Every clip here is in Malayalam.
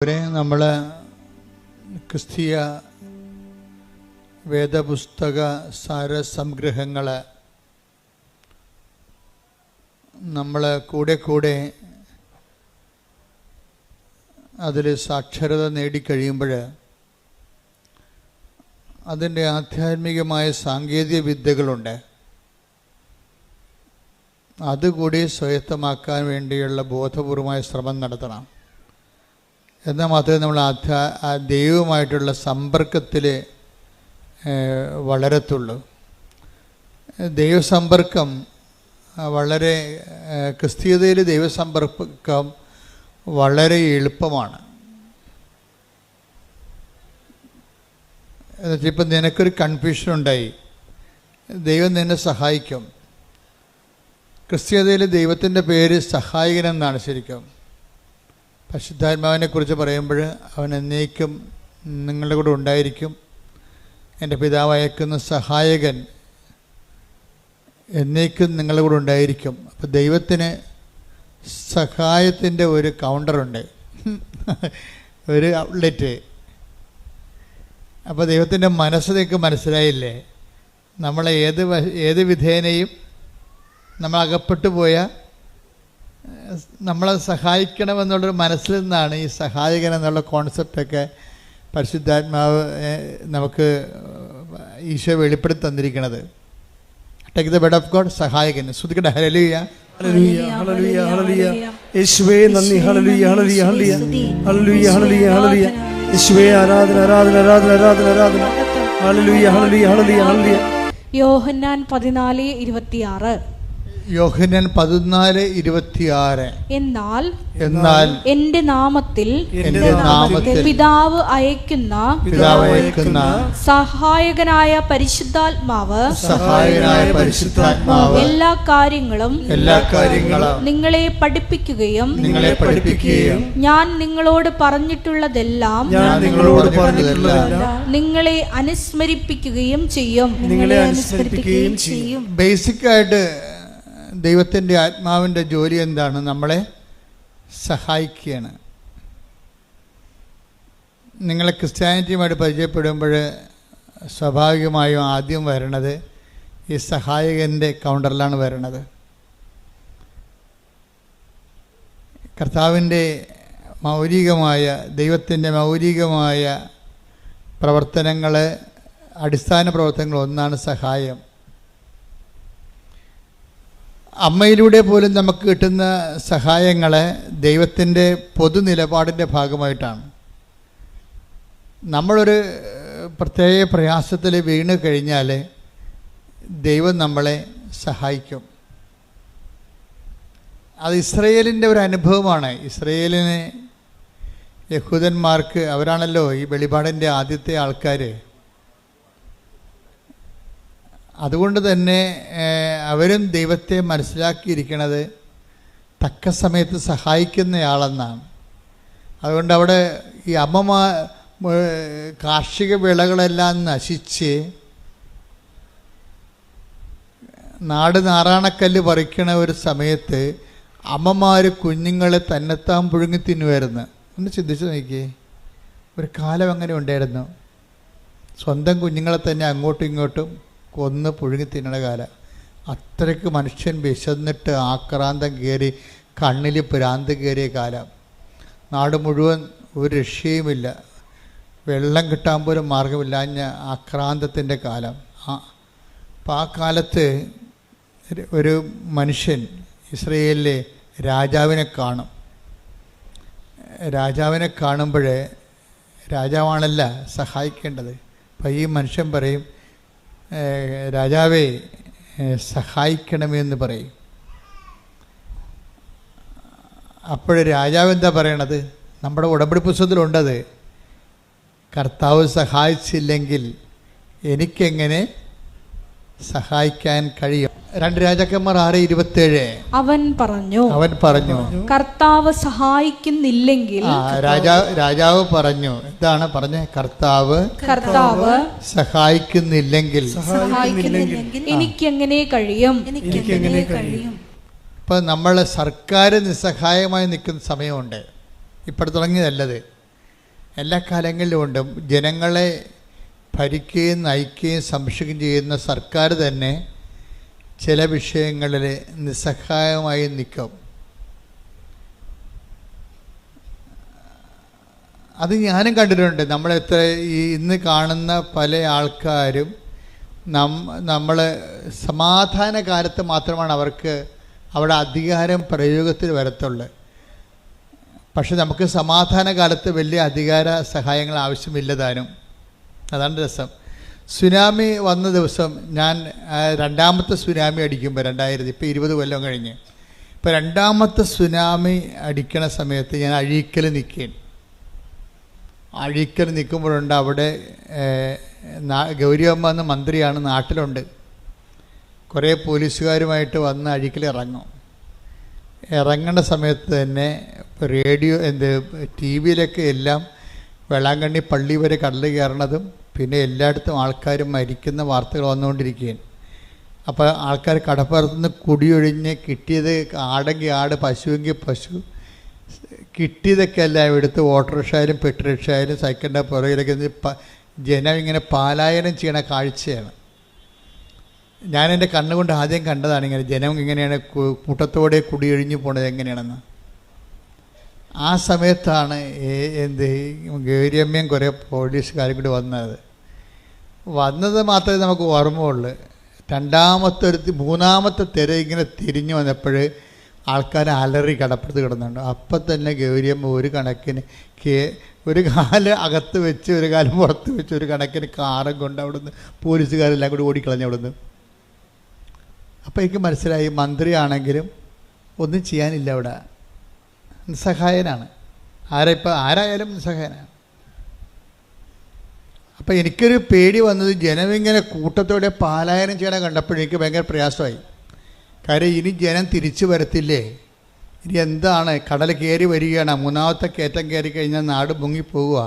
പ്രിയപ്പെട്ടവരെ, നമ്മൾ ക്രിസ്തീയ വേദപുസ്തക സാരസംഗ്രഹങ്ങൾ നമ്മൾ കൂടെ അതിൽ സാക്ഷരത നേടിക്കഴിയുമ്പോൾ അതിൻ്റെ ആധ്യാത്മികമായ സാങ്കേതിക വിദ്യകളുണ്ട്. അതുകൂടി സ്വായത്തമാക്കാൻ വേണ്ടിയുള്ള ബോധപൂർവമായ ശ്രമം നടത്തണം. എന്നാൽ മാത്രമേ നമ്മൾ ദൈവവുമായിട്ടുള്ള സമ്പർക്കത്തിൽ വളരത്തുള്ളൂ. ദൈവസമ്പർക്കം വളരെ ക്രിസ്തീയതയിൽ ദൈവസമ്പർക്കം വളരെ എളുപ്പമാണ്. എന്നുവെച്ചാൽ ഇപ്പം നിനക്കൊരു കൺഫ്യൂഷൻ ഉണ്ടായി, ദൈവം നിന്നെ സഹായിക്കും. ക്രിസ്തീയതയിൽ ദൈവത്തിൻ്റെ പേര് സഹായകനെന്നാണ്. ശരിക്കും പരിശുദ്ധാത്മാവിനെ കുറിച്ച് പറയുമ്പോൾ അവൻ എന്നേക്കും നിങ്ങളുടെ കൂടെ ഉണ്ടായിരിക്കും, എൻ്റെ പിതാവ് അയക്കുന്ന സഹായകൻ എന്നേക്കും നിങ്ങളുടെ കൂടെ ഉണ്ടായിരിക്കും. അപ്പോൾ ദൈവത്തിന് സഹായത്തിൻ്റെ ഒരു കൗണ്ടറുണ്ട്, ഒരു ഔട്ട്ലെറ്റ്. അപ്പോൾ ദൈവത്തിൻ്റെ മനസ്സ് നിങ്ങൾക്ക് മനസ്സിലായില്ലേ? നമ്മളെ ഏത് വിധേനയും നമ്മൾ അകപ്പെട്ടു പോയാൽ നമ്മളെ സഹായിക്കണമെന്നുള്ളൊരു മനസ്സിൽ നിന്നാണ് ഈ സഹായകൻ എന്നുള്ള കോൺസെപ്റ്റൊക്കെ പരിശുദ്ധാത്മാവ് നമുക്ക് ഈശോ വെളിപ്പെടുത്തി തന്നിരിക്കുന്നത്. Take the word of God, സഹായകൻ. ശ്രുതിക്കട്ടെ, ഹല്ലേലൂയ ഹല്ലേലൂയ ഹല്ലേലൂയ ഹല്ലേലൂയ. യേശുവേ നന്ദി. ഹല്ലേലൂയ ഹല്ലേലൂയ ഹല്ലേലൂയ ഹല്ലേലൂയ ഹല്ലേലൂയ ഹല്ലേലൂയ. യേശുവേ ആരാധന ആരാധന ആരാധന ആരാധന ആരാധന. ഹല്ലേലൂയ ഹല്ലേലൂയ ഹല്ലേലൂയ ഹല്ലേലൂയ. യോഹന്നാൻ 14:26. യോഹന്നാൻ 14:26. എന്നാൽ എന്റെ നാമത്തിൽ പിതാവ് അയക്കുന്ന സഹായകനായ പരിശുദ്ധാത്മാവ് എല്ലാ കാര്യങ്ങളും നിങ്ങളെ പഠിപ്പിക്കുകയും ഞാൻ നിങ്ങളോട് പറഞ്ഞിട്ടുള്ളതെല്ലാം നിങ്ങളെ അനുസ്മരിപ്പിക്കുകയും ചെയ്യും. ബേസിക്കായിട്ട് ദൈവത്തിൻ്റെ ആത്മാവിൻ്റെ ജോലി എന്താണ്? നമ്മളെ സഹായിക്കുകയാണ്. നിങ്ങളെ ക്രിസ്ത്യാനിറ്റിയുമായിട്ട് പരിചയപ്പെടുമ്പോൾ സ്വാഭാവികമായും ആദ്യം വരണത് ഈ സഹായകൻ്റെ കൗണ്ടറിലാണ് വരണത്. കർത്താവിൻ്റെ മൗലികമായ ദൈവത്തിൻ്റെ മൗലികമായ പ്രവർത്തനങ്ങൾ, അടിസ്ഥാന പ്രവർത്തനങ്ങൾ ഒന്നാണ് സഹായം. അമ്മയിലൂടെ പോലും നമുക്ക് കിട്ടുന്ന സഹായങ്ങളെ ദൈവത്തിൻ്റെ പൊതു നിലപാടിൻ്റെ ഭാഗമായിട്ടാണ്. നമ്മളൊരു പ്രത്യേക പ്രയാസത്തിൽ വീണ് കഴിഞ്ഞാൽ ദൈവം നമ്മളെ സഹായിക്കും. അത് ഇസ്രയേലിൻ്റെ ഒരു അനുഭവമാണ്. ഇസ്രയേലിന്, യഹൂദന്മാർക്ക്, അവരാണല്ലോ ഈ വെളിപാടിൻ്റെ ആദ്യത്തെ ആൾക്കാർ. അതുകൊണ്ട് തന്നെ അവരും ദൈവത്തെ മനസ്സിലാക്കിയിരിക്കുന്നത് തക്ക സമയത്ത് സഹായിക്കുന്നയാളെന്നാണ്. അതുകൊണ്ട് അവിടെ ഈ കാർഷിക വിളകളെല്ലാം നശിച്ച് നാട് നാറാണക്കല്ല് പറിക്കണ ഒരു സമയത്ത് അമ്മമാർ കുഞ്ഞുങ്ങളെ തന്നെത്താൻ പുഴുങ്ങി തിന്നുമായിരുന്നു. ഒന്ന് ചിന്തിച്ച് നോക്കിയേ, ഒരു കാലം അങ്ങനെ ഉണ്ടായിരുന്നു. സ്വന്തം കുഞ്ഞുങ്ങളെ തന്നെ അങ്ങോട്ടും ഇങ്ങോട്ടും കൊന്ന് പുഴുങ്ങി തിന്നണ കാലം. അത്രയ്ക്ക് മനുഷ്യൻ വിശന്നിട്ട് ആക്രാന്തം കയറി, കണ്ണിൽ ഭ്രാന്ത് കയറിയ കാലം. നാട് മുഴുവൻ ഒരു രക്ഷയുമില്ല, വെള്ളം കിട്ടാൻ പോലും മാർഗമില്ലാഞ്ഞ ആക്രാന്തത്തിൻ്റെ കാലം. അപ്പം ആ കാലത്ത് ഒരു മനുഷ്യൻ ഇസ്രയേലിലെ രാജാവിനെ കാണും. രാജാവിനെ കാണുമ്പോഴേ രാജാവാണല്ല സഹായിക്കേണ്ടത്. അപ്പം ഈ മനുഷ്യൻ പറയും, രാജാവേ സഹായിക്കണമെന്ന് പറയും. അപ്പോൾ രാജാവ് എന്താ പറയണത്? നമ്മുടെ ഉടമ്പടി പുസ്തകത്തിലുണ്ടത്. കർത്താവ് സഹായിച്ചില്ലെങ്കിൽ എനിക്കെങ്ങനെ സഹായിക്കാൻ കഴിയും? 2 രാജാക്കന്മാർ 6:27. അവൻ പറഞ്ഞു കർത്താവ് സഹായിക്കുന്നില്ലെങ്കിൽ. രാജാവ് പറഞ്ഞു, എന്താണ് പറഞ്ഞത്? കർത്താവ് സഹായിക്കുന്നില്ലെങ്കിൽ എനിക്കെങ്ങനെ കഴിയും? ഇപ്പം നമ്മൾ സർക്കാർ നിസ്സഹായമായി നിൽക്കുന്ന സമയമുണ്ട്. ഇപ്പോൾ തുടങ്ങിയതല്ലത്. എല്ലാ കാലങ്ങളിലും ഉണ്ട്. ജനങ്ങളെ ഭരിക്കുകയും നയിക്കുകയും സംരക്ഷിക്കുകയും ചെയ്യുന്ന സർക്കാർ തന്നെ ചില വിഷയങ്ങളിൽ നിസ്സഹായമായി നിൽക്കും. അത് ഞാനും കണ്ടിട്ടുണ്ട്. നമ്മളെത്ര ഇന്ന് കാണുന്ന പല ആൾക്കാരും നമ്മൾ സമാധാന കാലത്ത് മാത്രമാണ് അവർക്ക് അവിടെ അധികാരം പ്രയോഗത്തിൽ വരത്തുള്ളൂ. പക്ഷെ നമുക്ക് സമാധാന കാലത്ത് വലിയ അധികാര സഹായങ്ങൾ ആവശ്യമില്ലതാനും. അതാണ് രസം. സുനാമി വന്ന ദിവസം ഞാൻ രണ്ടാമത്തെ സുനാമി അടിക്കുമ്പോൾ 2000 ഇപ്പോൾ 20 കൊല്ലം കഴിഞ്ഞ് ഇപ്പോൾ രണ്ടാമത്തെ സുനാമി അടിക്കണ സമയത്ത് ഞാൻ അഴീക്കൽ നിൽക്കുമ്പോഴുണ്ട് അവിടെ ഗൗരിയമ്മ എന്ന മന്ത്രിയാണ്, നാട്ടിലുണ്ട്. കുറേ പോലീസുകാരുമായിട്ട് വന്ന് അഴീക്കൽ ഇറങ്ങേണ്ട സമയത്ത് തന്നെ റേഡിയോ ടി വിയിലൊക്കെ എല്ലാം വേളാങ്കണ്ണി പള്ളി വരെ കടൽ കയറണതും പിന്നെ എല്ലായിടത്തും ആൾക്കാർ മരിക്കുന്ന വാർത്തകൾ വന്നുകൊണ്ടിരിക്കുകയാണ്. അപ്പോൾ ആൾക്കാർ കടപ്പുറത്തുനിന്ന് കുടിയൊഴിഞ്ഞ് കിട്ടിയത് ആടെങ്കിൽ ആട്, പശുവെങ്കിൽ പശു, കിട്ടിയതൊക്കെ എല്ലാം എടുത്ത് ഓട്ടോറിക്ഷയായാലും പെട്രോറിക്ഷയായാലും സൈക്കിളിൻ്റെ പുറകിലൊക്കെ ജനം ഇങ്ങനെ പാലായനം ചെയ്യണ കാഴ്ചയാണ്. ഞാൻ എൻ്റെ കണ്ണുകൊണ്ട് ആദ്യം കണ്ടതാണ് ഇങ്ങനെ ജനം ഇങ്ങനെയാണ് കൂട്ടത്തോടെ കുടിയൊഴിഞ്ഞു പോണത് എങ്ങനെയാണെന്ന്. ആ സമയത്താണ് ഗൗരിയമ്മയും കുറേ പോലീസുകാരും കൂടി വന്നത് മാത്രമേ നമുക്ക് ഓർമ്മയുള്ളൂ. മൂന്നാമത്തെ തിര ഇങ്ങനെ തിരിഞ്ഞു വന്നപ്പോൾ ആൾക്കാർ അലറി കടപ്പുറത്ത് കിടന്നുണ്ട്. അപ്പം തന്നെ ഗൗരിയമ്മ ഒരു കണക്കിന് ഒരു കാല് അകത്ത് വെച്ച് ഒരു കാലം പുറത്ത് വെച്ച് ഒരു കണക്കിന് കാറും കൊണ്ട് അവിടുന്ന് പോലീസുകാരെല്ലാം കൂടി ഓടിക്കളഞ്ഞു അവിടുന്ന്. അപ്പോൾ എനിക്ക് മനസ്സിലായി മന്ത്രിയാണെങ്കിലും ഒന്നും ചെയ്യാനില്ല, അവിടെ നിസ്സഹായനാണ്. ആരായാലും നിസ്സഹായനാണ്. അപ്പം എനിക്കൊരു പേടി വന്നത് ജനമിങ്ങനെ കൂട്ടത്തോടെ പാലായനം ചെയ്യണം കണ്ടപ്പോഴെനിക്ക് ഭയങ്കര പ്രയാസമായി. കാര്യം ഇനി ജനം തിരിച്ചു വരത്തില്ലേ, ഇനി എന്താണ്, കടൽ കയറി വരികയാണ്, മൂന്നാമത്തെ കയറ്റം കയറി കഴിഞ്ഞാൽ നാട് മുങ്ങിപ്പോവുക.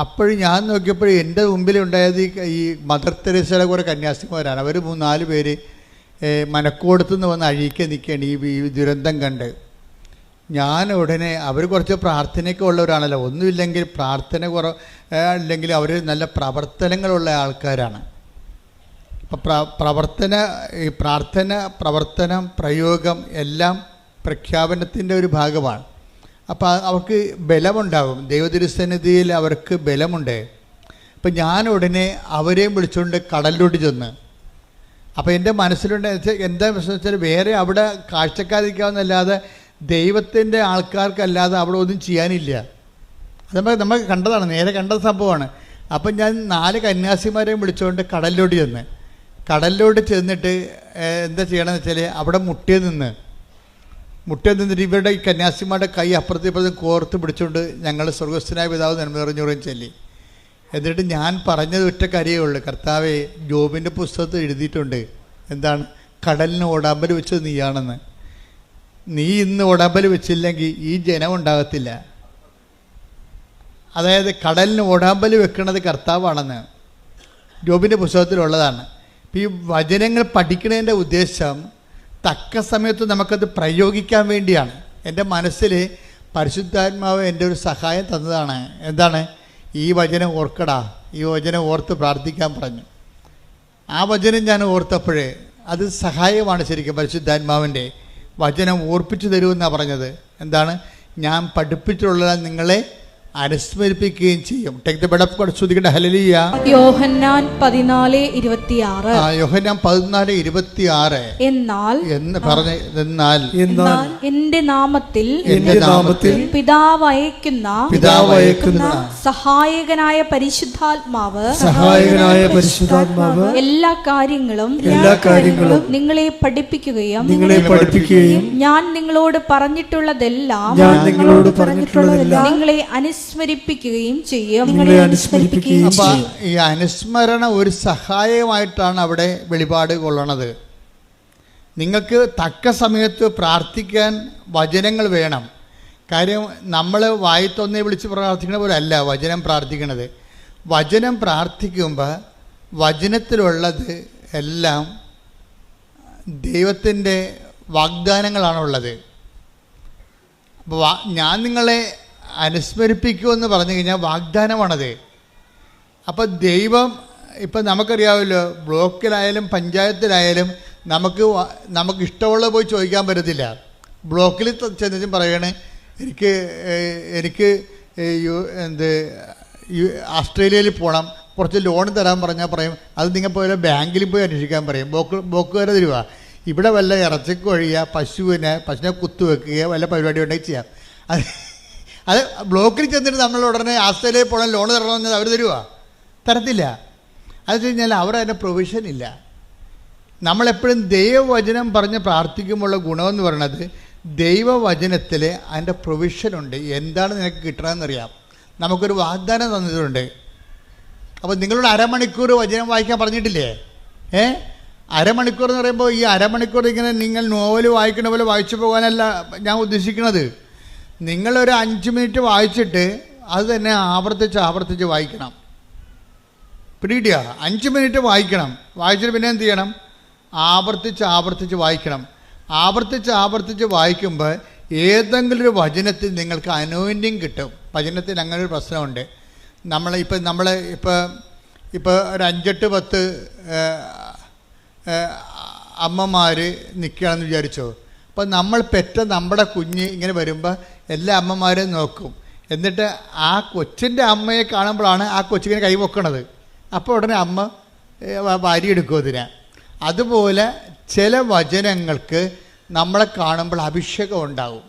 അപ്പോഴും ഞാൻ നോക്കിയപ്പോൾ എൻ്റെ മുമ്പിലുണ്ടായത് ഈ മദർ തെരേസയുടെ കുറേ കന്യാസിമാരാണ്. അവർ 3-4 പേര് മനക്കോടത്തുനിന്ന് വന്ന് അഴീക്കാൻ നിൽക്കുകയാണ് ഈ ദുരന്തം കണ്ട്. ഞാൻ ഉടനെ, അവർ കുറച്ച് പ്രാർത്ഥനയൊക്കെ ഉള്ളവരാണല്ലോ, ഒന്നുമില്ലെങ്കിൽ പ്രാർത്ഥന അല്ലെങ്കിൽ അവർ നല്ല പ്രവർത്തനങ്ങളുള്ള ആൾക്കാരാണ്. അപ്പം പ്രാർത്ഥന, പ്രവർത്തനം, പ്രയോഗം എല്ലാം പ്രഖ്യാപനത്തിൻ്റെ ഒരു ഭാഗമാണ്. അപ്പോൾ അവർക്ക് ബലമുണ്ടാകും, ദൈവതിരുസന്നിധിയിൽ അവർക്ക് ബലമുണ്ട്. അപ്പം ഞാൻ ഉടനെ അവരെയും വിളിച്ചുകൊണ്ട് കടലിലോട്ട് ചെന്ന്. അപ്പോൾ എൻ്റെ മനസ്സിലുണ്ട് എന്താ വെച്ചാൽ വേറെ അവിടെ കാഴ്ചക്കാരിക്കാവുന്നല്ലാതെ ദൈവത്തിൻ്റെ ആൾക്കാർക്കല്ലാതെ അവിടെ ഒന്നും ചെയ്യാനില്ല. അത് നമ്മൾ കണ്ടതാണ്, നേരെ കണ്ട സംഭവമാണ്. അപ്പം ഞാൻ 4 കന്യാസിമാരെയും വിളിച്ചുകൊണ്ട് കടലിലോട്ട് ചെന്നിട്ട് എന്താ ചെയ്യണമെന്ന് വെച്ചാൽ അവിടെ മുട്ടിൽ നിന്നിട്ട് ഇവരുടെ ഈ കന്യാസിമാരുടെ കൈ അപ്പുറത്തും കോർത്ത് പിടിച്ചുകൊണ്ട് ഞങ്ങൾ സ്വർഗസ്ഥനായ പിതാവ് നന്മറിഞ്ഞുറയും ചൊല്ലി. എന്നിട്ട് ഞാൻ പറഞ്ഞത് ഒറ്റ കാര്യമേ ഉള്ളൂ, കർത്താവേ, ജോബിൻ്റെ പുസ്തകത്തിൽ എഴുതിയിട്ടുണ്ട് എന്താണ്, കടലിന് ഓടാമ്പൽ വെച്ചത് നീയാണെന്ന്. നീ ഇന്ന് ഓടാമ്പൽ വെച്ചില്ലെങ്കിൽ ഈ ജനം ഉണ്ടാകത്തില്ല. അതായത് കടലിന് ഓടാമ്പൽ വെക്കുന്നത് കർത്താവാണെന്ന് ജോബിൻ്റെ പുസ്തകത്തിലുള്ളതാണ്. ഈ വചനങ്ങൾ പഠിക്കുന്നതിൻ്റെ ഉദ്ദേശം തക്ക സമയത്ത് നമുക്കത് പ്രയോഗിക്കാൻ വേണ്ടിയാണ്. എൻ്റെ മനസ്സിൽ പരിശുദ്ധാത്മാവ് എൻ്റെ ഒരു സഹായം തന്നതാണ്. എന്താണ്, ഈ വചനം ഓർക്കടാ, ഈ വചനം ഓർത്ത് പ്രാർത്ഥിക്കാൻ പറഞ്ഞു. ആ വചനം ഞാൻ ഓർത്തപ്പോഴേ അത് സഹായമാണ് ശരിക്കും. പരിശുദ്ധാത്മാവിൻ്റെ വചനം ഓർപ്പിച്ചു തരുമെന്നാണ് പറഞ്ഞത്. എന്താണ്, ഞാൻ പഠിപ്പിച്ചിട്ടുള്ളത് നിങ്ങളെ അനുസ്മരിപ്പിക്കുകയും ചെയ്യും. Take the word of God, സ്തുതിക്കട്ടെ, ഹല്ലേലൂയ. യോഹന്നാൻ 14:26. യോഹന്നാൻ 14:26. എന്നാൽ എന്റെ നാമത്തിൽ പിതാവ് അയക്കുന്ന സഹായകനായ പരിശുദ്ധാത്മാവ് എല്ലാ കാര്യങ്ങളും നിങ്ങളെ പഠിപ്പിക്കുകയും ഞാൻ നിങ്ങളോട് പറഞ്ഞിട്ടുള്ളതെല്ലാം നിങ്ങളെ അനുസ്മരിപ്പിക്കുകയും ചെയ്യും. അപ്പൊ ഈ അനുസ്മരണ ഒരു സഹായമായിട്ടാണ് അവിടെ വെളിപാട് കൊള്ളണത്. നിങ്ങൾക്ക് തക്ക സമയത്ത് പ്രാർത്ഥിക്കാൻ വചനങ്ങൾ വേണം. കാര്യം നമ്മൾ വായിത്തൊന്നേ വിളിച്ച് പ്രാർത്ഥിക്കണ പോലെ അല്ല വചനം പ്രാർത്ഥിക്കണത്. വചനം പ്രാർത്ഥിക്കുമ്പോൾ വചനത്തിലുള്ളത് എല്ലാം ദൈവത്തിൻ്റെ വാഗ്ദാനങ്ങളാണുള്ളത്. അപ്പോൾ ഞാൻ നിങ്ങളെ അനുസ്മരിപ്പിക്കുമെന്ന് പറഞ്ഞു കഴിഞ്ഞാൽ വാഗ്ദാനമാണത്. അപ്പം ദൈവം ഇപ്പം നമുക്കറിയാമല്ലോ, ബ്ലോക്കിലായാലും പഞ്ചായത്തിലായാലും നമുക്ക് ഇഷ്ടമുള്ളത് പോയി ചോദിക്കാൻ പറ്റത്തില്ല. ബ്ലോക്കിൽ ചെന്നിട്ടും പറയണേ എനിക്ക് ഓസ്ട്രേലിയയിൽ പോകണം, കുറച്ച് ലോൺ തരാൻ പറഞ്ഞാൽ പറയും അത് നിങ്ങൾ പോയാൽ ബാങ്കിൽ പോയി അന്വേഷിക്കാൻ പറയും. ബ്ലോക്കുകാരെ തരുക. ഇവിടെ വല്ല ഇറച്ചിക്ക് ഒഴിയുക, പശുവിനെ കുത്തുവെക്കുക, വല്ല പരിപാടി ഉണ്ടെങ്കിൽ ചെയ്യാം. അത് ബ്ലോക്കിൽ ചെന്നിട്ട് നമ്മൾ ഉടനെ ഓസ്ട്രേലിയയിൽ പോകണം ലോൺ തരണമെന്ന് അവർ തരുക? തരത്തില്ല. അത് വെച്ച് കഴിഞ്ഞാൽ അവിടെ അതിൻ്റെ പ്രൊവിഷൻ ഇല്ല. നമ്മളെപ്പോഴും ദൈവവചനം പറഞ്ഞ് പ്രാർത്ഥിക്കുമ്പോഴുള്ള ഗുണമെന്ന് പറയുന്നത്, ദൈവവചനത്തിൽ അതിൻ്റെ പ്രൊവിഷനുണ്ട്. എന്താണ് നിനക്ക് കിട്ടണമെന്നറിയാം. നമുക്കൊരു വാഗ്ദാനം തന്നിട്ടുണ്ട്. അപ്പോൾ നിങ്ങളോട് അരമണിക്കൂർ വചനം വായിക്കാൻ പറഞ്ഞിട്ടില്ലേ? അരമണിക്കൂർ എന്ന് പറയുമ്പോൾ ഈ അരമണിക്കൂർ ഇങ്ങനെ നിങ്ങൾ നോവൽ വായിക്കുന്ന പോലെ വായിച്ചു പോകാനല്ല ഞാൻ ഉദ്ദേശിക്കുന്നത്. നിങ്ങളൊരു 5 മിനിറ്റ് വായിച്ചിട്ട് അത് തന്നെ ആവർത്തിച്ച് വായിക്കണം. പിടികിട്ടിയ 5 മിനിറ്റ് വായിക്കണം. വായിച്ചിട്ട് പിന്നെ എന്ത് ചെയ്യണം? ആവർത്തിച്ച് വായിക്കണം. ആവർത്തിച്ച് വായിക്കുമ്പോൾ ഏതെങ്കിലും ഒരു വചനത്തിൽ നിങ്ങൾക്ക് അനോയിൻറ്റിങ് കിട്ടും. വചനത്തിൽ അങ്ങനെ ഒരു പ്രശ്നമുണ്ട്. ഇപ്പോൾ ഒരു 5-8-10 അമ്മമാർ നിൽക്കുകയാണെന്ന് വിചാരിച്ചോ. അപ്പോൾ നമ്മൾ പെറ്റ നമ്മുടെ കുഞ്ഞ് ഇങ്ങനെ വരുമ്പോൾ എല്ലാ അമ്മമാരെയും നോക്കും. എന്നിട്ട് ആ കൊച്ചിൻ്റെ അമ്മയെ കാണുമ്പോഴാണ് ആ കൊച്ചിങ്ങനെ കൈ പൊക്കണത്. അപ്പോൾ ഉടനെ അമ്മ വാരിയെടുക്കും അതിനെ. അതുപോലെ ചില വചനങ്ങൾക്ക് നമ്മളെ കാണുമ്പോൾ അഭിഷേകം ഉണ്ടാവും.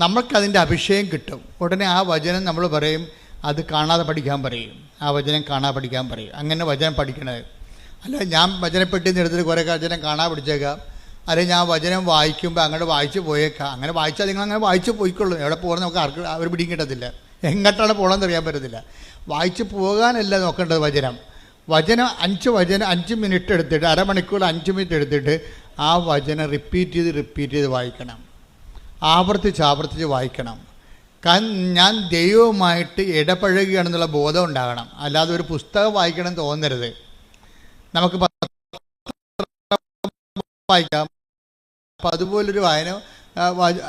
നമ്മൾക്കതിൻ്റെ അഭിഷേകം കിട്ടും. ഉടനെ ആ വചനം നമ്മൾ പറയും അത് കാണാതെ പഠിക്കാൻ പറയും. ആ വചനം കാണാതെ പഠിക്കാൻ പറയും. അങ്ങനെ വചനം പഠിക്കണത്. അല്ല ഞാൻ വചനപ്പെട്ടി എടുത്തിട്ട് കുറേ വചനം കാണാതെ പഠിച്ചേക്കാം. അല്ലെങ്കിൽ ഞാൻ വചനം വായിക്കുമ്പോൾ അങ്ങോട്ട് വായിച്ച് പോയേക്കാം. അങ്ങനെ വായിച്ചാൽ നിങ്ങൾ അങ്ങനെ വായിച്ച് പോയിക്കൊള്ളൂ. എവിടെ പോകുന്നത് നമുക്ക് ആർക്ക് അവർ പിടിയും കിട്ടത്തില്ല. എങ്ങോട്ടാണ് പോകണമെന്ന് അറിയാൻ പറ്റത്തില്ല. വായിച്ച് പോകാനല്ല നോക്കേണ്ടത്. വചനം 5 മിനിറ്റ് എടുത്തിട്ട് അരമണിക്കൂർ 5 മിനിറ്റ് എടുത്തിട്ട് ആ വചനം റിപ്പീറ്റ് ചെയ്ത് വായിക്കണം. ആവർത്തിച്ച് വായിക്കണം. കാരണം ഞാൻ ദൈവവുമായിട്ട് ഇടപഴകുകയാണെന്നുള്ള ബോധം ഉണ്ടാകണം. അല്ലാതെ ഒരു പുസ്തകം വായിക്കണം തോന്നരുത്. നമുക്ക് വായിക്കാം. അപ്പം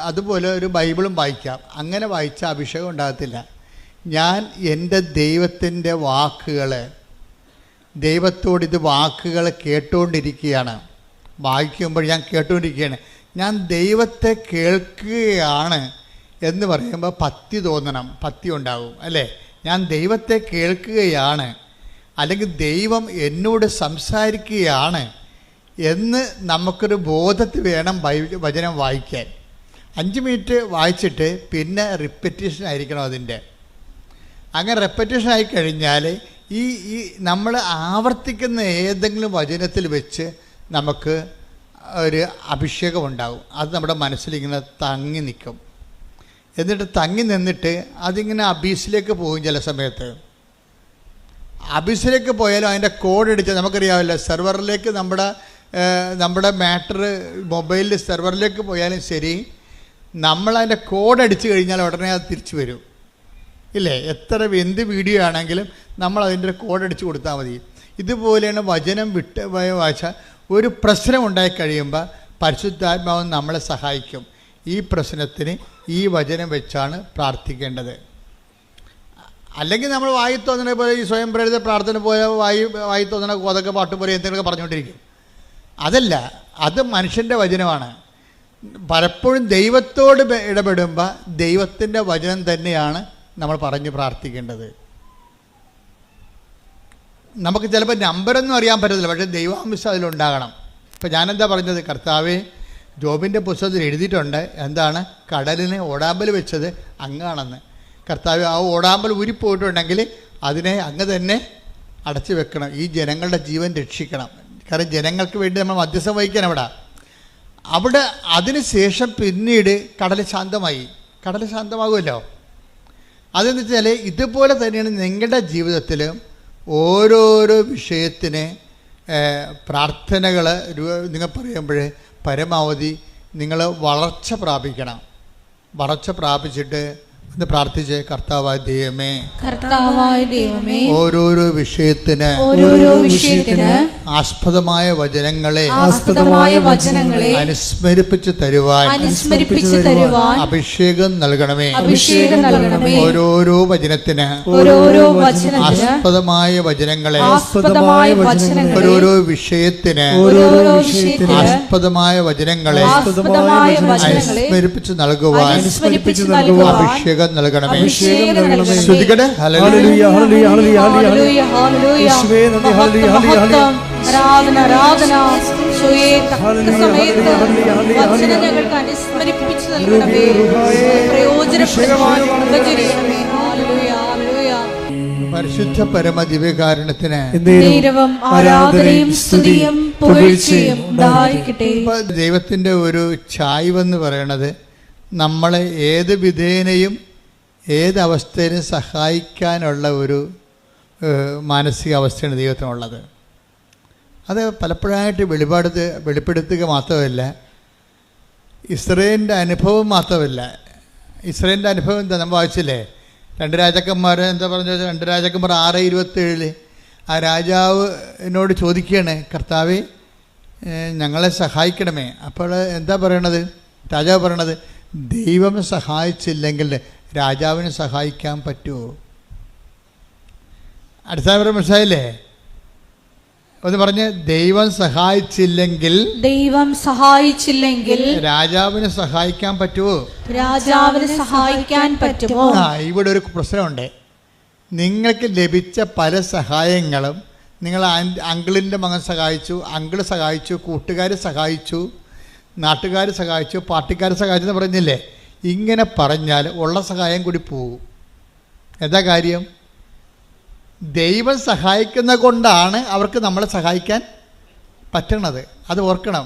അതുപോലെ ഒരു ബൈബിളും വായിക്കാം. അങ്ങനെ വായിച്ച അഭിഷേകം ഉണ്ടാകത്തില്ല. ഞാൻ എൻ്റെ ദൈവത്തിൻ്റെ വാക്കുകൾ കേട്ടുകൊണ്ടിരിക്കുകയാണ്. വായിക്കുമ്പോൾ ഞാൻ കേട്ടുകൊണ്ടിരിക്കുകയാണ്. ഞാൻ ദൈവത്തെ കേൾക്കുകയാണ് എന്ന് പറയുമ്പോൾ ഭക്തി ഉണ്ടാകും അല്ലേ? ഞാൻ ദൈവത്തെ കേൾക്കുകയാണ്, അല്ലെങ്കിൽ ദൈവം എന്നോട് സംസാരിക്കുകയാണ് എന്ന് നമുക്കൊരു ബോധത്തിൽ വേണം വചനം വായിക്കാൻ. 5 മിനിറ്റ് വായിച്ചിട്ട് പിന്നെ റിപ്പറ്റീഷൻ ആയിരിക്കണം അതിൻ്റെ. അങ്ങനെ റിപ്പറ്റീഷൻ ആയിക്കഴിഞ്ഞാൽ ഈ നമ്മൾ ആവർത്തിക്കുന്ന ഏതെങ്കിലും വചനത്തിൽ വെച്ച് നമുക്ക് ഒരു അഭിഷേകം ഉണ്ടാകും. അത് നമ്മുടെ മനസ്സിലിങ്ങനെ തങ്ങി നിൽക്കും. എന്നിട്ട് തങ്ങി നിന്നിട്ട് അതിങ്ങനെ അബീസിലേക്ക് പോകും. ചില സമയത്ത് അബീസിലേക്ക് പോയാലും അതിൻ്റെ കോഡ് അടിച്ചാൽ നമുക്കറിയാമല്ലോ, സെർവറിലേക്ക് നമ്മുടെ മാറ്റർ മൊബൈലിൽ സെർവറിലേക്ക് പോയാലും ശരി, നമ്മളതിൻ്റെ കോഡ് അടിച്ചു കഴിഞ്ഞാൽ ഉടനെ അത് തിരിച്ചു വരും ഇല്ലേ? എന്ത് വീഡിയോ ആണെങ്കിലും നമ്മൾ അതിൻ്റെ കോഡ് അടിച്ച് കൊടുത്താൽ മതി. ഇതുപോലെയാണ് വചനം വായിച്ചാൽ ഒരു പ്രശ്നം ഉണ്ടായിക്കഴിയുമ്പോൾ പരിശുദ്ധാത്മാവ് നമ്മളെ സഹായിക്കും. ഈ പ്രശ്നത്തിന് ഈ വചനം വെച്ചാണ് പ്രാർത്ഥിക്കേണ്ടത്. അല്ലെങ്കിൽ നമ്മൾ വായി തോന്നണ പോലെ ഈ സ്വയം പ്രേരിത പ്രാർത്ഥന പോലെ വായി തോന്നണ കോതൊക്കെ പാട്ട് പോലെ എന്തെങ്കിലുമൊക്കെ പറഞ്ഞുകൊണ്ടിരിക്കും. അതല്ല, അത് മനുഷ്യൻ്റെ വചനമാണ്. പലപ്പോഴും ദൈവത്തോട് ഇടപെടുമ്പോൾ ദൈവത്തിൻ്റെ വചനം തന്നെയാണ് നമ്മൾ പറഞ്ഞ് പ്രാർത്ഥിക്കേണ്ടത്. നമുക്ക് ചിലപ്പോൾ നമ്പരൊന്നും അറിയാൻ പറ്റത്തില്ല, പക്ഷേ ദൈവാംശം അതിലുണ്ടാകണം. ഇപ്പം ഞാനെന്താ പറഞ്ഞത്? കർത്താവേ, ജോബിൻ്റെ പുസ്തകത്തിൽ എഴുതിയിട്ടുണ്ട് എന്താണ്? കടലിനെ ഓടാമ്പൽ വെച്ചത് അങ്ങാണെന്ന്. കർത്താവ്, ആ ഓടാമ്പൽ ഊരിപ്പോയിട്ടുണ്ടെങ്കിൽ അതിനെ അങ്ങ് തന്നെ അടച്ചു വെക്കണം. ഈ ജനങ്ങളുടെ ജീവൻ രക്ഷിക്കണം. കാരണം ജനങ്ങൾക്ക് വേണ്ടി നമ്മൾ മധ്യസ്ഥം വഹിക്കാൻ അവിടെ അതിന് ശേഷം പിന്നീട് കടൽ ശാന്തമാകുമല്ലോ. അതെന്ന് വെച്ചാൽ ഇതുപോലെ തന്നെയാണ് നിങ്ങളുടെ ജീവിതത്തിൽ ഓരോരോ വിഷയത്തിന് പ്രാർത്ഥനകൾ നിങ്ങൾ പറയുമ്പോൾ പരമാവധി നിങ്ങൾ വളർച്ച പ്രാപിക്കണം. വളർച്ച പ്രാപിച്ചിട്ട് എന്ന് പ്രാർത്ഥിച്ച്, കർത്താവായ ദൈവമേ, കർത്താവായ ദൈവമേ, ഓരോരോ വിഷയത്തിന് ആസ്പദമായ വചനങ്ങളെ അനുസ്മരിപ്പിച്ച് തരുവാൻ അഭിഷേകം നൽകണമേ. ഓരോരോ വചനത്തിന് ആസ്പദമായ വചനങ്ങളെ, ഓരോരോ വിഷയത്തിന് ആസ്പദമായ വചനങ്ങളെ അനുസ്മരിപ്പിച്ച് നൽകുവാൻ അഭിഷേകം നൽകണമേ. ശ്രുതികടെ ഹല്ലേലൂയ ഹല്ലേലൂയ ഹല്ലേലൂയ ഹല്ലേലൂയ യേശുവേ നന്ദി ഹല്ലേലൂയ ഹല്ലേലൂയ ആരാധന ആരാധന യേശുവേ തക്ക സമയത്ത് വചനം ഞങ്ങൾക്ക് അനുസ്മരിപ്പിച്ചു നൽകണമേ. പ്രയോജനപ്പെടുവാൻ കൃപചൊരിയണമേ. ഹല്ലേലൂയ ഹല്ലേലൂയ. പരിശുദ്ധ പരമ ദിവ്യകാരുണ്യത്തിന് ദൈവം ആരാധനയും സ്തുതിയും പുകഴ്ചയും ഉണ്ടായിരിക്കട്ടെ. ദൈവത്തിന്റെ ഒരു ചായ്വെന്ന് പറയണത് നമ്മളെ ഏത് വിധേനയും ഏതവസ്ഥയിലും സഹായിക്കാനുള്ള ഒരു മാനസികാവസ്ഥയാണ് ദൈവത്തിനുള്ളത്. അത് പലപ്പോഴായിട്ട് വെളിപ്പെടുത്തുക മാത്രമല്ല, ഇസ്രായേലിൻ്റെ അനുഭവം മാത്രമല്ല. ഇസ്രായേലിൻ്റെ അനുഭവം എന്താ നമ്മൾ വായിച്ചില്ലേ? 2 രാജാക്കന്മാർ എന്താ പറഞ്ഞത്? 2 രാജാക്കന്മാർ 6:27 ആ രാജാവിനോട് ചോദിക്കുകയാണ്, കർത്താവേ ഞങ്ങളെ സഹായിക്കണമേ. അപ്പോൾ എന്താ പറയണത്? രാജാവ് പറയണത്, ദൈവം സഹായിച്ചില്ലെങ്കിൽ രാജാവിനെ സഹായിക്കാൻ പറ്റുമോ? അടിസ്ഥാനപരം മനസ്സിലായില്ലേ? ഒന്ന് പറഞ്ഞ്, ദൈവം സഹായിച്ചില്ലെങ്കിൽ രാജാവിനെ സഹായിക്കാൻ പറ്റുമോ? രാജാവിനെ സഹായിക്കാൻ പറ്റുമോ? ഇവിടെ ഒരു പ്രശ്നമുണ്ട്. നിങ്ങൾക്ക് ലഭിച്ച പല സഹായങ്ങളും നിങ്ങൾ അങ്കിളിൻ്റെ മകൻ സഹായിച്ചു, അങ്കിള് സഹായിച്ചു, കൂട്ടുകാർ സഹായിച്ചു, നാട്ടുകാർ സഹായിച്ചു, പാർട്ടിക്കാർ സഹായിച്ചു എന്ന് പറഞ്ഞില്ലേ? ഇങ്ങനെ പറഞ്ഞാൽ ഉള്ള സഹായം കൂടി പോകും. എന്താ കാര്യം? ദൈവം സഹായിക്കുന്ന കൊണ്ടാണ് അവർക്ക് നമ്മളെ സഹായിക്കാൻ പറ്റണത്. അത് ഓർക്കണം.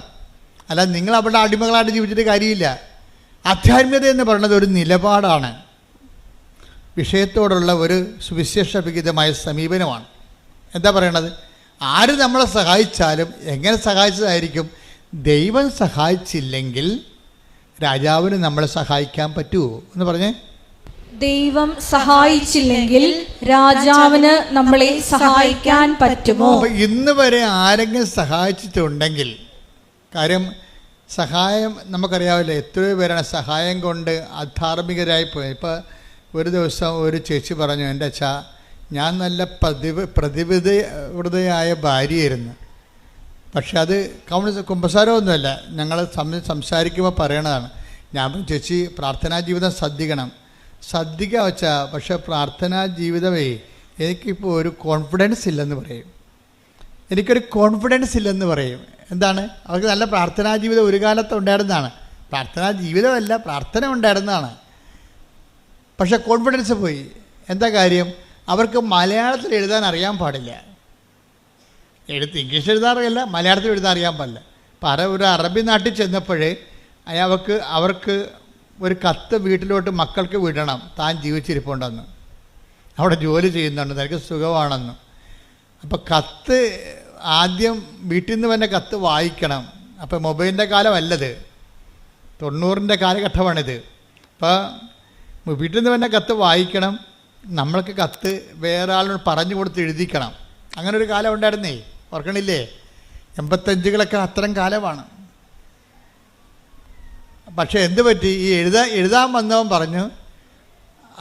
അല്ല നിങ്ങൾ അവിടെ അടിമകളായിട്ട് ജീവിച്ചിട്ട് കാര്യമില്ല. ആധ്യാത്മികത എന്ന് പറയുന്നത് ഒരു നിലപാടാണ്, വിഷയത്തോടുള്ള ഒരു സുവിശേഷവിഹിതമായ സമീപനമാണ്. എന്താ പറയണത്? ആര് നമ്മളെ സഹായിച്ചാലും എങ്ങനെ സഹായിച്ചതായിരിക്കും. ദൈവം സഹായിച്ചില്ലെങ്കിൽ രാജാവിന് നമ്മളെ സഹായിക്കാൻ പറ്റുമോ എന്ന് പറഞ്ഞേ? ദൈവം സഹായിച്ചില്ലെങ്കിൽ രാജാവിന് നമ്മളെ സഹായിക്കാൻ പറ്റുമോ? ഇന്ന് വരെ ആരെങ്കിലും സഹായിച്ചിട്ടുണ്ടെങ്കിൽ, കാര്യം സഹായം നമുക്കറിയാവില്ല, എത്രയോ പേരാണ് സഹായം കൊണ്ട് അധാർമികരായി പോയത്. ഇപ്പോൾ ഒരു ദിവസം ഒരു ചേച്ചി പറഞ്ഞു, എൻ്റെ അച്ഛാ ഞാൻ നല്ല പ്രതിബദ്ധയായ ഭാര്യയായിരുന്നു, പക്ഷെ അത് കുമ്പസാരമൊന്നുമല്ല, ഞങ്ങൾ സംസാരിക്കുമ്പോൾ പറയണതാണ്. ഞാൻ ചേച്ചി പ്രാർത്ഥനാ ജീവിതം ശ്രദ്ധിക്കുക വെച്ചാൽ, പക്ഷേ പ്രാർത്ഥനാ ജീവിതമേ എനിക്കിപ്പോൾ ഒരു കോൺഫിഡൻസ് ഇല്ലെന്ന് പറയും. എന്താണ്? അവർക്ക് നല്ല പ്രാർത്ഥനാ ജീവിതം ഒരു കാലത്ത് ഉണ്ടായിരുന്നതാണ്. പ്രാർത്ഥനാ ജീവിതമല്ല, പ്രാർത്ഥന ഉണ്ടായിരുന്നതാണ്, പക്ഷെ കോൺഫിഡൻസ് പോയി. എന്താ കാര്യം? അവർക്ക് മലയാളത്തിൽ എഴുതാൻ അറിയാൻ പാടില്ല. ഇംഗ്ലീഷ് എഴുതാറില്ല, മലയാളത്തിൽ എഴുതാൻ അറിയാൻ പാടില്ല. അപ്പം ഒരു അറബി നാട്ടിൽ ചെന്നപ്പോഴേ അവർക്ക് ഒരു കത്ത് വീട്ടിലോട്ട് മക്കൾക്ക് വിടണം, താൻ ജീവിച്ചിരിപ്പുണ്ടെന്ന്, അവിടെ ജോലി ചെയ്യുന്നുണ്ട്, നിനക്ക് സുഖമാണെന്ന്. അപ്പം കത്ത് ആദ്യം വീട്ടിൽ നിന്ന് തന്നെ കത്ത് വായിക്കണം. അപ്പം മൊബൈലിൻ്റെ കാലമല്ലത്, 90ൻ്റെ കാലഘട്ടമാണിത്. അപ്പോൾ വീട്ടിൽ നിന്ന് തന്നെ കത്ത് വായിക്കണം, നമ്മൾക്ക് കത്ത് വേറെ ആളിനോട് പറഞ്ഞു കൊടുത്ത് എഴുതിക്കണം. അങ്ങനെ ഒരു കാലം ഉണ്ടായിരുന്നേ, ഓർക്കണില്ലേ? 85കളൊക്കെ അത്തരം കാലമാണ്. പക്ഷെ എന്ത് പറ്റി? ഈ എഴുതാൻ വന്നവൻ പറഞ്ഞു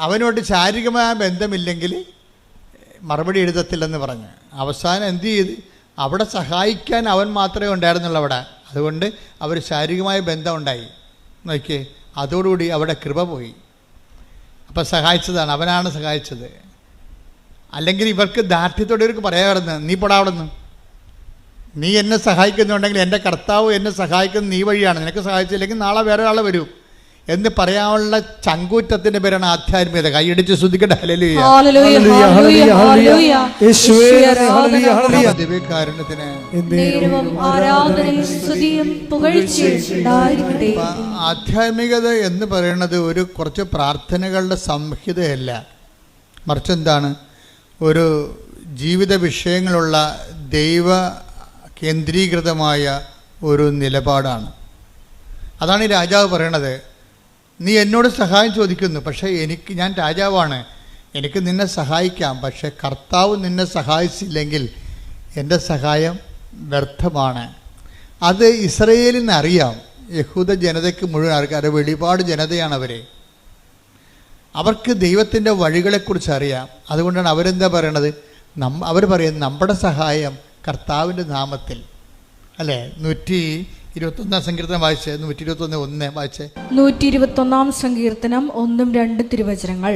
അവനോട് ശാരീരികമായ ബന്ധമില്ലെങ്കിൽ മറുപടി എഴുതത്തില്ലെന്ന് പറഞ്ഞു. അവസാനം എന്ത് ചെയ്ത്? അവിടെ സഹായിക്കാൻ അവൻ മാത്രമേ ഉണ്ടായിരുന്നുള്ളൂ അവിടെ. അതുകൊണ്ട് അവർ ശാരീരികമായ ബന്ധം ഉണ്ടായി. നോക്കിയേ, അതോടുകൂടി അവിടെ കൃപ പോയി. അപ്പം സഹായിച്ചതാണ്, അവനാണ് സഹായിച്ചത്. അല്ലെങ്കിൽ ഇവർക്ക് ദാർഢ്യത്തോടെ ഇവർക്ക് പറയാമായിരുന്നു, നീ പോടാ അവിടെ നിന്ന്, നീ എന്നെ സഹായിക്കുന്നുണ്ടെങ്കിൽ എൻ്റെ കർത്താവ് എന്നെ സഹായിക്കുന്നത് നീ വഴിയാണ്, നിനക്ക് സഹായിച്ചില്ലെങ്കിൽ നാളെ വേറെ ആൾ വരും എന്ന് പറയാനുള്ള ചങ്കൂറ്റത്തിൻ്റെ പേരാണ് ആധ്യാത്മികത. കൈയടിച്ച് ശ്രദ്ധിക്കട്ടെ. ആധ്യാത്മികത എന്ന് പറയുന്നത് ഒരു കുറച്ച് പ്രാർത്ഥനകളുടെ സംഹിതയല്ല, മറിച്ച് എന്താണ്? ഒരു ജീവിത വിഷയങ്ങളുള്ള ദൈവ കേന്ദ്രീകൃതമായ ഒരു നിലപാടാണ്. അതാണ് ഈ രാജാവ് പറയണത്. നീ എന്നോട് സഹായം ചോദിക്കുന്നു, പക്ഷേ ഞാൻ രാജാവാണ്, എനിക്ക് നിന്നെ സഹായിക്കാം. പക്ഷേ കർത്താവ് നിന്നെ സഹായിച്ചില്ലെങ്കിൽ എൻ്റെ സഹായം വ്യർത്ഥമാണ്. അത് ഇസ്രയേലിന് അറിയാം. യഹൂദ ജനതയ്ക്ക് മുഴുവൻ ആൾക്കാർ, വെളിപാട് ജനതയാണ് അവർക്ക് ദൈവത്തിൻ്റെ വഴികളെക്കുറിച്ച് അറിയാം. അതുകൊണ്ടാണ് അവരെന്താ പറയണത്? അവർ പറയുന്നത് നമ്മുടെ സഹായം കർത്താവിൻ്റെ നാമത്തിൽ, അല്ലേ? 121 സങ്കീർത്തനം വായിച്ചേ, 121:1 വായിച്ചേ. 121 സങ്കീർത്തനം 1-2 തിരുവചനങ്ങൾ.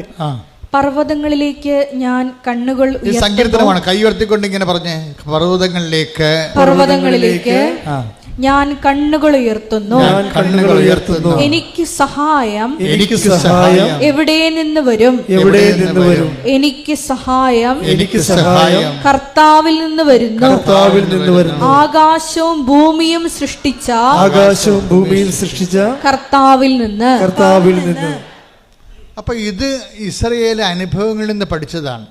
പർവ്വതങ്ങളിലേക്ക് ഞാൻ കണ്ണുകൾ ഈ സങ്കീർത്തനമാണ്. കൈ ഉയർത്തിക്കൊണ്ട് ഇങ്ങനെ പറഞ്ഞേ, പർവ്വതങ്ങളിലേക്ക് ഞാൻ കണ്ണുകൾ ഉയർത്തുന്നു, എനിക്ക് സഹായം എവിടെ നിന്ന് വരും? എനിക്ക് സഹായം കർത്താവിൽ നിന്ന് വരുന്നു. ആകാശവും ഭൂമിയും സൃഷ്ടിച്ച കർത്താവിൽ നിന്ന്. അപ്പൊ ഇത് ഇസ്രായേൽ അനുഭവങ്ങളിൽ നിന്ന് പഠിച്ചതാണ്.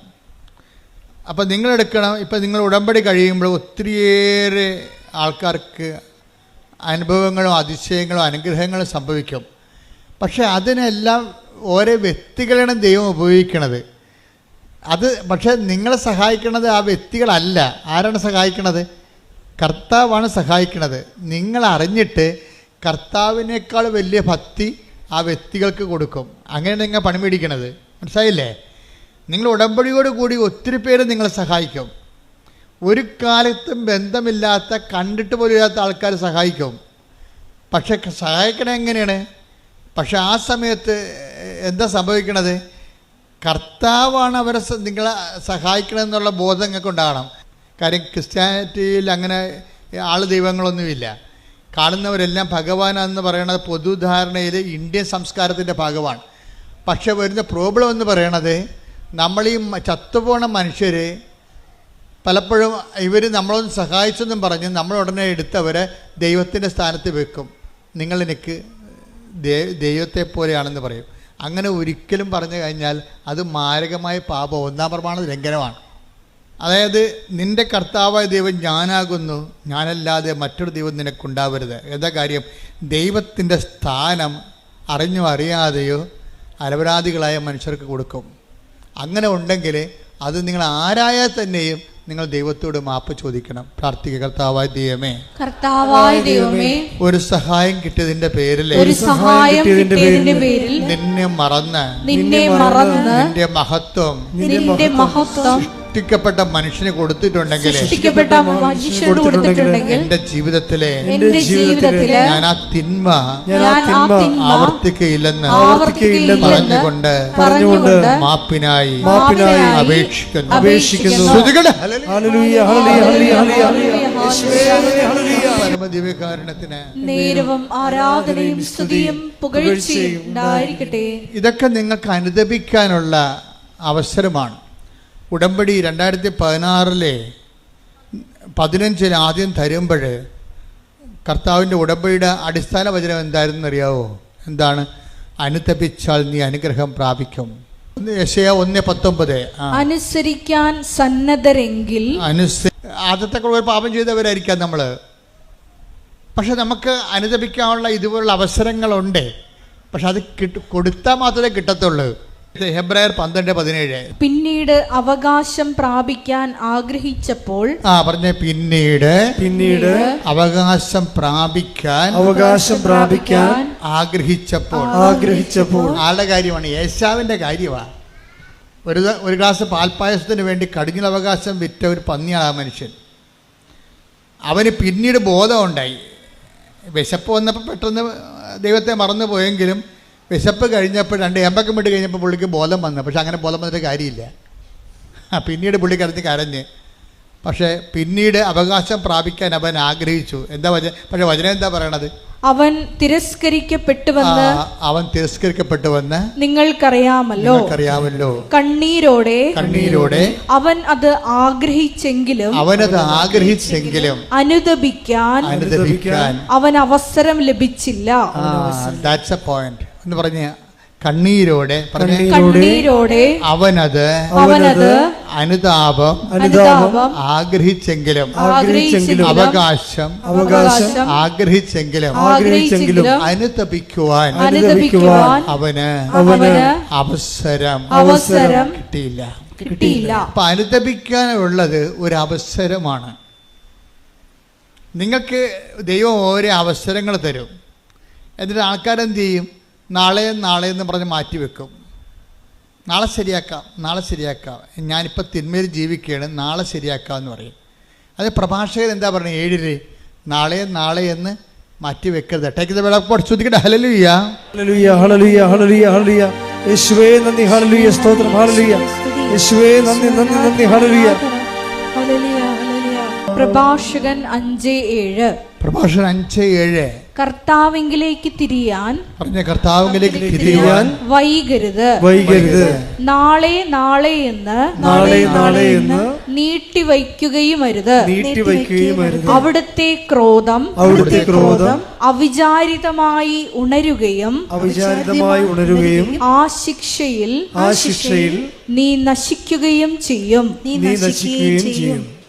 അപ്പൊ നിങ്ങളെടുക്കണം, ഇപ്പൊ നിങ്ങൾ ഉടമ്പടി കഴിയുമ്പോൾ ഒത്തിരിയേറെ ആൾക്കാർക്ക് അനുഭവങ്ങളും അതിശയങ്ങളും അനുഗ്രഹങ്ങളും സംഭവിക്കും. പക്ഷെ അതിനെല്ലാം ഓരോ വ്യക്തികളാണ് ദൈവം ഉപയോഗിക്കണത്. പക്ഷെ നിങ്ങളെ സഹായിക്കണത് ആ വ്യക്തികളല്ല. ആരാണ് സഹായിക്കണത്? കർത്താവാണ് സഹായിക്കണത്. നിങ്ങൾ അറിഞ്ഞിട്ട് കർത്താവിനേക്കാൾ വലിയ ഭക്തി ആ വ്യക്തികൾക്ക് കൊടുക്കും. അങ്ങനെ നിങ്ങൾ പണി മേടിക്കണത്, മനസ്സിലായില്ലേ? നിങ്ങൾ ഉടമ്പടിയോട് കൂടി ഒത്തിരി പേര് നിങ്ങളെ സഹായിക്കും. ഒരു കാലത്തും ബന്ധമില്ലാത്ത, കണ്ടിട്ട് പോലും ഇല്ലാത്ത ആൾക്കാർ സഹായിക്കും. പക്ഷെ സഹായിക്കണത് എങ്ങനെയാണ്? പക്ഷെ ആ സമയത്ത് എന്താ സംഭവിക്കണത്? കർത്താവാണ് അവരെ നിങ്ങളെ സഹായിക്കണമെന്നുള്ള ബോധം നിങ്ങൾക്ക് ഉണ്ടാകണം. കാര്യം ക്രിസ്ത്യാനിറ്റിയിൽ അങ്ങനെ ദൈവങ്ങളൊന്നുമില്ല. കാണുന്നവരെല്ലാം ഭഗവാനാണെന്ന് പറയുന്നത് പൊതുധാരണയിൽ ഇന്ത്യൻ സംസ്കാരത്തിൻ്റെ ഭാഗമാണ്. പക്ഷെ വരുന്ന പ്രോബ്ലം എന്ന് പറയണത്, നമ്മൾ ഈ ചത്തുപോണ മനുഷ്യർ പലപ്പോഴും നമ്മളൊന്ന് സഹായിച്ചെന്നും പറഞ്ഞ് നമ്മൾ ഉടനെ എടുത്തവരെ ദൈവത്തിൻ്റെ സ്ഥാനത്ത് വെക്കും. നിങ്ങളെനിക്ക് ദൈവത്തെ പോലെയാണെന്ന് പറയും. അങ്ങനെ ഒരിക്കലും പറഞ്ഞു കഴിഞ്ഞാൽ അത് മാരകമായ പാപം, 1-ാം പ്രമാണ ലംഘനമാണ്. അതായത് നിൻ്റെ കർത്താവായ ദൈവം ഞാനാകുന്നു, ഞാനല്ലാതെ മറ്റൊരു ദൈവം നിനക്കുണ്ടാവരുത്. എന്താ കാര്യം? ദൈവത്തിൻ്റെ സ്ഥാനം അറിഞ്ഞോ അറിയാതെയോ അലപരാധികളായ മനുഷ്യർക്ക് കൊടുക്കും. അങ്ങനെ ഉണ്ടെങ്കിൽ അത് നിങ്ങൾ ആരായാൽ തന്നെയും നിങ്ങൾ ദൈവത്തോട് മാപ്പ് ചോദിക്കണം. പ്രാർത്ഥിക്കുക. കർത്താവായ ദൈവമേ, ഒരു സഹായം കിട്ടിയതിന്റെ പേരിൽ നിന്നെ മറന്ന് നിന്റെ മഹത്വം സൃഷ്ടിക്കപ്പെട്ട മനുഷ്യന് കൊടുത്തിട്ടുണ്ടെങ്കിൽ എന്റെ ജീവിതത്തിലെ ഞാൻ ആ തിന്മ ആവർത്തിക്കയില്ലെന്ന് പറഞ്ഞുകൊണ്ട് മാപ്പിനായി അപേക്ഷിക്കുന്നു. പരമദിവ്യകാരുണ്യത്തിന് നേരവും ആരാധനയും സ്തുതിയും പുകഴ്ചയും ഉണ്ടായിരിക്കട്ടെ. ഇതൊക്കെ നിങ്ങൾക്ക് അനുദപിക്കാനുള്ള അവസരമാണ്. ഉടമ്പടി 2016 ആദ്യം തരുമ്പോൾ കർത്താവിൻ്റെ ഉടമ്പടിയുടെ അടിസ്ഥാന വചനം എന്തായിരുന്നു അറിയാവോ? എന്താണ്? അനുതപിച്ചാൽ നീ അനുഗ്രഹം പ്രാപിക്കും. യെശയ്യാ 1:19. അനുസരിക്കാൻ സന്നദ്ധരെങ്കിൽ ആദ്യത്തെ ഒരു പാപം ചെയ്തവരായിരിക്കാം നമ്മൾ. പക്ഷെ നമുക്ക് അനുതപിക്കാനുള്ള ഇതുപോലുള്ള അവസരങ്ങളുണ്ട്. പക്ഷെ അത് കൊടുത്താൽ മാത്രമേ കിട്ടത്തുള്ളൂ. ഹെബ്രായർ 12:17. പിന്നീട് അവകാശം പ്രാപിക്കാൻ ആഗ്രഹിച്ചപ്പോൾ പിന്നീട് അവകാശം പ്രാപിക്കാൻ ആഗ്രഹിച്ചപ്പോൾ ആളുടെ കാര്യമാണ്, ഏശാവിൻ്റെ കാര്യമാണ്. ഒരു ഗ്ലാസ് പാൽപ്പായസത്തിന് വേണ്ടി കടിഞ്ഞൽ അവകാശം വിറ്റ ഒരു പന്നിയാണ് ആ മനുഷ്യൻ. അവന് പിന്നീട് ബോധമുണ്ടായി. വിശപ്പ് വന്നപ്പോൾ പെട്ടെന്ന് ദൈവത്തെ മറന്നു പോയെങ്കിലും വിശപ്പ് കഴിഞ്ഞപ്പോൾ 2 ഏമ്പക്കം വിട്ട് കഴിഞ്ഞപ്പോൾ പുള്ളിക്ക് ബോധം വന്നു. പക്ഷെ അങ്ങനെ ബോധം വന്നിട്ട് കാര്യമില്ല. പിന്നീട് പുള്ളി കരഞ്ഞ് പക്ഷേ പിന്നീട് അവകാശം പ്രാപിക്കാൻ അവൻ ആഗ്രഹിച്ചു. എന്താ പക്ഷെ വചനം എന്താ പറയണത്? അവൻ തിരസ്കരിക്കപ്പെട്ടുവെന്ന് നിങ്ങൾക്കറിയാമല്ലോ. കണ്ണീരോടെ അവൻ അത് ആഗ്രഹിച്ചെങ്കിലും അനുദപിക്കാൻ അവൻ അവസരം ലഭിച്ചില്ല. That's a point എന്ന് പറഞ്ഞ കണ്ണീരോടെ കണ്ണീരോടെ അവനത് അനുതാപം ആഗ്രഹിച്ചെങ്കിലും അവകാശം ആഗ്രഹിച്ചെങ്കിലും അനുതപിക്കുവാൻ അവന് അവസരം കിട്ടിയില്ല. അപ്പൊ അനുതപിക്കാനുള്ളത് ഒരു അവസരമാണ്. നിങ്ങൾക്ക് ദൈവം ഓരോ അവസരങ്ങൾ തരും. എന്നിട്ട് ആൾക്കാരെന്ത് ചെയ്യും? നാളെ എന്ന് പറഞ്ഞ് മാറ്റിവെക്കും. നാളെ ശരിയാക്കാം, ഞാനിപ്പോൾ തിന്മയിൽ ജീവിക്കുകയാണ്, നാളെ ശരിയാക്കാം എന്ന് പറയും. അത് പ്രഭാഷകൻ എന്താ പറയുന്നത്? 7 നാളെ എന്ന് മാറ്റി വെക്കരുത്. ടേക്ക് ദ വെളപ്പോട് ശ്രദ്ധിക്കട്ടെ. ഹല്ലേലൂയ ഹല്ലേലൂയ ഹല്ലേലൂയ ഹല്ലേലൂയ ഹല്ലേലൂയ. യേശുവേ നന്ദി, ഹല്ലേലൂയ, സ്തോത്രം, ഹല്ലേലൂയ. യേശുവേ നന്ദി ഹല്ലേലൂയ. പ്രഭാഷകൻ 5:7 കർത്താവിങ്കിലേക്ക് തിരിയാൻ വൈകരുത്. നാളെ എന്ന് നീട്ടിവയ്ക്കുകയും അരുത്. അവിടുത്തെ ക്രോധം അവിചാരിതമായി ഉണരുകയും ആ ശിക്ഷയിൽ നീ നശിക്കുകയും ചെയ്യും.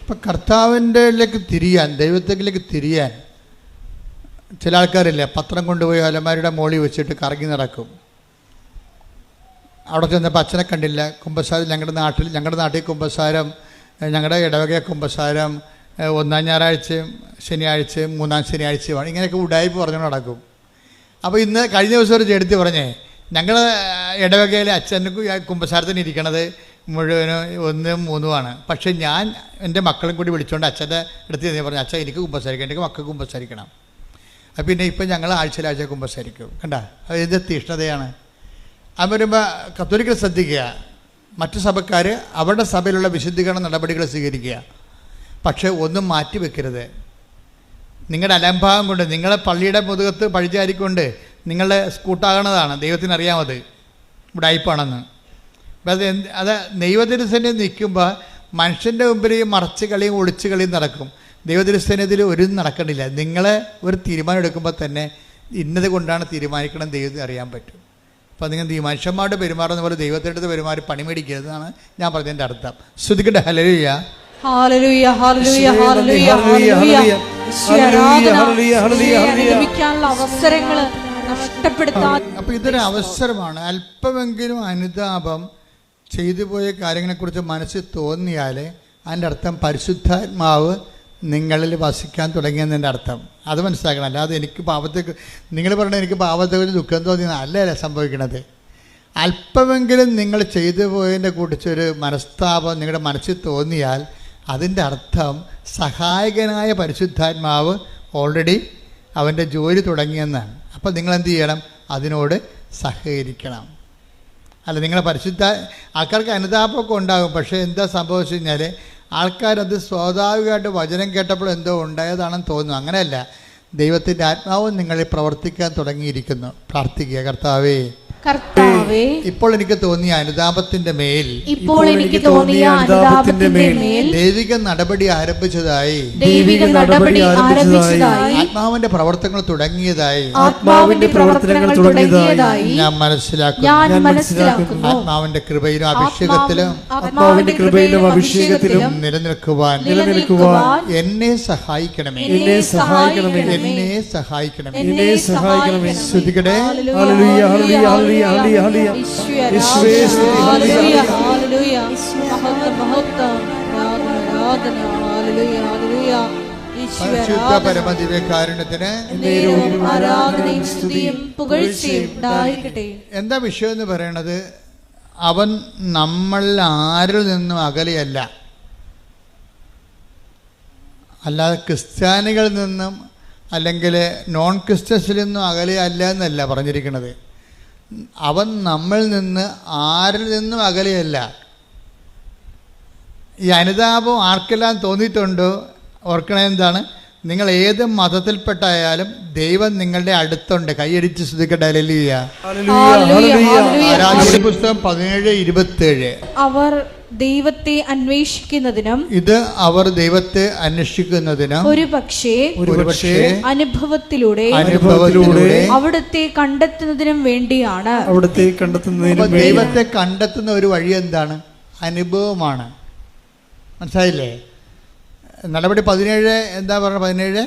ഇപ്പൊ കർത്താവിൻ്റെലേക്ക് തിരിയാൻ, ദൈവത്തിലേക്ക് തിരിയാൻ ചില ആൾക്കാരില്ലേ, പത്രം കൊണ്ടുപോയി അലമാരുടെ മോളിൽ വെച്ചിട്ട് കറങ്ങി നടക്കും. അവിടെ ചെന്നപ്പോൾ അച്ഛനെ കണ്ടില്ല. കുമ്പസാരം ഞങ്ങളുടെ നാട്ടിൽ കുമ്പസാരം, ഞങ്ങളുടെ ഇടവക കുമ്പസാരം 1-ാം ഞായറാഴ്ചയും ശനിയാഴ്ചയും 3-ാം ശനിയാഴ്ചയുമാണ്. ഇങ്ങനെയൊക്കെ ഉടായ്പ പറഞ്ഞു നടക്കും. അപ്പോൾ ഇന്ന് കഴിഞ്ഞ ദിവസം ഒരു ചേട്ടത്തി പറഞ്ഞേ, ഞങ്ങളുടെ ഇടവകയിലെ അച്ഛന് കുമ്പസാരത്തിന് ഇരിക്കണത് മുഴുവനും 1-3 പക്ഷേ ഞാൻ എൻ്റെ മക്കളും കൂടി വിളിച്ചുകൊണ്ട് അച്ഛൻ്റെ അടുത്ത് പറഞ്ഞു, അച്ഛൻ എനിക്ക് കുമ്പസാരിക്കണം, എനിക്ക് മക്കൾക്ക് കുമ്പസാരിക്കണം. അപ്പം പിന്നെ ഇപ്പം ഞങ്ങൾ ആഴ്ച കുമ്പസാരിക്കും. കണ്ട, അത് എന്ത് തീഷ്ണതയാണ്. അത് വരുമ്പോൾ കത്തോലിക്കൽ ശ്രദ്ധിക്കുക, മറ്റു സഭക്കാർ അവരുടെ സഭയിലുള്ള വിശുദ്ധീകരണ നടപടികൾ സ്വീകരിക്കുക. പക്ഷേ ഒന്നും മാറ്റി വെക്കരുത്. നിങ്ങളുടെ അലംഭാവം കൊണ്ട്, നിങ്ങളെ പള്ളിയുടെ മുതുകത്ത് പഴിചാരിക്കൊണ്ട് നിങ്ങളുടെ സ്കൂട്ടാകണതാണ്. ദൈവത്തിനറിയാമത് ഉടായിപ്പാണെന്ന്. അത് ദൈവത്തിരുസേനയിൽ നിൽക്കുമ്പോൾ മനുഷ്യൻ്റെ മുമ്പിൽ ഈ മറച്ച് കളിയും ഒളിച്ചു കളിയും നടക്കും. ദൈവത്തിരുസേനത്തിൽ ഒരു നടക്കണില്ല. നിങ്ങളെ ഒരു തീരുമാനം എടുക്കുമ്പോൾ തന്നെ ഇന്നത് കൊണ്ടാണ് തീരുമാനിക്കണം ദൈവത്തിന് അറിയാൻ പറ്റും. അപ്പോൾ നിങ്ങൾ മനുഷ്യന്മാരോട് പെരുമാറുന്ന പോലെ ദൈവത്തിൻ്റെ അടുത്ത് പെരുമാറി പണി മേടിക്കരുതെന്നാണ് ഞാൻ പറഞ്ഞതിൻ്റെ അർത്ഥം. ശ്രദ്ധിക്കട്ടെ. ഹല്ലേലൂയ ഹല്ലേലൂയ ഹല്ലേലൂയ ഹല്ലേലൂയ ഹല്ലേലൂയ. അവസരങ്ങൾ നഷ്ടപ്പെടുത്താൻ. അപ്പോൾ ഇതൊരു അവസരമാണ്. അല്പമെങ്കിലും അനുതാപം ചെയ്തു പോയ കാര്യങ്ങളെക്കുറിച്ച് മനസ്സിൽ തോന്നിയാൽ അതിൻ്റെ അർത്ഥം പരിശുദ്ധാത്മാവ് നിങ്ങളിൽ വസിക്കാൻ തുടങ്ങിയെന്നതിൻ്റെ അർത്ഥം. അത് മനസ്സിലാക്കണം. അല്ലാതെ എനിക്ക് പാപത്തെ, നിങ്ങൾ പറഞ്ഞാൽ എനിക്ക് പാപത്തെക്കുറിച്ച് ദുഃഖം തോന്നിയെന്ന് അല്ല സംഭവിക്കണത്. അല്പമെങ്കിലും നിങ്ങൾ ചെയ്തു പോയതിൻ്റെ കുറിച്ചൊരു മനസ്താപം നിങ്ങളുടെ മനസ്സിൽ തോന്നിയാൽ അതിൻ്റെ അർത്ഥം സഹായകനായ പരിശുദ്ധാത്മാവ് ഓൾറെഡി അവൻ്റെ ജോലി തുടങ്ങിയെന്നാണ്. അപ്പോൾ നിങ്ങളെന്ത് ചെയ്യണം? അതിനോട് സഹകരിക്കണം. അല്ല, നിങ്ങളെ ആൾക്കാർക്ക് അനുതാപമൊക്കെ ഉണ്ടാകും. പക്ഷേ എന്താ സംഭവിച്ചു കഴിഞ്ഞാൽ ആൾക്കാരത് സ്വാഭാവികമായിട്ട് വചനം കേട്ടപ്പോൾ എന്തോ ഉണ്ടായതാണെന്ന് തോന്നുന്നു. അങ്ങനെയല്ല, ദൈവത്തിൻ്റെ ആത്മാവും നിങ്ങളിൽ പ്രവർത്തിക്കാൻ തുടങ്ങിയിരിക്കുന്നു. പ്രാർത്ഥിക്കുക. കർത്താവേ, ഇപ്പോൾ എനിക്ക് തോന്നിയ അനുതാപത്തിന്റെ മേൽ ദൈവിക നടപടി ആരംഭിച്ചതായി, ആത്മാവിന്റെ പ്രവർത്തനങ്ങൾ തുടങ്ങിയതായി ഞാൻ മനസ്സിലാക്കുന്നു. ആത്മാവിന്റെ കൃപയിലും അഭിഷേകത്തിലും നിലനിൽക്കുവാൻ എന്നെ സഹായിക്കണമേ. ശ്രദ്ധിക്കട്ടെ. പരിശുദ്ധ പരമദിവ്യകാരുണ്യത്തിന് എന്താ വിഷയം എന്ന് പറയണത്? അവൻ നമ്മൾ ആരിൽ നിന്നും അകലെയല്ല. അല്ലാതെ ക്രിസ്ത്യാനികളിൽ നിന്നും അല്ലെങ്കിൽ നോൺ ക്രിസ്ത്യൻസിൽ നിന്നും അകലെയല്ല എന്നല്ല പറഞ്ഞിരിക്കുന്നത്. അവൻ നമ്മിൽ നിന്ന് ആരിൽ നിന്നും അകലെയല്ല. ഈ അനുതാപം ആർക്കെല്ലാം തോന്നിയിട്ടുണ്ടോ ഓർക്കണേ. എന്താണ്? നിങ്ങൾ ഏത് മതത്തിൽപ്പെട്ടായാലും ദൈവം നിങ്ങളുടെ അടുത്തുണ്ട്. കൈയടിച്ച് ശ്രദ്ധിക്കട്ടെ. ഹല്ലേലൂയ. പുസ്തകം 17:27 അവർ ദൈവത്തെ അന്വേഷിക്കുന്നതിനും ഒരുപക്ഷേ അനുഭവത്തിലൂടെ അവിടുത്തെ കണ്ടെത്തുന്നതിനും വേണ്ടിയാണ്. ദൈവത്തെ കണ്ടെത്തുന്ന ഒരു വഴി എന്താണ്? അനുഭവമാണ്. മനസ്സിലായില്ലേ? നടപടി 17 എന്താ പറയുന്നത്?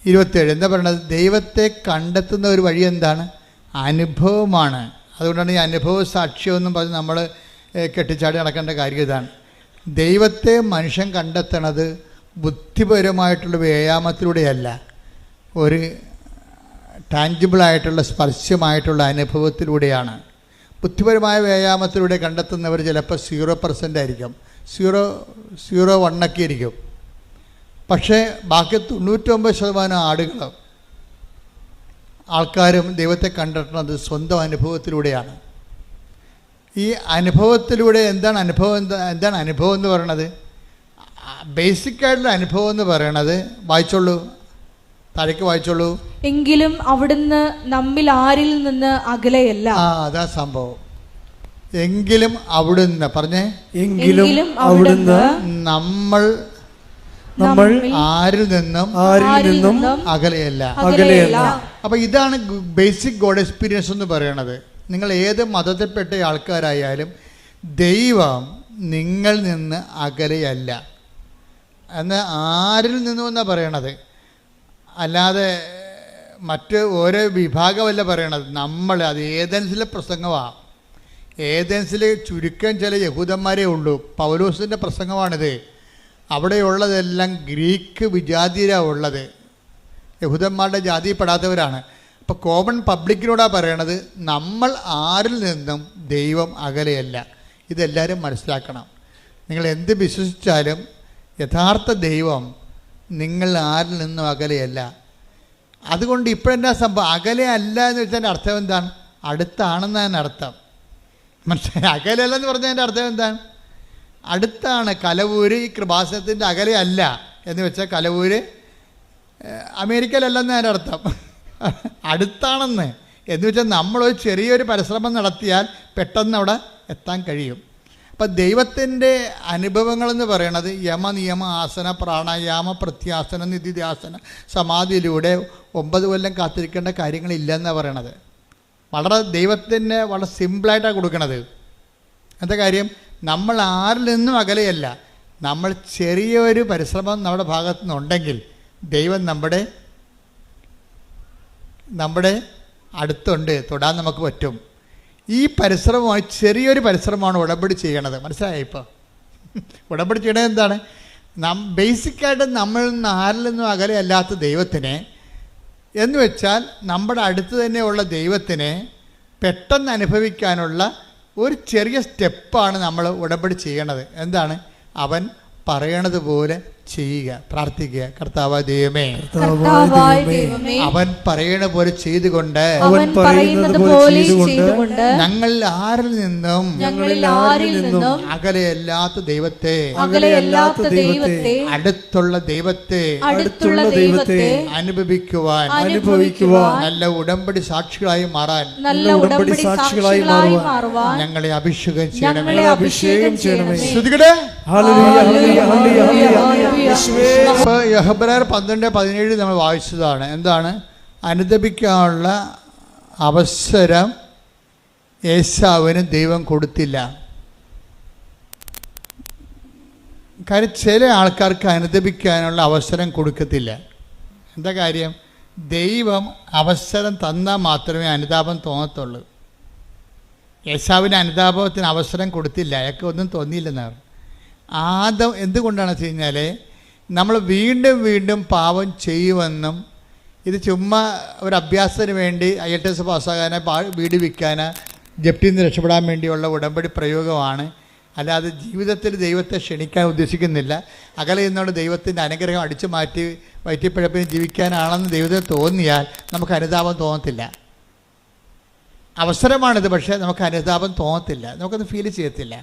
17:27 എന്താ പറയുന്നത്? ദൈവത്തെ കണ്ടെത്തുന്ന ഒരു വഴി എന്താണ്? അനുഭവമാണ്. അതുകൊണ്ടാണ് ഈ അനുഭവ സാക്ഷ്യമൊന്നും പറഞ്ഞ് നമ്മൾ കെട്ടിച്ചാടി നടക്കേണ്ട കാര്യം ഇതാണ്. ദൈവത്തെ മനുഷ്യൻ കണ്ടെത്തണത് ബുദ്ധിപരമായിട്ടുള്ള വ്യായാമത്തിലൂടെയല്ല, ഒരു ടാഞ്ചിബിളായിട്ടുള്ള സ്പർശ്യമായിട്ടുള്ള അനുഭവത്തിലൂടെയാണ്. ബുദ്ധിപരമായ വ്യായാമത്തിലൂടെ കണ്ടെത്തുന്നവർ ചിലപ്പോൾ 0% ആയിരിക്കും, 0.1 ഇരിക്കും. പക്ഷേ ബാക്കി 99% ആൾക്കാരും ദൈവത്തെ കണ്ടെത്തുന്നത് സ്വന്തം അനുഭവത്തിലൂടെയാണ്. ഈ അനുഭവത്തിലൂടെ എന്താണ് അനുഭവം എന്ന് പറയണത്? ബേസിക്കായിട്ടുള്ള അനുഭവം എന്ന് പറയണത്, വായിച്ചോളൂ, താഴേക്ക് വായിച്ചോളൂ. എങ്കിലും അവിടുന്ന് നമ്മിൽ ആരിൽ നിന്ന് അകലെയല്ല. അതാ സംഭവം. എങ്കിലും അവിടുന്ന് പറഞ്ഞേ, എങ്കിലും അവിടുന്ന് നമ്മൾ ആരിൽ നിന്നും അകലെയല്ല. അപ്പൊ ഇതാണ് ബേസിക് ഗോഡ് എക്സ്പീരിയൻസ് എന്ന് പറയണത്. നിങ്ങൾ ഏത് മതത്തിൽപ്പെട്ട ആൾക്കാരായാലും ദൈവം നിങ്ങൾ നിന്ന് അകലെയല്ല എന്ന് ആരിൽ നിന്നും എന്നാണ് പറയണത്. അല്ലാതെ മറ്റ് ഓരോ വിഭാഗമല്ല പറയണത്. നമ്മൾ അത് ഏതൻസിലെ പ്രസംഗമാണ്. ഏതൻസിൽ ചുരുക്കം ചില യഹൂദന്മാരേ ഉള്ളൂ. പൗലോസിൻ്റെ പ്രസംഗമാണിത്. അവിടെയുള്ളതെല്ലാം ഗ്രീക്ക് വിജാതിയരാണ് ഉള്ളത്, യഹൂദന്മാരുടെ ജാതിയിൽപ്പെടാത്തവരാണ്. അപ്പോൾ കോമൺ പബ്ലിക്കിനോടാണ് പറയണത്, നമ്മൾ ആരിൽ നിന്നും ദൈവം അകലെയല്ല. ഇതെല്ലാവരും മനസ്സിലാക്കണം. നിങ്ങൾ എന്ത് വിശ്വസിച്ചാലും യഥാർത്ഥ ദൈവം നിങ്ങൾ ആരിൽ നിന്നും അകലെയല്ല. അതുകൊണ്ട് ഇപ്പോഴെന്താ സംഭവം? അകലെ അല്ല എന്ന് വെച്ചതിൻ്റെ അർത്ഥം എന്താണ്? അടുത്താണെന്നതിന് അർത്ഥം. മനസ്സിലായി? അകലെയല്ലെന്ന് പറഞ്ഞതിൻ്റെ അർത്ഥം എന്താണ്? അടുത്താണ്. കലവൂര് ഈ കൃപാസനത്തിൻ്റെ അകലെ അല്ല എന്ന് വെച്ചാൽ കലവൂര് അമേരിക്കയിലല്ലെന്ന് അതിൻ്റെ അർത്ഥം. അടുത്താണെന്ന് എന്ന് വെച്ചാൽ നമ്മളൊരു ചെറിയൊരു പരിശ്രമം നടത്തിയാൽ പെട്ടെന്ന് അവിടെ എത്താൻ കഴിയും. അപ്പം ദൈവത്തിൻ്റെ അനുഭവങ്ങളെന്ന് പറയണത് യമ, നിയമ, ആസന, പ്രാണായാമ, പ്രത്യാസന, നിധിധ്യാസന, സമാധിയിലൂടെ 9 കൊല്ലം കാത്തിരിക്കേണ്ട കാര്യങ്ങളില്ലെന്നാണ് പറയണത്. വളരെ ദൈവത്തിന് വളരെ സിമ്പിളായിട്ടാണ് കൊടുക്കണത്. എന്താ കാര്യം? നമ്മൾ ആരിൽ നിന്നും അകലെയല്ല. നമ്മൾ ചെറിയൊരു പരിശ്രമം നമ്മുടെ ഭാഗത്തു നിന്നുണ്ടെങ്കിൽ ദൈവം നമ്മുടെ അടുത്തുണ്ട്, തൊടാൻ നമുക്ക് പറ്റും. ഈ പരിശ്രമമായി ചെറിയൊരു പരിശ്രമമാണ് ഉടമ്പടി ചെയ്യണത്. മനസ്സിലായി? ഇപ്പോൾ ഉടമ്പടി ചെയ്യണത് എന്താണ്? ബേസിക്കായിട്ട് നമ്മൾ ആരിൽ നിന്നും അകലെയല്ലാത്ത ദൈവത്തിനെ എന്ന് വെച്ചാൽ നമ്മുടെ അടുത്ത് തന്നെയുള്ള ദൈവത്തിനെ പെട്ടെന്ന് അനുഭവിക്കാനുള്ള ഒരു ചെറിയ സ്റ്റെപ്പാണ് നമ്മൾ ഉടമ്പടി ചെയ്യണത്. എന്താണ്? അവൻ പറയണത് പോലെ ചെയ്യുക, പ്രാർത്ഥിക്കുക. കർത്താവായ ദൈവമേ, അവൻ പറയണ പോലെ ചെയ്തുകൊണ്ട് ഞങ്ങൾ ആരിൽ നിന്നും അകലെയല്ലാത്ത ദൈവത്തെ, അടുത്തുള്ള ദൈവത്തെ അനുഭവിക്കുവാൻ നല്ല ഉടമ്പടി സാക്ഷികളായി മാറാൻ ഞങ്ങളെ അഭിഷേകം ചെയ്യണമേ. ശ്രുതികടേ. യഹോബരായർ 12:17 നമ്മൾ വായിച്ചതാണ്. എന്താണ്? അനുതപിക്കാനുള്ള അവസരം ഏശാവിന് ദൈവം കൊടുത്തില്ല. കാര്യം ചില ആൾക്കാർക്ക് അനുതപിക്കാനുള്ള അവസരം കൊടുക്കത്തില്ല. എന്താ കാര്യം? ദൈവം അവസരം തന്നാൽ മാത്രമേ അനുതാപം തോന്നത്തുള്ളൂ. ഏശാവിന് അനുതാപത്തിന് അവസരം കൊടുത്തില്ല, അയാൾക്ക് ഒന്നും തോന്നിയില്ലെന്നാണ്. എന്തുകൊണ്ടാണെന്ന് വെച്ച് കഴിഞ്ഞാൽ നമ്മൾ വീണ്ടും വീണ്ടും പാപം ചെയ്യുമെന്നും ഇത് ചുമ്മാ ഒരു അഭ്യാസത്തിന് വേണ്ടി IELTS പാസ്സാകാനോ വീട് വിൽക്കാനോ ജപ്തിയിൽ നിന്ന് രക്ഷപ്പെടാൻ വേണ്ടിയുള്ള ഉടമ്പടി പ്രയോഗമാണ്. അല്ലാതെ ജീവിതത്തിൽ ദൈവത്തെ ക്ഷണിക്കാൻ ഉദ്ദേശിക്കുന്നില്ല. അകലെ നിന്നുള്ള ദൈവത്തിൻ്റെ അനുഗ്രഹം അടിച്ചു മാറ്റി വയറ്റിപ്പഴപ്പിന് ജീവിക്കാനാണെന്ന് ദൈവത്തിന് തോന്നിയാൽ നമുക്ക് അനുതാപം തോന്നത്തില്ല. അവസരമാണിത്, പക്ഷേ നമുക്ക് അനുതാപം തോന്നത്തില്ല, നമുക്കത് ഫീൽ ചെയ്യത്തില്ല.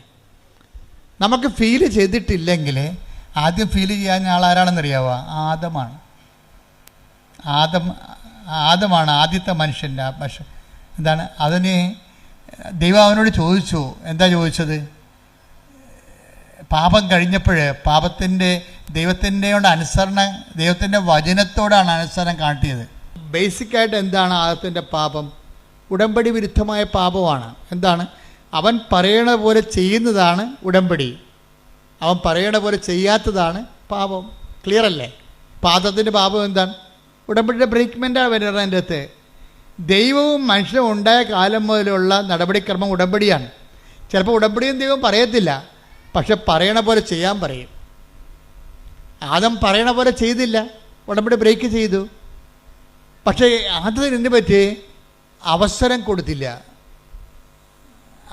നമുക്ക് ഫീൽ ചെയ്തിട്ടില്ലെങ്കിൽ ആദ്യം ഫീൽ ചെയ്യാൻ ആളാരാണെന്നറിയാവോ? ആദമാണ് ആദ്യത്തെ മനുഷ്യൻ്റെ എന്താണ്? അതിന് ദൈവം അവനോട് ചോദിച്ചു. എന്താ ചോദിച്ചത്? പാപം കഴിഞ്ഞപ്പോൾ ദൈവത്തിൻ്റെ അനുസരണം, ദൈവത്തിൻ്റെ വചനത്തോടാണ് അനുസരണം കാട്ടിയത്. ബേസിക്കായിട്ട് എന്താണ് ആദത്തിൻ്റെ പാപം? ഉടമ്പടി വിരുദ്ധമായ പാപമാണ്. എന്താണ്? അവൻ പറയണ പോലെ ചെയ്യുന്നതാണ് ഉടമ്പടി, അവൻ പറയണ പോലെ ചെയ്യാത്തതാണ് പാപം. ക്ലിയർ അല്ലേ? പാദത്തിൻ്റെ പാപം എന്താണ്? ഉടമ്പടിയുടെ ബ്രേക്ക്മെൻറ്റാണ് വരുന്നത്. അതിൻ്റെ അകത്ത് ദൈവവും മനുഷ്യനും ഉണ്ടായ കാലം മുതലുള്ള നടപടിക്രമം ഉടമ്പടിയാണ്. ചിലപ്പോൾ ഉടമ്പടിയും ദൈവം പറയത്തില്ല, പക്ഷെ പറയണ പോലെ ചെയ്യാൻ പറയും. ആദം പറയണ പോലെ ചെയ്തില്ല, ഉടമ്പടി ബ്രേക്ക് ചെയ്തു. പക്ഷേ ആദ്യം എന്ത് പറ്റി? അവസരം കൊടുത്തില്ല.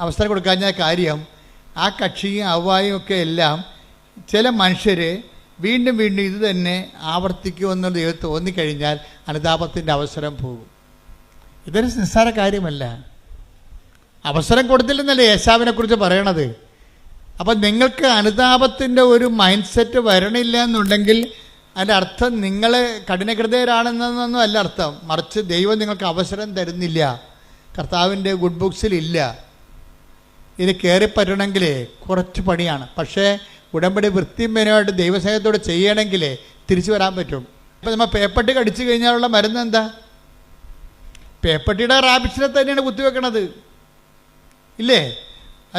അവസരം കൊടുക്കാഞ്ഞ കാര്യം, ആ കക്ഷിയും അവ്വായും ഒക്കെ എല്ലാം ചില മനുഷ്യർ വീണ്ടും വീണ്ടും ഇത് തന്നെ ആവർത്തിക്കുമെന്നുള്ള ദൈവം തോന്നിക്കഴിഞ്ഞാൽ അനുതാപത്തിൻ്റെ അവസരം പോകും. ഇതൊരു നിസ്സാര കാര്യമല്ല. അവസരം കൊടുത്തില്ലെന്നല്ലേ യേശാവിനെ കുറിച്ച് പറയണത്. അപ്പം നിങ്ങൾക്ക് അനുതാപത്തിൻ്റെ ഒരു മൈൻഡ് സെറ്റ് വരണില്ല എന്നുണ്ടെങ്കിൽ അതിൻ്റെ അർത്ഥം നിങ്ങൾ കഠിനഹൃദയരാണെന്നൊന്നും അല്ല അർത്ഥം. മറിച്ച് ദൈവം നിങ്ങൾക്ക് അവസരം തരുന്നില്ല, കർത്താവിൻ്റെ ഗുഡ് ബുക്സിലില്ല. ഇത് കയറിപ്പറ്റണമെങ്കിൽ കുറച്ച് പണിയാണ്. പക്ഷേ ഉടമ്പടി വൃത്തിമേനമായിട്ട് ദൈവസ്നേഹത്തോടെ ചെയ്യണമെങ്കിൽ തിരിച്ചു വരാൻ പറ്റും. ഇപ്പം നമ്മൾ പേപ്പട്ടി കടിച്ചു കഴിഞ്ഞാലുള്ള മരുന്ന് എന്താ? പേപ്പട്ടിയുടെ റാബിറ്റ്സിനെ തന്നെയാണ് കുത്തിവെക്കണത്, ഇല്ലേ?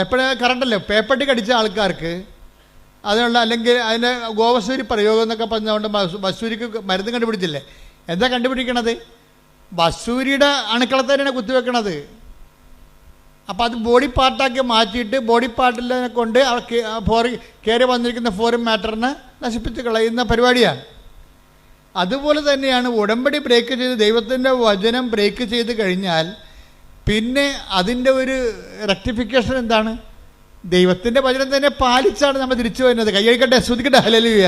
എപ്പോഴും കറണ്ടല്ലോ. പേപ്പട്ടി കടിച്ച ആൾക്കാർക്ക് അതിനുള്ള, അല്ലെങ്കിൽ അതിൻ്റെ ഗോവസൂരി പ്രയോഗം എന്നൊക്കെ പറഞ്ഞുകൊണ്ട് വസൂരിക്ക് മരുന്ന് കണ്ടുപിടിച്ചില്ലേ? എന്താ കണ്ടുപിടിക്കണത്? വസൂരിയുടെ അണുക്കളെ തന്നെയാണ് കുത്തിവെക്കണത്. അപ്പോൾ അത് ബോഡി പാർട്ടാക്കി മാറ്റിയിട്ട് ബോഡി പാർട്ടിനെ കൊണ്ട് കയറി വന്നിരിക്കുന്ന ഫോറിൻ മാറ്ററിനെ നശിപ്പിച്ച് കളയുന്ന പരിപാടിയാണ്. അതുപോലെ തന്നെയാണ് ഉടമ്പടി ബ്രേക്ക് ചെയ്ത് ദൈവത്തിൻ്റെ വചനം ബ്രേക്ക് ചെയ്ത് കഴിഞ്ഞാൽ പിന്നെ അതിൻ്റെ ഒരു റെക്ടിഫിക്കേഷൻ എന്താണ്? ദൈവത്തിൻ്റെ വചനം തന്നെ പാലിച്ചാണ് നമ്മൾ തിരിച്ചു വരുന്നത്. കൈയടിക്കട്ടെ, ശ്രദ്ധിക്കട്ടെ. ഹല്ലേലൂയ.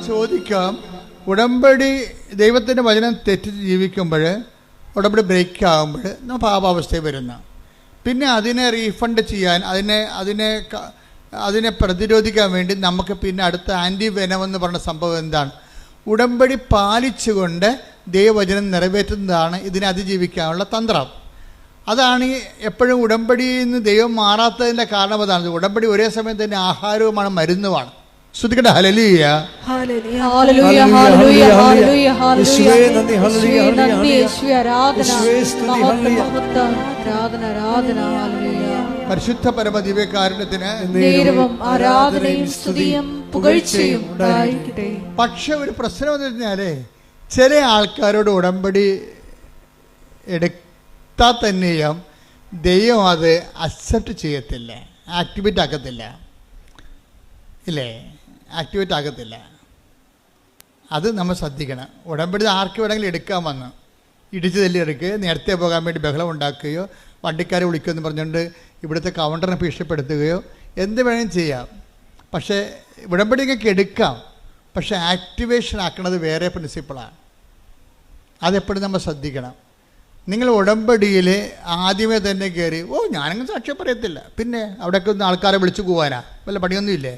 ചോദിക്കാം, ഉടമ്പടി ദൈവത്തിൻ്റെ വചനം തെറ്റിച്ച് ജീവിക്കുമ്പോൾ, ഉടമ്പടി ബ്രേക്ക് ആകുമ്പോൾ നമ്മൾ പാപാവസ്ഥയിൽ വരുന്ന, പിന്നെ അതിനെ റീഫണ്ട് ചെയ്യാൻ, അതിനെ പ്രതിരോധിക്കാൻ വേണ്ടി നമുക്ക് പിന്നെ അടുത്ത ആൻറ്റി വെനം എന്ന് പറഞ്ഞ സംഭവം എന്താണ്? ഉടമ്പടി പാലിച്ചുകൊണ്ട് ദൈവവചനം നിറവേറ്റുന്നതാണ് ഇതിനെ അതിജീവിക്കാനുള്ള തന്ത്രം. അതാണ് എപ്പോഴും ഉടമ്പടിയിൽ നിന്ന് ദൈവം മാറാത്തതിൻ്റെ കാരണം അതാണ്. ഉടമ്പടി ഒരേ സമയം തന്നെ ആഹാരവുമാണ്, മരുന്നുമാണ്. ശ്രദ്ധിക്കട്ടെ. ഹല്ലേലൂയ. പരിശുദ്ധ പരമ ദിവ്യകാരുണ്യത്തിന് പക്ഷെ ഒരു പ്രശ്നം എന്ന് പറഞ്ഞാലേ, ചില ആൾക്കാരോട് ഉടമ്പടി എടുത്താൽ തന്നെയും ദൈവം അത് അക്സെപ്റ്റ് ചെയ്യത്തില്ല, ആക്ടിവേറ്റ് ആക്കത്തില്ല, ഇല്ലേ? ആക്ടിവേറ്റ് ആകത്തില്ല. അത് നമ്മൾ ശ്രദ്ധിക്കണം. ഉടമ്പടി ആർക്ക് വേണമെങ്കിലും എടുക്കാൻ വന്ന് ഇടിച്ചു തല്ലി എടുക്കുക, നേരത്തെ പോകാൻ വേണ്ടി ബഹളം ഉണ്ടാക്കുകയോ വണ്ടിക്കാരെ വിളിക്കുമെന്ന് പറഞ്ഞുകൊണ്ട് ഇവിടുത്തെ കൗണ്ടറിനെ ഭീഷണിപ്പെടുത്തുകയോ എന്ത് വേണമെങ്കിലും ചെയ്യാം. പക്ഷേ ഉടമ്പടി നിങ്ങൾക്ക് എടുക്കാം, പക്ഷേ ആക്ടിവേഷൻ ആക്കുന്നത് വേറെ പ്രിൻസിപ്പിളാണ്. അതെപ്പോഴും നമ്മൾ ശ്രദ്ധിക്കണം. നിങ്ങൾ ഉടമ്പടിയിൽ ആദ്യമേ തന്നെ കയറി ഞാനങ്ങനെ സാക്ഷ്യം പറയത്തില്ല, പിന്നെ അവിടെയൊക്കെ ഒന്ന് ആൾക്കാരെ വിളിച്ചു പോകാനാ, വല്ല പണിയൊന്നുമില്ലേ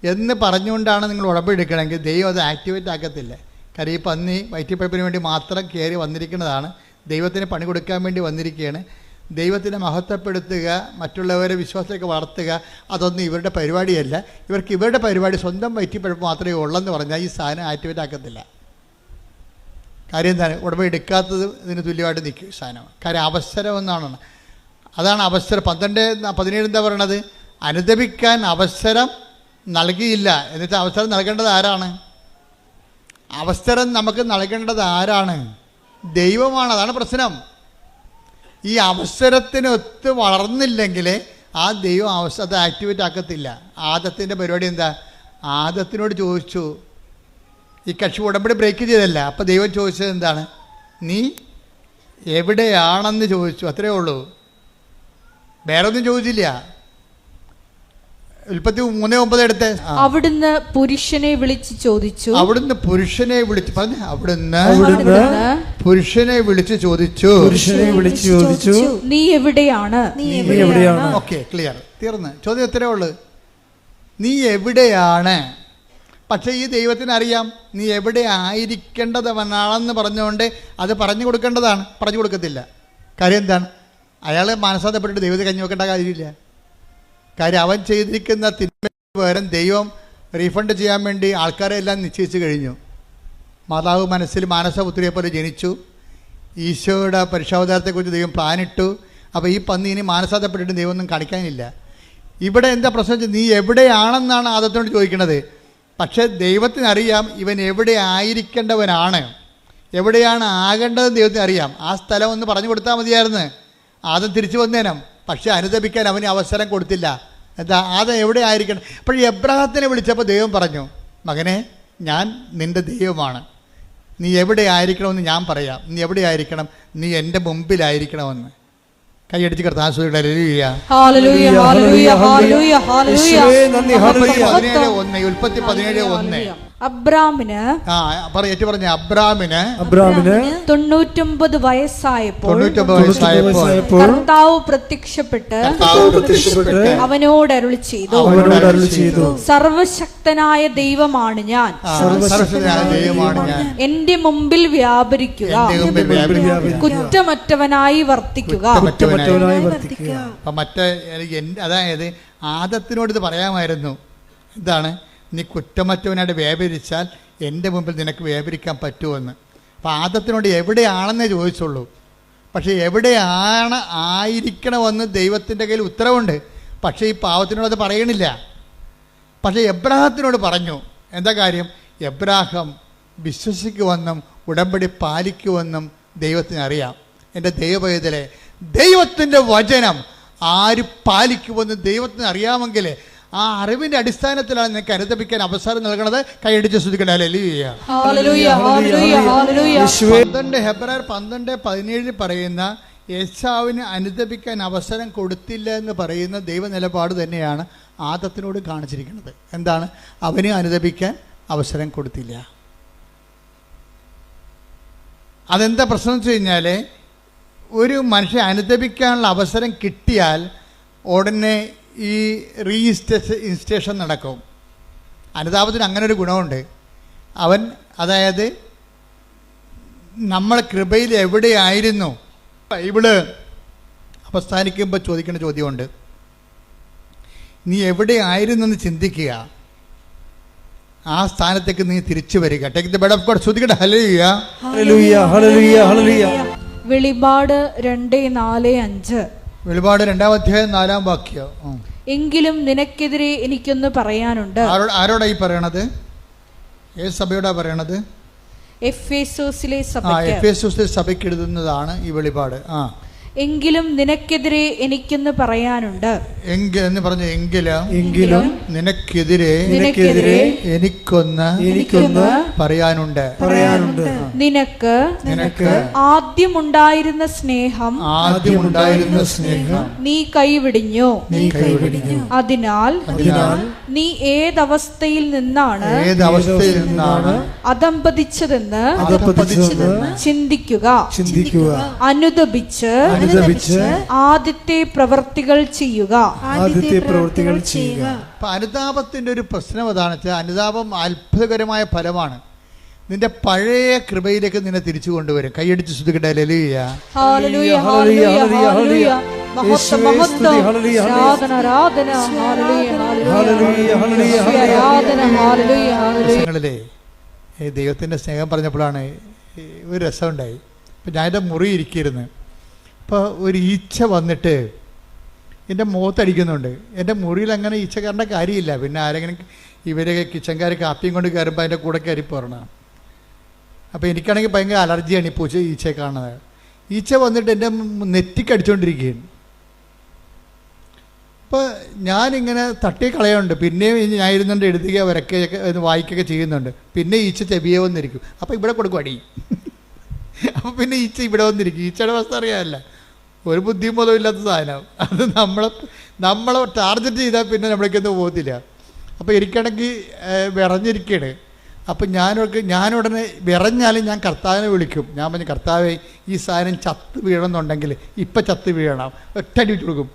എന്ന് പറഞ്ഞുകൊണ്ടാണ് നിങ്ങൾ ഉടമ്പടി എടുക്കണമെങ്കിൽ ദൈവം അത് ആക്ടിവേറ്റ് ആക്കത്തില്ല. കാര്യം ഈ പന്നി വയറ്റിപ്പഴപ്പിന് വേണ്ടി മാത്രം കയറി വന്നിരിക്കുന്നതാണ്, ദൈവത്തിന് പണി കൊടുക്കാൻ വേണ്ടി വന്നിരിക്കുകയാണ്. ദൈവത്തിനെ മഹത്വപ്പെടുത്തുക, മറ്റുള്ളവരെ വിശ്വാസത്തിലേക്ക് വളർത്തുക, അതൊന്നും ഇവരുടെ പരിപാടിയല്ല. ഇവരുടെ പരിപാടി സ്വന്തം വയറ്റിപ്പഴപ്പ് മാത്രമേ ഉള്ളെന്ന് പറഞ്ഞാൽ ഈ സാധനം ആക്ടിവേറ്റ് ആക്കത്തില്ല. കാര്യം എന്താണ്? ഉടമ്പടി എടുക്കാത്തത് ഇതിന് തുല്യമായിട്ട് നിൽക്കും സാധനം. കാര്യം അവസരം എന്നാണ്. അതാണ് അവസരം. 12:17 എന്താ പറയണത്? അനുദപിക്കാൻ അവസരം നൽകിയില്ല. എന്നുവെച്ചാൽ അവസരം നൽകേണ്ടത് ആരാണ്? അവസരം നമുക്ക് നൽകേണ്ടത് ആരാണ്? ദൈവമാണ്. അതാണ് പ്രശ്നം. ഈ അവസരത്തിനൊത്ത് വളർന്നില്ലെങ്കിൽ ആ ദൈവം അത് ആക്ടിവേറ്റ് ആക്കത്തില്ല. ആദത്തിൻ്റെ പരിപാടി എന്താ? ആദത്തിനോട് ചോദിച്ചു, ഈ കക്ഷി ഉടമ്പടി ബ്രേക്ക് ചെയ്തല്ല. അപ്പോൾ ദൈവം ചോദിച്ചത് എന്താണ്? നീ എവിടെയാണെന്ന് ചോദിച്ചു, അത്രയേ ഉള്ളൂ. വേറെ ഒന്നും ചോദിച്ചില്ല. ഉൽപ്പത്തി 3:9 എടുത്ത് അവിടുന്ന് പുരുഷനെ വിളിച്ച് ചോദിച്ചു. അവിടുന്ന് പുരുഷനെ വിളിച്ച് പറഞ്ഞു. അവിടുന്ന് പുരുഷനെ വിളിച്ച് ചോദിച്ചു. നീ എവിടെയാണ്? ഓക്കെ, ക്ലിയർ, തീർന്ന്. ചോദ്യം എത്രയേ ഉള്ളൂ, നീ എവിടെയാണ്? പക്ഷേ ഈ ദൈവത്തിന് അറിയാം നീ എവിടെ ആയിരിക്കേണ്ടതവനാണെന്ന് പറഞ്ഞുകൊണ്ട് അത് പറഞ്ഞു കൊടുക്കേണ്ടതാണ്. പറഞ്ഞു കൊടുക്കത്തില്ല. കാര്യം എന്താണ്? അയാൾ മനസ്സാന്തപ്പെട്ടിട്ട് ദൈവത്തെ കഞ്ഞി വെക്കേണ്ട കാര്യമില്ല. കാര്യം അവൻ ചെയ്തിരിക്കുന്ന തിന്മയ്ക്ക് പകരം ദൈവം റീഫണ്ട് ചെയ്യാൻ വേണ്ടി ആൾക്കാരെ എല്ലാം നിശ്ചയിച്ച് കഴിഞ്ഞു. മാതാവ് മനസ്സിൽ മാനസപുത്രിയെ പോലെ ജനിച്ചു. ഈശോയുടെ പരിശോധനത്തെക്കുറിച്ച് ദൈവം പ്ലാനിട്ടു. അപ്പോൾ ഈ പന്നി ഇനി മാനസാന്തരപ്പെട്ടിട്ട് ദൈവം ഒന്നും കാണിക്കാനില്ല. ഇവിടെ എന്താ പ്രശ്നം വെച്ചാൽ നീ എവിടെയാണെന്നാണ് ആദത്തിനോട് ചോദിക്കുന്നത്. പക്ഷേ ദൈവത്തിനറിയാം ഇവൻ എവിടെ ആയിരിക്കേണ്ടവനാണ്, എവിടെയാണ് ആകേണ്ടതെന്ന് ദൈവത്തിന് അറിയാം. ആ സ്ഥലം ഒന്ന് പറഞ്ഞു കൊടുത്താൽ മതിയായിരുന്നു, ആദം തിരിച്ചു വന്നേനം. പക്ഷേ അനുദപിക്കാൻ അവന് അവസരം കൊടുത്തില്ല. എന്താ ആദം എവിടെ ആയിരിക്കണം? അപ്പോൾ എബ്രാഹത്തിനെ വിളിച്ചപ്പോൾ ദൈവം പറഞ്ഞു, മകനെ ഞാൻ നിൻ്റെ ദൈവമാണ്, നീ എവിടെ ആയിരിക്കണമെന്ന് ഞാൻ പറയാം. നീ എവിടെ ആയിരിക്കണം? നീ എൻ്റെ മുമ്പിലായിരിക്കണമെന്ന്. കൈയടിച്ച് കർത്താവ് ഹല്ലേലൂയ ഹല്ലേലൂയ ഹല്ലേലൂയ ഹല്ലേലൂയ. ഉൽപ്പത്തി 17:1 അബ്രാമിന് അബ്രാമിന് 99 വയസ്സായപ്പോൾ കർത്താവ് പ്രത്യക്ഷപ്പെട്ട് അവനോട് അരുളി ചെയ്തു, സർവശക്തനായ ദൈവമാണ് ഞാൻ, എന്റെ മുമ്പിൽ വ്യാപരിക്കുക, കുറ്റമറ്റവനായി വർത്തിക്കുക. അതായത് ആദത്തിനോട് ഇത് പറയാമായിരുന്നു. എന്താണ്? നീ കുറ്റമറ്റവനായിട്ട് വ്യാപരിച്ചാൽ എൻ്റെ മുമ്പിൽ നിനക്ക് വ്യാപരിക്കാൻ പറ്റുമെന്ന്. അപ്പോൾ ആദത്തിനോട് എവിടെയാണെന്നേ ചോദിച്ചുള്ളൂ. പക്ഷേ എവിടെയാണ് ആയിരിക്കണമെന്ന് ദൈവത്തിൻ്റെ കയ്യിൽ ഉത്തരവുണ്ട്. പക്ഷേ ഈ പാവത്തിനോട് അത് പറയണില്ല. പക്ഷേ എബ്രാഹത്തിനോട് പറഞ്ഞു. എന്താ കാര്യം? എബ്രാഹം വിശ്വസിക്കുമെന്നും ഉടമ്പടി പാലിക്കുമെന്നും ദൈവത്തിനറിയാം. എൻ്റെ ദൈവപൈതലെ, ദൈവത്തിൻ്റെ വചനം ആര് പാലിക്കുമെന്ന് ദൈവത്തിന് അറിയാമെങ്കിൽ ആ അറിവിൻ്റെ അടിസ്ഥാനത്തിലാണ് നിനക്ക് അനുദപിക്കാൻ അവസരം നൽകണത്. കൈയടിച്ച് ശ്രദ്ധിക്കണേ. ഹെബ്രായർ 12:17 പറയുന്ന ഏശാവിന് അനുദപിക്കാൻ അവസരം കൊടുത്തില്ല എന്ന് പറയുന്ന ദൈവ നിലപാട് തന്നെയാണ് ആദത്തിനോട് കാണിച്ചിരിക്കുന്നത്. എന്താണ്? അവന് അനുദപിക്കാൻ അവസരം കൊടുത്തില്ല. അതെന്താ പ്രശ്നം എന്ന് വെച്ച് കഴിഞ്ഞാൽ, ഒരു മനുഷ്യൻ അനുദപിക്കാനുള്ള അവസരം കിട്ടിയാൽ ഉടനെ ഈ ഇൻസ്റ്റേഷൻ നടക്കും. അനുതാപത്തിന് അങ്ങനെ ഒരു ഗുണമുണ്ട്. അവൻ, അതായത് നമ്മൾ കൃപയിൽ എവിടെയായിരുന്നു, ബൈബിള് അവസാനിക്കുമ്പോൾ ചോദിക്കുന്ന ചോദ്യമുണ്ട്, നീ എവിടെയായിരുന്നെന്ന് ചിന്തിക്കുക, ആ സ്ഥാനത്തേക്ക് നീ തിരിച്ചു വരിക. Take the word of God. ശ്രദ്ധിക്കട്ടെ. ഹല്ലേലൂയ ഹല്ലേലൂയ ഹല്ലേലൂയ ഹല്ലേലൂയ. വെളിപാട് 2:4-5. വെളിപാട് 2-ാം അധ്യായം 4-ാം വാക്യം. എങ്കിലും നിനക്കെതിരെ എനിക്കൊന്ന് പറയാനുണ്ട്. ആരോടാ ഈ പറയണത്? ഏത് സഭയോടാ പറയണത്? എഫേസോസിലെ സഭയ്ക്ക് എഴുതുന്നതാണ് ഈ വെളിപാട്. എങ്കിലും നിനക്കെതിരെ എനിക്കൊന്ന് പറയാനുണ്ട്. എന്ന് പറഞ്ഞു. എങ്കിലും നിനക്കെതിരെ എനിക്കൊന്ന് പറയാനുണ്ട്. നിനക്ക് ആദ്യമുണ്ടായിരുന്ന സ്നേഹം നീ കൈവിടിഞ്ഞു. അതിനാൽ നീ ഏതവസ്ഥയിൽ നിന്നാണ് അധംപതിച്ചതെന്ന് ചിന്തിക്കുക. അനുദപിച്ച് ആദ്യത്തെ പ്രവൃത്തികൾ ചെയ്യുക. അനുതാപത്തിന്റെ ഒരു പ്രശ്നം അതാണ് വെച്ചാൽ, അനുതാപം അത്ഭുതകരമായ ഫലമാണ്. നിന്റെ പഴയ കൃപയിലേക്ക് നിന്നെ തിരിച്ചു കൊണ്ടുവരും. കൈയടിച്ച് ശ്രദ്ധിക്കട്ടെ. ഹല്ലേലൂയ ഹല്ലേലൂയ ഹല്ലേലൂയ ഹല്ലേലൂയ. മഹത്വം മഹത്വം ആരാധന ആരാധന ഹല്ലേലൂയ ഹല്ലേലൂയ ആരാധന ഹല്ലേലൂയ ഹല്ലേലൂയ. ദൈവത്തിന്റെ സ്നേഹം പറഞ്ഞപ്പോഴാണ് ഒരു രസമുണ്ടായി. ഇപ്പം ഞാൻ എൻ്റെ മുറി ഇരിക്കിയിരുന്നു. അപ്പോൾ ഒരു ഈച്ച വന്നിട്ട് എൻ്റെ മുഖത്തടിക്കുന്നുണ്ട്. എൻ്റെ മുറിയിൽ അങ്ങനെ ഈച്ച കയറേണ്ട കാര്യമില്ല. പിന്നെ ആരെങ്കിലും ഇവരെ കിച്ചൻകാർ കാപ്പിയും കൊണ്ട് കയറുമ്പോൾ അതിൻ്റെ കൂടെ കയറി പോരണം. അപ്പോൾ എനിക്കാണെങ്കിൽ ഭയങ്കര അലർജിയാണ് ഈ ഈച്ചയെ കാണുന്നത്. ഈച്ച വന്നിട്ട് എൻ്റെ നെറ്റിക്കടിച്ചുകൊണ്ടിരിക്കുകയാണ്. അപ്പോൾ ഞാനിങ്ങനെ തട്ടി കളയുന്നുണ്ട്. പിന്നെയും ഞാൻ ഇരുന്നുകൊണ്ട് എഴുതുക വരയ്ക്കുകയൊക്കെ വായിക്കുകയൊക്കെ ചെയ്യുന്നുണ്ട്. പിന്നെ ഈച്ച ചെവിയെ വന്നിരിക്കും. അപ്പോൾ ഇവിടെ കൊടുക്കും അടി. അപ്പോൾ പിന്നെ ഈച്ച ഇവിടെ വന്നിരിക്കും. ഈച്ചയുടെ അവസ്ഥ അറിയാമല്ല, ഒരു ബുദ്ധിയും ബോധവും ഇല്ലാത്ത സാധനം. അത് നമ്മളെ ടാർഗറ്റ് ചെയ്താൽ പിന്നെ നമ്മളേക്കൊന്നും പോകത്തില്ല. അപ്പോൾ എനിക്കാണെങ്കിൽ വിറഞ്ഞിരിക്കുകയാണ്. അപ്പം ഞാനുടനെ വിറഞ്ഞാലും ഞാൻ കർത്താവിനെ വിളിക്കും. ഞാൻ പറഞ്ഞു, കർത്താവേ ഈ സാധനം ചത്ത് വീഴണമെന്നുണ്ടെങ്കിൽ ഇപ്പം ചത്ത് വീഴണം, ഒറ്റടി വെച്ച് കൊടുക്കും.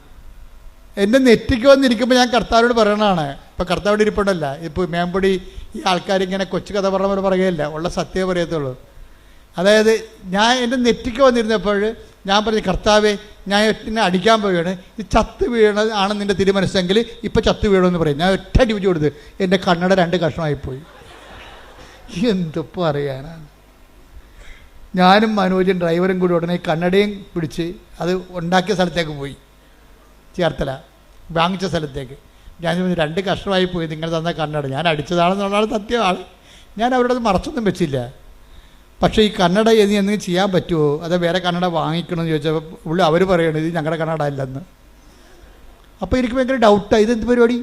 എൻ്റെ നെറ്റിക്ക് വന്നിരിക്കുമ്പോൾ ഞാൻ കർത്താവിനോട് പറയണതാണ്. ഇപ്പം കർത്താവിടെ ഇരിപ്പുണ്ടല്ല. ഇപ്പോൾ മേമ്പൊടി ഈ ആൾക്കാരിങ്ങനെ കൊച്ചു കഥ പറഞ്ഞ പോലെ പറയുകയല്ല, ഉള്ള സത്യമേ പറയത്തുള്ളൂ. അതായത് ഞാൻ എൻ്റെ നെറ്റിക്ക് വന്നിരുന്നപ്പോൾ ഞാൻ പറഞ്ഞു, കർത്താവേ, ഞാൻ എന്നെ അടിക്കാൻ പോവുകയാണ്, ഇത് ചത്ത് വീണത് ആണ് നിൻ്റെ തിരുമനസ്സെങ്കിൽ ഇപ്പം ചത്ത് വീണമെന്ന് പറയും. ഞാൻ ഒറ്റ അടി വെച്ച് കൊടുത്ത് എൻ്റെ കണ്ണട 2 കഷ്ണമായിപ്പോയി. എന്തിപ്പോൾ അറിയാനാണ്. ഞാനും മനോജും ഡ്രൈവറും കൂടി ഉടനെ കണ്ണടയും പിടിച്ച് അത് ഉണ്ടാക്കിയ സ്ഥലത്തേക്ക് പോയി, ചേർത്തല വാങ്ങിച്ച സ്ഥലത്തേക്ക്. ഞാൻ 2 കഷ്ണമായി പോയി നിങ്ങൾ തന്ന കണ്ണട. ഞാൻ അടിച്ചതാണെന്നുള്ളതാണ് സത്യമാണ്. ഞാൻ അവരോട് അത് മറച്ചൊന്നും വെച്ചില്ല. പക്ഷേ ഈ കണ്ണട എന്തെങ്കിലും ചെയ്യാൻ പറ്റുമോ, അതോ വേറെ കണ്ണട വാങ്ങിക്കണമെന്ന് ചോദിച്ചപ്പോൾ അവർ പറയണത് ഇത് ഞങ്ങളുടെ കണ്ണട അല്ലെന്ന്. അപ്പോൾ എനിക്ക് ഭയങ്കര ഡൗട്ടാണ്, ഇതെന്ത് പരിപാടി.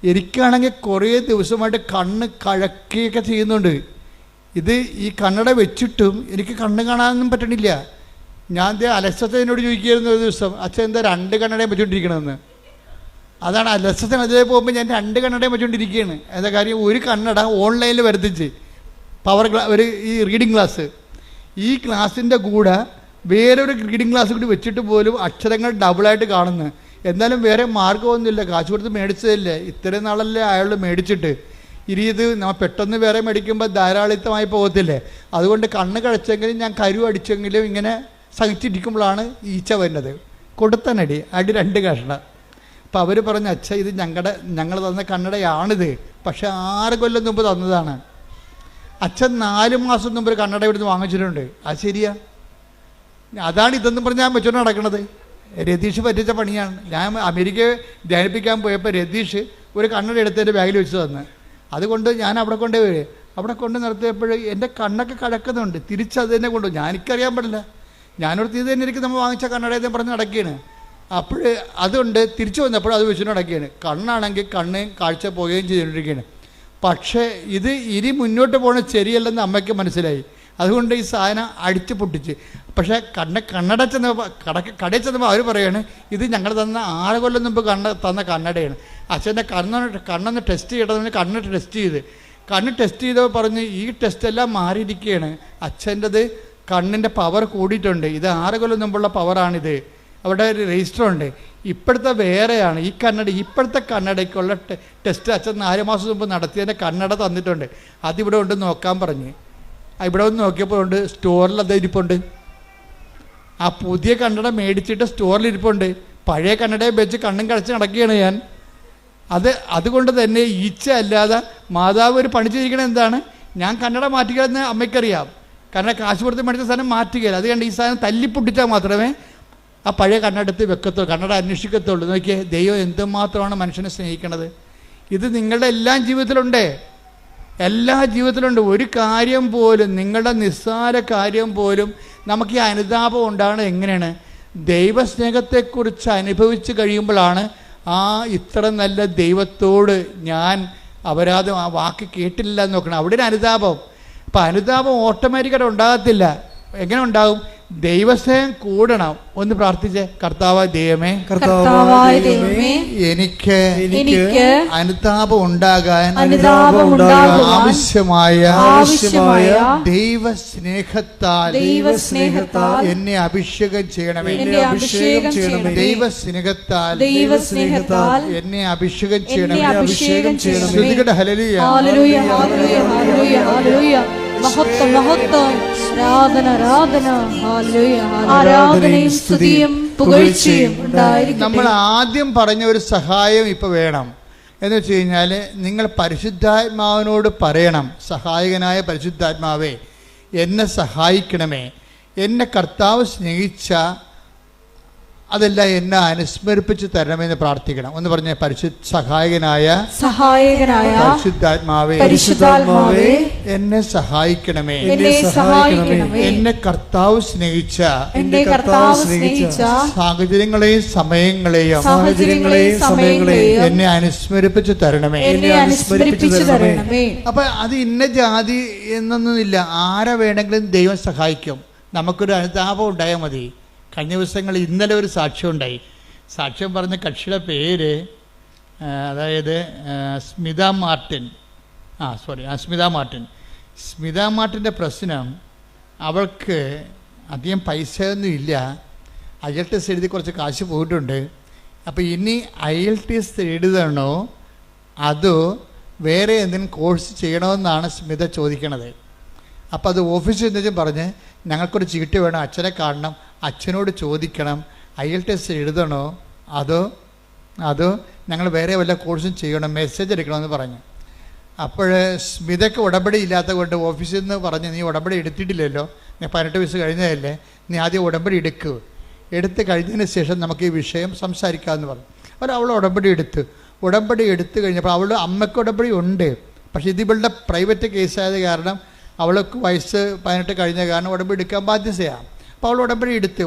എനിക്കാണെങ്കിൽ കുറേ ദിവസമായിട്ട് കണ്ണ് കഴക്കുകയൊക്കെ ചെയ്യുന്നുണ്ട്. ഇത് ഈ കണ്ണട വെച്ചിട്ടും എനിക്ക് കണ്ണ് കാണാനൊന്നും പറ്റണില്ല. ഞാൻ അലസത്തെ എന്നോട് ചോദിക്കുകയായിരുന്നു ഒരു ദിവസം, അച്ഛൻ എന്താ 2 കണ്ണടയും വെച്ചുകൊണ്ടിരിക്കണമെന്ന്. അതാണ് അലസത്തിന് അതിലേ പോകുമ്പോൾ ഞാൻ 2 കണ്ണടയും വെച്ചുകൊണ്ടിരിക്കുകയാണ്. എന്താ കാര്യം, ഒരു കണ്ണട ഓൺലൈനിൽ വരുത്തിച്ച് ഒരു ഈ റീഡിങ് ക്ലാസ്, ഈ ക്ലാസ്സിൻ്റെ കൂടെ വേറൊരു റീഡിങ് ക്ലാസ് കൂടി വെച്ചിട്ട് പോലും അക്ഷരങ്ങൾ ഡബിളായിട്ട് കാണുന്നു. എന്നാലും വേറെ മാർഗ്ഗമൊന്നുമില്ല, കാശ് കൊടുത്ത് മേടിച്ചതല്ലേ, ഇത്രയും നാളല്ലേ അയാൾ മേടിച്ചിട്ട്. ഇനി ഇത് നമ്മൾ പെട്ടെന്ന് വേറെ മേടിക്കുമ്പോൾ ധാരാളിത്തമായി പോകത്തില്ലേ. അതുകൊണ്ട് കണ്ണ് കഴിച്ചെങ്കിലും ഞാൻ കരു അടിച്ചെങ്കിലും ഇങ്ങനെ സഹിച്ചിരിക്കുമ്പോഴാണ് ഈച്ച വരുന്നത്. കൊടുത്തനടി 2 കഷ്ണം. അപ്പോൾ അവർ പറഞ്ഞു, അച്ഛ ഇത് ഞങ്ങൾ തന്ന കണ്ണടയാണിത്, പക്ഷേ 6 കൊല്ലം മുമ്പ് തന്നതാണ്. അച്ഛൻ 4 മാസം മുമ്പ് ഒരു കണ്ണട ഇവിടുന്ന് വാങ്ങിച്ചിട്ടുണ്ട്. അത് ശരിയാ, അതാണ് ഇതെന്ന് പറഞ്ഞ് ഞാൻ വെച്ചോണ്ട് നടക്കണത്. രതീഷ് പറ്റിച്ച പണിയാണ്. ഞാൻ അമേരിക്കയെ ധ്യാനിപ്പിക്കാൻ പോയപ്പോൾ രതീഷ് ഒരു കണ്ണട എടുത്ത് എൻ്റെ ബാഗിൽ വെച്ച് തന്ന്. അതുകൊണ്ട് ഞാൻ അവിടെ കൊണ്ട് നിർത്തിയപ്പോൾ എൻ്റെ കണ്ണൊക്കെ കഴക്കുന്നുണ്ട്. തിരിച്ചത് തന്നെ കൊണ്ടുപോകും. എനിക്കറിയാൻ പാടില്ല. ഞാനോടത്ത് ഇത് തന്നെ എനിക്ക് നമ്മൾ വാങ്ങിച്ച കണ്ണടയെന്ന് പറഞ്ഞ് നടക്കുകയാണ്. അപ്പോൾ അതുകൊണ്ട് തിരിച്ചു വന്നപ്പോൾ അത് വെച്ചിട്ട് നടക്കുകയാണ്. കണ്ണാണെങ്കിൽ കണ്ണ് കാഴ്ച പോവുകയും ചെയ്തുകൊണ്ടിരിക്കുകയാണ്. പക്ഷേ ഇത് ഇനി മുന്നോട്ട് പോകുന്നത് ശരിയല്ലെന്ന് അമ്മയ്ക്ക് മനസ്സിലായി. അതുകൊണ്ട് ഈ സാധനം അടിച്ച് പൊട്ടിച്ച്. പക്ഷേ കണ്ണട കടയിൽ ചെന്നപ്പോൾ അവർ പറയുകയാണ്, ഇത് ഞങ്ങൾ തന്ന 6 കൊല്ലം മുമ്പ് തന്ന കണ്ണടയാണ്. അച്ഛൻ്റെ കണ്ണൊന്ന് ടെസ്റ്റ് ചെയ്യണമെന്ന് കണ്ണ് ടെസ്റ്റ് ചെയ്തപ്പോൾ പറഞ്ഞ് ഈ ടെസ്റ്റെല്ലാം മാറിയിരിക്കുകയാണ്. അച്ഛൻ്റെത് കണ്ണിൻ്റെ പവർ കൂടിയിട്ടുണ്ട്. ഇത് 6 കൊല്ലം മുമ്പുള്ള പവറാണിത്. അവിടെ ഒരു രജിസ്റ്റർ ഉണ്ട്. ഇപ്പോഴത്തെ വേറെയാണ്. ഇപ്പോഴത്തെ കണ്ണടയ്ക്കുള്ള ടെസ്റ്റ് അച്ഛൻ 4 മാസം മുമ്പ് നടത്തിയതിൻ്റെ കണ്ണട തന്നിട്ടുണ്ട്. അതിവിടെ ഉണ്ട് നോക്കാൻ പറഞ്ഞ്. ഇവിടെ ഒന്ന് നോക്കിയപ്പോൾ ഉണ്ട്, സ്റ്റോറിൽ അത് ഇരിപ്പുണ്ട്. ആ പുതിയ കണ്ണട മേടിച്ചിട്ട് സ്റ്റോറിൽ ഇരിപ്പുണ്ട്. പഴയ കണ്ണടയെ വെച്ച് കണ്ണും കഴിച്ച് നടക്കുകയാണ് ഞാൻ. അതുകൊണ്ട് തന്നെ ഈച്ച അല്ലാതെ മാതാവ് ഒരു പണി ചെയ്യിക്കണത് എന്താണ്, ഞാൻ കണ്ണട മാറ്റുകയെന്ന് അമ്മയ്ക്കറിയാം. കാരണം കാശ് കൊടുത്ത് മേടിച്ച സാധനം മാറ്റുകയില്ല. അത് കണ്ട് ഈ സാധനം തല്ലിപ്പൊട്ടിച്ചാൽ മാത്രമേ ആ പഴയ കണ്ണടത്ത് വെക്കത്തുള്ളൂ, കണ്ണട അന്വേഷിക്കത്തുള്ളൂ. നോക്കിയേ, ദൈവം എന്തുമാത്രമാണ് മനുഷ്യനെ സ്നേഹിക്കണത്. ഇത് നിങ്ങളുടെ എല്ലാ ജീവിതത്തിലുണ്ട്. ഒരു കാര്യം പോലും, നിങ്ങളുടെ നിസ്സാര കാര്യം പോലും നമുക്ക് ഈ അനുതാപം ഉണ്ടാകുന്നത് എങ്ങനെയാണ്? ദൈവസ്നേഹത്തെക്കുറിച്ച് അനുഭവിച്ച് കഴിയുമ്പോഴാണ് ഇത്ര നല്ല ദൈവത്തോട് ഞാൻ അപരാധം, ആ വാക്ക് കേട്ടില്ല എന്ന് നോക്കണം. അവിടെ ഒരു അനുതാപം. അപ്പം അനുതാപം ഓട്ടോമാറ്റിക്കായിട്ട് ഉണ്ടാകത്തില്ല. എങ്ങനെ ഉണ്ടാകും? ദൈവസ്നേഹം കൂടണം. ഒന്ന് പ്രാർത്ഥിച്ചേ, കർത്താവായ ദൈവമേ, എനിക്ക് അനുതാപം ഉണ്ടാകാൻ ആവശ്യമായ ദൈവസ്നേഹത്താൽ എന്നെ അഭിഷേകം ചെയ്യണമേ. ദൈവസ്നേഹത്താൽ എന്നെ അഭിഷേകം ചെയ്യണമേ. ഹല്ലേലൂയ, ഹല്ലേലൂയ, ഹല്ലേലൂയ, ഹല്ലേലൂയ. മഹത്വം, മഹത്വം, ആരാധനയും സ്തുതിയും പുകഴ്ചയും ഉണ്ടായിരിക്കട്ടെ. നമ്മൾ ആദ്യം പറഞ്ഞ ഒരു സഹായം ഇപ്പൊ വേണം. എന്ന് വെച്ച് കഴിഞ്ഞാൽ നിങ്ങൾ പരിശുദ്ധാത്മാവിനോട് പറയണം, സഹായകനായ പരിശുദ്ധാത്മാവേ എന്നെ സഹായിക്കണമേ. എന്നെ കർത്താവ് സ്നേഹിച്ച അതെല്ലാം എന്നെ അനുസ്മരിപ്പിച്ച് തരണമെന്ന് പ്രാർത്ഥിക്കണം. ഒന്ന് പറഞ്ഞ, സഹായകനായ പരിശുദ്ധാത്മാവേ എന്നെ സഹായിക്കണമേ. എന്നെ കർത്താവ് സ്നേഹിച്ച സാഹചര്യങ്ങളെയും സമയങ്ങളെയും എന്നെ അനുസ്മരിപ്പിച്ച് തരണമേ. അപ്പൊ അത് ഇന്ന ജാതി എന്നൊന്നുമില്ല, ആരെ വേണമെങ്കിലും ദൈവം സഹായിക്കും. നമുക്കൊരു അനുതാപം ഉണ്ടായാൽ മതി. കഴിഞ്ഞ ദിവസങ്ങളിൽ ഇന്നലെ ഒരു സാക്ഷ്യം ഉണ്ടായി. സാക്ഷ്യം പറഞ്ഞ കക്ഷിയുടെ പേര് അതായത് സ്മിത മാർട്ടിൻ. സ്മിത മാർട്ടിൻ്റെ പ്രശ്നം, അവൾക്ക് അധികം പൈസയൊന്നും ഇല്ല. IELTS എഴുതി കുറച്ച് കാശ് പോയിട്ടുണ്ട്. അപ്പോൾ ഇനി IELTS എഴുതണോ അതോ വേറെ എന്തെങ്കിലും കോഴ്സ് ചെയ്യണമെന്നാണ് സ്മിത ചോദിക്കണത്. അപ്പോൾ അത് ഓഫീസിൽ നിന്നും പറഞ്ഞ് ഞങ്ങൾക്കൊരു ചീട്ട് വേണം, അച്ഛനെ കാണണം, അച്ഛനോട് ചോദിക്കണം, IELTS എഴുതണോ അതോ ഞങ്ങൾ വേറെ വല്ല കോഴ്സും ചെയ്യണം, മെസ്സേജ് എടുക്കണമെന്ന് പറഞ്ഞു. അപ്പോൾ സ്മിതയ്ക്ക് ഉടമ്പടി ഇല്ലാത്ത കൊണ്ട് ഓഫീസിൽ നിന്ന് പറഞ്ഞ് നീ ഉടമ്പടി എടുത്തിട്ടില്ലല്ലോ, നീ 18 വയസ്സ് കഴിഞ്ഞതല്ലേ, നീ ആദ്യം ഉടമ്പടി എടുത്ത് കഴിഞ്ഞതിന് ശേഷം നമുക്ക് ഈ വിഷയം സംസാരിക്കാമെന്ന് പറഞ്ഞു. അവൾ ഉടമ്പടി എടുത്തു കഴിഞ്ഞപ്പോൾ അവളുടെ അമ്മയ്ക്ക് ഉടമ്പടി ഉണ്ട്. പക്ഷേ ഇത് ഇവളുടെ പ്രൈവറ്റ് കേസായത് കാരണം അവൾക്ക് വയസ്സ് 18 കഴിഞ്ഞ കാരണം ഉടമ്പടി എടുക്കാൻ ബാധ്യതയാണ്. അപ്പോൾ അവൾ ഉടമ്പടി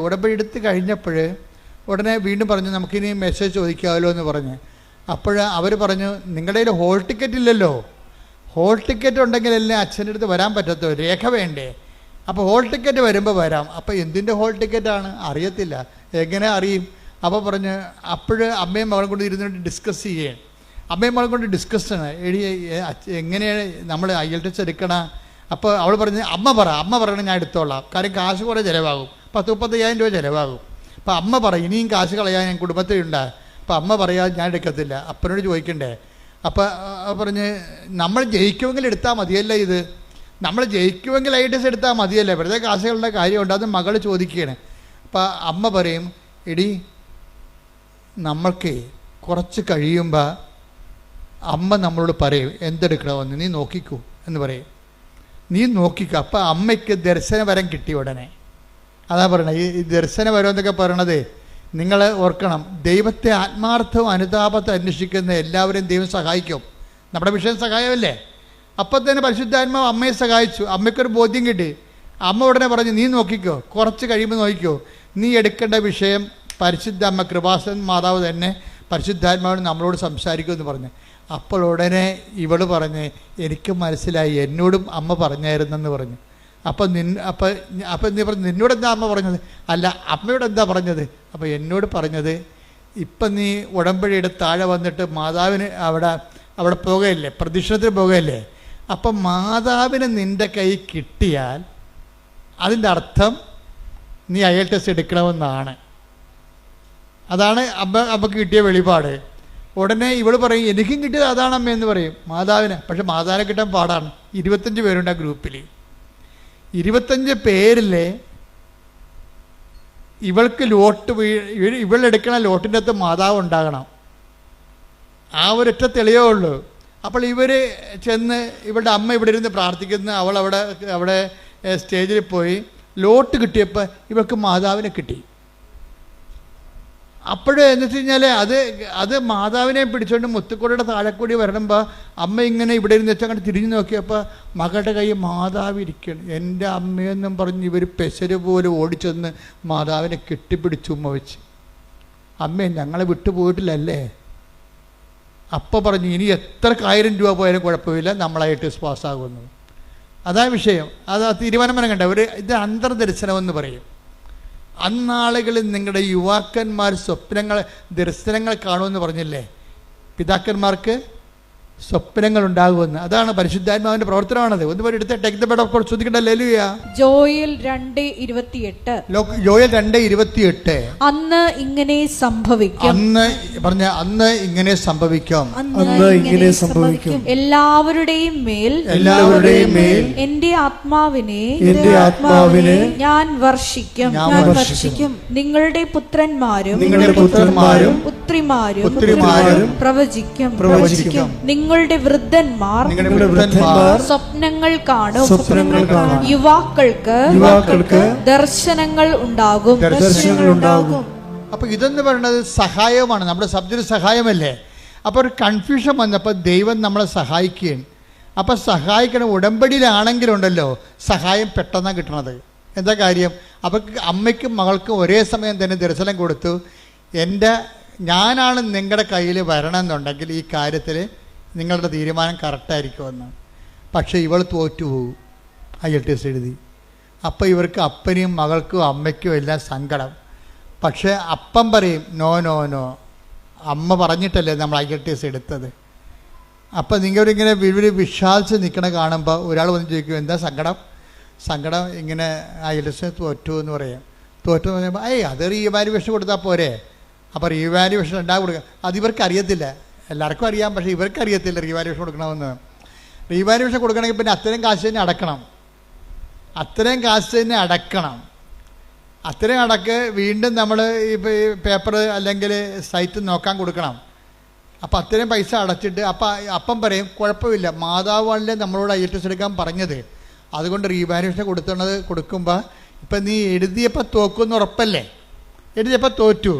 എടുത്ത് കഴിഞ്ഞപ്പോൾ ഉടനെ വീണ്ടും പറഞ്ഞു നമുക്കിനി മെസ്സേജ് ചോദിക്കാമല്ലോ എന്ന് പറഞ്ഞ്. അപ്പോൾ അവർ പറഞ്ഞു നിങ്ങളുടെ കയ്യിൽ ഹോൾ ടിക്കറ്റ് ഇല്ലല്ലോ, ഹോൾ ടിക്കറ്റ് ഉണ്ടെങ്കിലല്ലേ അച്ഛൻ്റെ അടുത്ത് വരാൻ പറ്റത്തുള്ളൂ, രേഖ വേണ്ടേ. അപ്പോൾ ഹോൾ ടിക്കറ്റ് വരുമ്പോൾ വരാം. അപ്പോൾ എന്തിൻ്റെ ഹോൾ ടിക്കറ്റാണ് അറിയത്തില്ല, എങ്ങനെ അറിയും? അപ്പോൾ പറഞ്ഞ് അമ്മയും മകളും കൊണ്ട് ഇരുന്നിട്ട് ഡിസ്കസ് ചെയ്യേ. അമ്മയും മകളും കൊണ്ട് ഡിസ്കഷന് എങ്ങനെയാണ് നമ്മൾ IELTS എടുക്കണം. അപ്പോൾ അവൾ പറഞ്ഞ് അമ്മ പറയണം ഞാൻ എടുത്തോളാം, കാര്യം കാശ് കുറേ ചിലവാകും, 10-35,000 രൂപ ചിലവാകും. അപ്പോൾ അമ്മ പറയും ഇനിയും കാശ് കളയാൻ ഞാൻ കുടുംബത്തിലുണ്ട്. അപ്പോൾ അമ്മ പറയാതെ ഞാൻ എടുക്കത്തില്ല, അപ്പനോട് ചോദിക്കണ്ടേ. അപ്പോൾ പറഞ്ഞ് നമ്മൾ ജയിക്കുമെങ്കിൽ എടുത്താൽ മതിയല്ലേ, നമ്മൾ ജയിക്കുമെങ്കിൽ IELTS എടുത്താൽ മതിയല്ലേ, വെറുതെ കാശുകളുടെ കാര്യമുണ്ട്. അത് മകൾ ചോദിക്കുകയാണ്. അപ്പോൾ അമ്മ പറയും എടി നമ്മൾക്ക് കുറച്ച് കഴിയുമ്പോൾ അമ്മ നമ്മളോട് പറയും എന്തെടുക്കണമെന്ന്, നീ നോക്കിക്കൂ എന്ന് പറയും, നീ നോക്കിക്കോ. അപ്പോൾ അമ്മയ്ക്ക് ദർശനവരം കിട്ടി ഉടനെ. അതാ പറയണത് ഈ ദർശനവരം എന്നൊക്കെ പറയണത് നിങ്ങൾ ഓർക്കണം, ദൈവത്തെ ആത്മാർത്ഥവും അനുതാപത്തെ അന്വേഷിക്കുന്ന എല്ലാവരെയും ദൈവം സഹായിക്കും. നമ്മുടെ വിഷയം സഹായമല്ലേ. അപ്പം തന്നെ പരിശുദ്ധാത്മാവ് അമ്മയെ സഹായിച്ചു, അമ്മയ്ക്കൊരു ബോധ്യം കിട്ടി. അമ്മ ഉടനെ പറഞ്ഞു നീ നോക്കിക്കോ, കുറച്ച് കഴിയുമ്പോൾ നോക്കിക്കോ, നീ എടുക്കേണ്ട വിഷയം പരിശുദ്ധ അമ്മ കൃപാസൻ മാതാവ് തന്നെ പരിശുദ്ധാത്മാവിന് നമ്മളോട് സംസാരിക്കുമെന്ന് പറഞ്ഞു. അപ്പോൾ ഉടനെ ഇവൾ പറഞ്ഞ് എനിക്ക് മനസ്സിലായി, എന്നോടും അമ്മ പറഞ്ഞായിരുന്നെന്ന് പറഞ്ഞു. അപ്പം നീ പറഞ്ഞു നിന്നോട് എന്താ അമ്മ പറഞ്ഞത്? അല്ല അമ്മയോട് എന്താ പറഞ്ഞത്? അപ്പോൾ എന്നോട് പറഞ്ഞത് ഇപ്പം നീ ഉടമ്പടി എടുത്ത് താഴെ വന്നിട്ട് മാതാവിന് അവിടെ പോകുകയല്ലേ, പ്രദക്ഷിണത്തിന് പോകുകയല്ലേ, അപ്പം മാതാവിന് നിൻ്റെ കൈ കിട്ടിയാൽ അതിൻ്റെ അർത്ഥം നീ IELTS എടുക്കണമെന്നാണ്. അതാണ് അമ്മക്ക് കിട്ടിയ വെളിപാട്. ഉടനെ ഇവൾ പറയും എനിക്കും കിട്ടിയത് അതാണ് അമ്മ എന്ന് പറയും മാതാവിന്. പക്ഷെ മാതാവിനെ കിട്ടാൻ പാടാണ്. 25 പേരുണ്ട് ആ ഗ്രൂപ്പിൽ. 25 പേരിലെ ഇവൾക്ക് ഇവളെടുക്കണ ലോട്ടിൻ്റെ അകത്ത് മാതാവ് ഉണ്ടാകണം. ആ ഒരൊറ്റ തെളിവേ ഉള്ളൂ. അപ്പോൾ ഇവർ ചെന്ന് ഇവളുടെ അമ്മ ഇവിടെ ഇരുന്ന് പ്രാർത്ഥിക്കുന്ന അവൾ അവിടെ സ്റ്റേജിൽ പോയി ലോട്ട് കിട്ടിയപ്പോൾ ഇവൾക്ക് മാതാവിനെ കിട്ടി. അപ്പോഴെന്ന് വെച്ച് കഴിഞ്ഞാൽ അത് മാതാവിനെ പിടിച്ചുകൊണ്ട് മുത്തുക്കോടിയുടെ താഴെക്കൂടി വരണമ്പോൾ അമ്മ ഇങ്ങനെ ഇവിടെ ഇരുന്ന് വെച്ചാൽ അങ്ങോട്ട് തിരിഞ്ഞു നോക്കിയപ്പോൾ മകളുടെ കൈ മാതാവ് ഇരിക്കണം. എൻ്റെ അമ്മയെന്നും പറഞ്ഞ് ഇവർ പെശര് പോലെ ഓടിച്ചെന്ന് മാതാവിനെ കെട്ടിപ്പിടിച്ചു ഉമ്മ വെച്ച്. അമ്മേ ഞങ്ങളെ വിട്ടുപോയിട്ടില്ലല്ലേ. അപ്പോൾ പറഞ്ഞു ഇനി എത്ര 1000 രൂപ പോയാലും കുഴപ്പമില്ല, നമ്മളായിട്ട് പാസ്സാകുന്നു. അതാ വിഷയം. അത് തീരുമാനം കണ്ട ഇത് അന്തർദർശനമെന്ന് പറയും. അന്നാളുകളിൽ നിങ്ങളുടെ യുവാക്കന്മാർ ദർശനങ്ങൾ കാണുമെന്ന് പറഞ്ഞില്ലേ, പിതാക്കന്മാർക്ക് സ്വപ്നങ്ങൾ ഉണ്ടാകുമെന്ന്. അതാണ് പരിശുദ്ധാത്മാവിന്റെ പ്രവർത്തനമാണത്. ഒന്ന് പോലെ എടുത്ത take the word of God ശ്രദ്ധിക്കട്ടെ. ഹല്ലേലൂയ. ജോയൽ 2:28. ജോയൽ 2:28. അന്ന് ഇങ്ങനെ സംഭവിക്കും. അന്ന് ഇങ്ങനെ സംഭവിക്കും. എല്ലാവരുടെയും മേൽ എന്റെ ആത്മാവിനെ ഞാൻ വർഷിക്കും. നിങ്ങളുടെ പുത്രന്മാരും പുത്രിമാരും പ്രവചിക്കും. നിങ്ങളുടെ വൃദ്ധന്മാർ സ്വപ്നങ്ങൾ കാണും. യുവാക്കൾക്ക് ദർശനങ്ങൾ ഉണ്ടാകും. അപ്പൊ ഇതെന്ന് പറയുന്നത് സഹായമാണ്. നമ്മുടെ സബ്ജക്റ്റ് സഹായമല്ലേ. അപ്പോൾ ഒരു കൺഫ്യൂഷൻ വന്നപ്പോൾ ദൈവം നമ്മളെ സഹായിക്കുകയാണ്. അപ്പം സഹായിക്കണം. ഉടമ്പടിയിലാണെങ്കിലുണ്ടല്ലോ സഹായം പെട്ടെന്നാണ് കിട്ടണത്. എന്താ കാര്യം? അപ്പം അമ്മയ്ക്കും മകൾക്കും ഒരേ സമയം തന്നെ ദർശനം കൊടുത്തു. ഞാനാണ് നിങ്ങളുടെ കയ്യിൽ വരണമെന്നുണ്ടെങ്കിൽ ഈ കാര്യത്തിൽ നിങ്ങളുടെ തീരുമാനം കറക്റ്റായിരിക്കുമെന്ന്. പക്ഷേ ഇവൾ തോറ്റുപോകും IELTS എഴുതി. അപ്പോൾ ഇവർക്ക് അപ്പനെയും മകൾക്കും അമ്മയ്ക്കും എല്ലാം സങ്കടം. പക്ഷേ അപ്പം പറയും നോ, അമ്മ പറഞ്ഞിട്ടല്ലേ നമ്മൾ IELTS എടുത്തത്. അപ്പം നിങ്ങളിങ്ങനെ വിശ്വാസിച്ച് നിൽക്കണ കാണുമ്പോൾ ഒരാൾ വന്ന് ചോദിക്കും എന്താ സങ്കടം ഇങ്ങനെ IELTS തോറ്റു എന്ന് പറയാം. തോറ്റു എന്ന് പറയുമ്പോൾ അത് റീവാലുവേഷൻ കൊടുത്താൽ പോരെ. അപ്പോൾ റീവാലുവേഷൻ ഉണ്ടാകും കൊടുക്കുക. അതിവർക്ക് അറിയത്തില്ല. എല്ലാവർക്കും അറിയാം, പക്ഷേ ഇവർക്ക് അറിയത്തില്ല റീവാലുവേഷൻ കൊടുക്കണമെന്ന്. റീവാലുവേഷൻ കൊടുക്കണമെങ്കിൽ പിന്നെ അത്രയും കാശ് തന്നെ അടക്കണം. അത്രയും കാശ് തന്നെ അടക്കണം. അത്രയും അടക്ക് വീണ്ടും നമ്മൾ ഇപ്പോൾ ഈ പേപ്പർ അല്ലെങ്കിൽ സൈറ്റ് നോക്കാൻ കൊടുക്കണം. അപ്പം അത്രയും പൈസ അടച്ചിട്ട് അപ്പം പറയും കുഴപ്പമില്ല, മാതാവാണല്ലേ നമ്മളോട് IELTS എടുക്കാൻ പറഞ്ഞത്, അതുകൊണ്ട് റീവാലുവേഷൻ കൊടുക്കുമ്പോൾ ഇപ്പം നീ എഴുതിയപ്പോൾ തോക്കുമെന്ന് ഉറപ്പല്ലേ, എഴുതിയപ്പോൾ തോറ്റു,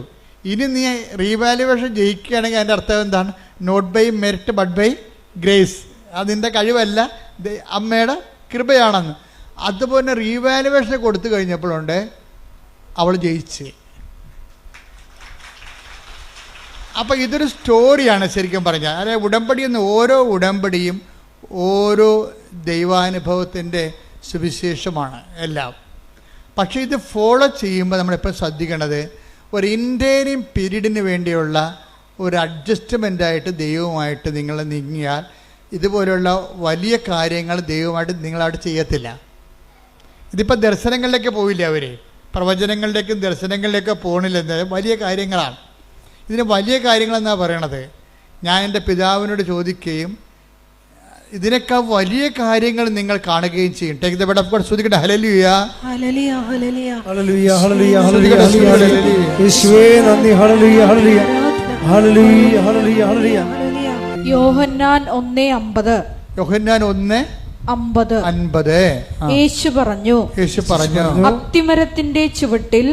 ഇനി നീ റീവാലുവേഷൻ ജയിക്കുകയാണെങ്കിൽ അതിൻ്റെ അർത്ഥം എന്താണ്? Not by merit but by grace. അത് നിൻ്റെ കഴിവല്ല, അമ്മയുടെ കൃപയാണെന്ന്. അതുപോലെ റീവാലുവേഷൻ കൊടുത്തു കഴിഞ്ഞപ്പോഴുണ്ട് അവൾ ജയിച്ച്. അപ്പോൾ ഇതൊരു സ്റ്റോറിയാണ് ശരിക്കും പറഞ്ഞാൽ. അതായത് ഉടമ്പടി എന്ന് ഓരോ ഉടമ്പടിയും ഓരോ ദൈവാനുഭവത്തിൻ്റെ സുവിശേഷമാണ് എല്ലാം. പക്ഷേ ഇത് ഫോളോ ചെയ്യുമ്പോൾ നമ്മളെപ്പോഴും ശ്രദ്ധിക്കേണ്ടത് ഒരു ഇൻറ്റേരിയം പീരീഡിന് വേണ്ടിയുള്ള ഒരു അഡ്ജസ്റ്റ്മെൻറ്റായിട്ട് ദൈവവുമായിട്ട് നിങ്ങൾ നീങ്ങിയാൽ ഇതുപോലെയുള്ള വലിയ കാര്യങ്ങൾ ദൈവമായിട്ട് നിങ്ങളവിടെ ചെയ്യത്തില്ല. ഇതിപ്പോൾ ദർശനങ്ങളിലേക്ക് പോയില്ല, അവർ പ്രവചനങ്ങളിലേക്കും ദർശനങ്ങളിലേക്കും പോകണില്ല. എന്തായാലും വലിയ കാര്യങ്ങളാണ്. ഇതിന് വലിയ കാര്യങ്ങളെന്നാണ് പറയണത്. ഞാൻ എൻ്റെ പിതാവിനോട് ചോദിക്കുകയും ഇതിനേക്കാൾ വലിയ കാര്യങ്ങൾ നിങ്ങൾ കാണുകയും ചെയ്യും. Take the word of God. സ്തുതിക്കട്ടെ. ഹല്ലേലൂയ, ഹല്ലേലൂയ, ഹല്ലേലൂയ, ഹല്ലേലൂയ, ഹല്ലേലൂയ, യേശുവേ നന്ദി. ഹല്ലേലൂയ, ഹല്ലേലൂയ, ഹല്ലേലൂയ, ഹല്ലേലൂയ, ഹല്ലേലൂയ. യോഹന്നാൻ 1:50. യോഹന്നാൻ 1:50. യേശു പറഞ്ഞു, അത്തിമരത്തിന്റെ ചുവട്ടിൽ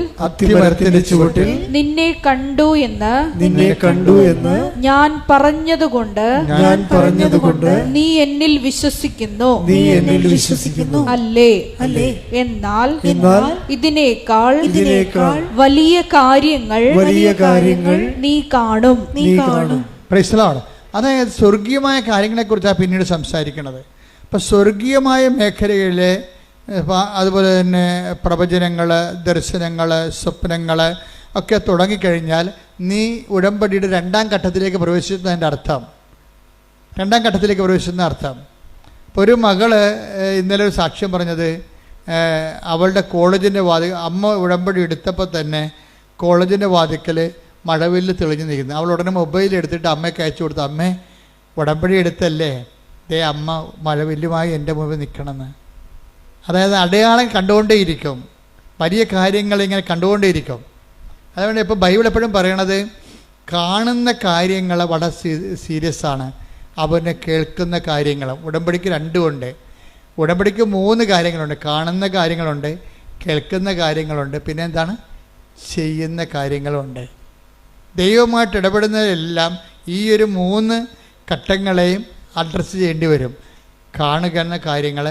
നിന്നെ കണ്ടു എന്ന് ഞാൻ പറഞ്ഞതുകൊണ്ട് നീ എന്നിൽ വിശ്വസിക്കുന്നു. അല്ലേ? എന്നാൽ ഇതിനേക്കാൾ വലിയ കാര്യങ്ങൾ നീ കാണും. Praise the Lord. അതായത് സ്വർഗീയമായ കാര്യങ്ങളെക്കുറിച്ചാണ് പിന്നീട് സംസാരിക്കുന്നത്. അപ്പം സ്വർഗീയമായ മേഖലയിലെ അതുപോലെ തന്നെ പ്രവചനങ്ങൾ, ദർശനങ്ങൾ, സ്വപ്നങ്ങൾ ഒക്കെ തുടങ്ങിക്കഴിഞ്ഞാൽ നീ ഉടമ്പടിയുടെ രണ്ടാം ഘട്ടത്തിലേക്ക് പ്രവേശിക്കുന്നതിൻ്റെ അർത്ഥം, ഇപ്പോൾ ഒരു മകള് ഇന്നലെ ഒരു സാക്ഷ്യം പറഞ്ഞത്, അവളുടെ കോളേജിൻ്റെ അമ്മ ഉടമ്പടി എടുത്തപ്പോൾ തന്നെ കോളേജിൻ്റെ വാതിക്കൽ മഴവില്ല് തെളിഞ്ഞു നിൽക്കുന്നു. അവൾ ഉടനെ മൊബൈൽ എടുത്തിട്ട് അമ്മയ്ക്ക് അയച്ചു കൊടുത്തു, അമ്മേ ഉടമ്പടി എടുത്തല്ലേ, ദേ അമ്മ മഴവില്ലുമായി എൻ്റെ മുമ്പിൽ നിൽക്കണമെന്ന്. അതായത് അടയാളം കണ്ടുകൊണ്ടേയിരിക്കും, വലിയ കാര്യങ്ങൾ ഇങ്ങനെ കണ്ടുകൊണ്ടേയിരിക്കും. അതുകൊണ്ട് ഇപ്പോൾ ബൈബിൾ എപ്പോഴും പറയണത് കാണുന്ന കാര്യങ്ങൾ വളരെ സീരിയസ് ആണ്, അവനെ കേൾക്കുന്ന കാര്യങ്ങളും. ഉടമ്പടിക്ക് രണ്ടുമുണ്ട്. ഉടമ്പടിക്ക് 3 കാര്യങ്ങളുണ്ട്. കാണുന്ന കാര്യങ്ങളുണ്ട്, കേൾക്കുന്ന കാര്യങ്ങളുണ്ട്, പിന്നെ എന്താണ്, ചെയ്യുന്ന കാര്യങ്ങളുണ്ട്. ദൈവമായിട്ട് ഇടപെടുന്നതെല്ലാം ഈ ഒരു 3 ഘട്ടങ്ങളെയും അഡ്രസ്സ് ചെയ്യേണ്ടി വരും. കാണുന്ന കാര്യങ്ങൾ,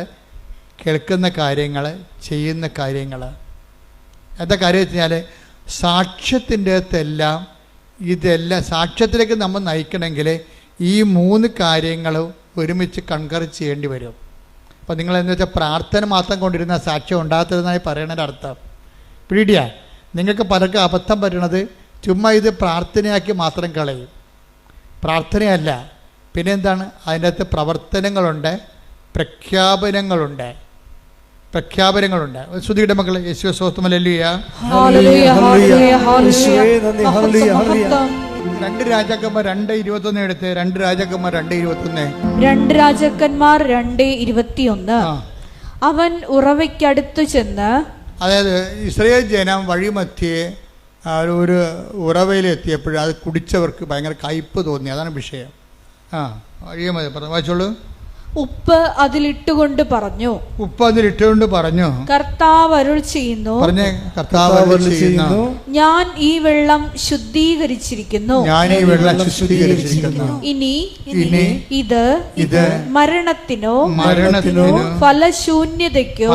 കേൾക്കുന്ന കാര്യങ്ങൾ, ചെയ്യുന്ന കാര്യങ്ങൾ. എന്താ കാര്യം വെച്ച് കഴിഞ്ഞാൽ സാക്ഷ്യത്തിൻ്റെ അകത്തെല്ലാം ഇതെല്ലാം സാക്ഷ്യത്തിലേക്ക് നമ്മൾ നയിക്കണമെങ്കിൽ ഈ 3 കാര്യങ്ങളും ഒരുമിച്ച് കൺകർ ചെയ്യേണ്ടി വരും. അപ്പോൾ നിങ്ങളെന്ന് വെച്ചാൽ പ്രാർത്ഥന മാത്രം കൊണ്ടിരുന്ന സാക്ഷ്യം ഉണ്ടാകത്തതെന്നായി പറയണതിനർത്ഥം പിടിയ നിങ്ങൾക്ക് പലർക്കും അബദ്ധം പറ്റണത് ചുമ്മാ ഇത് പ്രാർത്ഥനയാക്കി മാത്രം കളയും. പ്രാർത്ഥനയല്ല, പിന്നെ എന്താണ്, അതിൻ്റെ അകത്ത് പ്രവർത്തനങ്ങളുണ്ട്, പ്രഖ്യാപനങ്ങളുണ്ട്. ശ്രുതിയുടെ മക്കളെ യേശുവേ സ്തോത്രം. ഹല്ലേലൂയ. 2 രാജാക്കന്മാർ 2:21 എടുത്ത്. 2 രാജാക്കന്മാർ 2:21. അവൻ ഉറവയ്ക്കടുത്തു ചെന്ന്, അതായത് ഇസ്രായേൽ ജനം വഴിമധ്യേ ഒരു ഉറവയിലെത്തിയപ്പോൾ അത് കുടിച്ചവർക്ക് ഭയങ്കര കയ്പ് തോന്നി. അതാണ് വിഷയം. വായിച്ചോളൂ. ഉപ്പ് അതിലിട്ടുകൊണ്ട് പറഞ്ഞു, കർത്താവ് അരുൾ ചെയ്യുന്നു, ഞാൻ ഈ വെള്ളം ശുദ്ധീകരിച്ചിരിക്കുന്നു. ഇനി ഇത് മരണത്തിനോ ഫലശൂന്യതയ്ക്കോ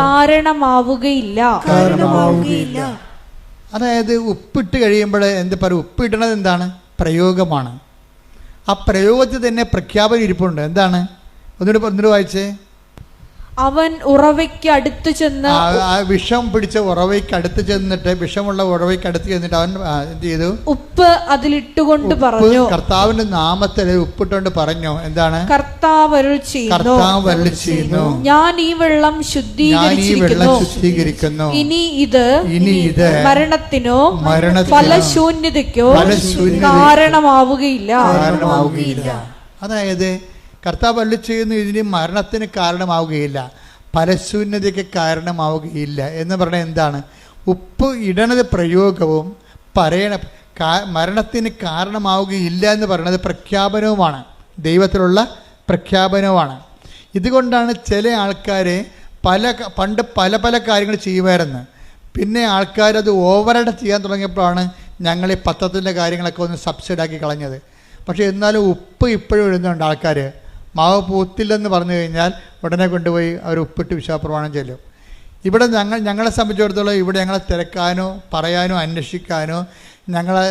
കാരണമാവുകയില്ല. അതായത് ഉപ്പിട്ട് കഴിയുമ്പോൾ എന്ത് പറയും, ഉപ്പിടണത് എന്താണ്, പ്രയോഗമാണ്. ആ പ്രയോഗത്തിൽ തന്നെ പ്രഖ്യാപനം ഇരിപ്പുണ്ട്. എന്താണ്, ഒന്നുകൂടി വായിച്ചേ. അവൻ ഉറവയ്ക്ക് അടുത്ത് ചെന്ന്, വിഷം പിടിച്ച ഉറവയ്ക്ക് അടുത്ത് ചെന്നിട്ട്, വിഷമുള്ള ഉറവയ്ക്ക് അടുത്ത് ചെന്നിട്ട് അവൻ എന്ത് ചെയ്തു, ഉപ്പ് അതിലിട്ടുകൊണ്ട് പറഞ്ഞു, കർത്താവിന്റെ നാമത്തിൽ ഉപ്പിട്ടുകൊണ്ട് പറഞ്ഞു. എന്താണ്, കർത്താവ് അരുൾ ചെയ്യുന്നു, ഞാൻ ഈ വെള്ളം ശുദ്ധീകരിച്ചിരിക്കുന്നു. ഇനി ഇത് മരണത്തിനോ ഫലശൂന്യതയ്ക്കോ കാരണമാവുകയില്ല. അതായത് കർത്താവ് അരുളി ചെയ്യുന്നു, ഇതിന് മരണത്തിന് കാരണമാവുകയില്ല. ഫലശൂന്യതയ്ക്ക് കാരണമാവുകയില്ല. എന്ന് പറഞ്ഞാൽ എന്താണ്? ഉപ്പ് ഇടണത് പ്രയോഗവും മരണത്തിന് കാരണമാവുകയില്ല എന്ന് പറയുന്നത് പ്രഖ്യാപനവുമാണ്, ദൈവത്തിലുള്ള പ്രഖ്യാപനവുമാണ്. ഇതുകൊണ്ടാണ് ചില ആൾക്കാർ പണ്ട് പല പല കാര്യങ്ങൾ ചെയ്യുമായിരുന്നു. പിന്നെ ആൾക്കാരത് ഓവറായിട്ട് ചെയ്യാൻ തുടങ്ങിയപ്പോഴാണ് ഞങ്ങൾ ഈ പത്രത്തിൻ്റെ കാര്യങ്ങളൊക്കെ ഒന്ന് സബ്സിഡാക്കി കളഞ്ഞത്. പക്ഷേ എന്നാലും ഉപ്പ് ഇപ്പോഴും ഇടുന്നുണ്ട് ആൾക്കാർ. മാവ് പൂത്തില്ലെന്ന് പറഞ്ഞു കഴിഞ്ഞാൽ ഉടനെ കൊണ്ടുപോയി അവർ ഉപ്പിട്ട് വിശ്വാസപ്രമാണം ചെല്ലും. ഇവിടെ ഞങ്ങളെ സംബന്ധിച്ചിടത്തോളം ഇവിടെ ഞങ്ങളെ തിരക്കാനോ പറയാനോ അന്വേഷിക്കാനോ ഞങ്ങളെ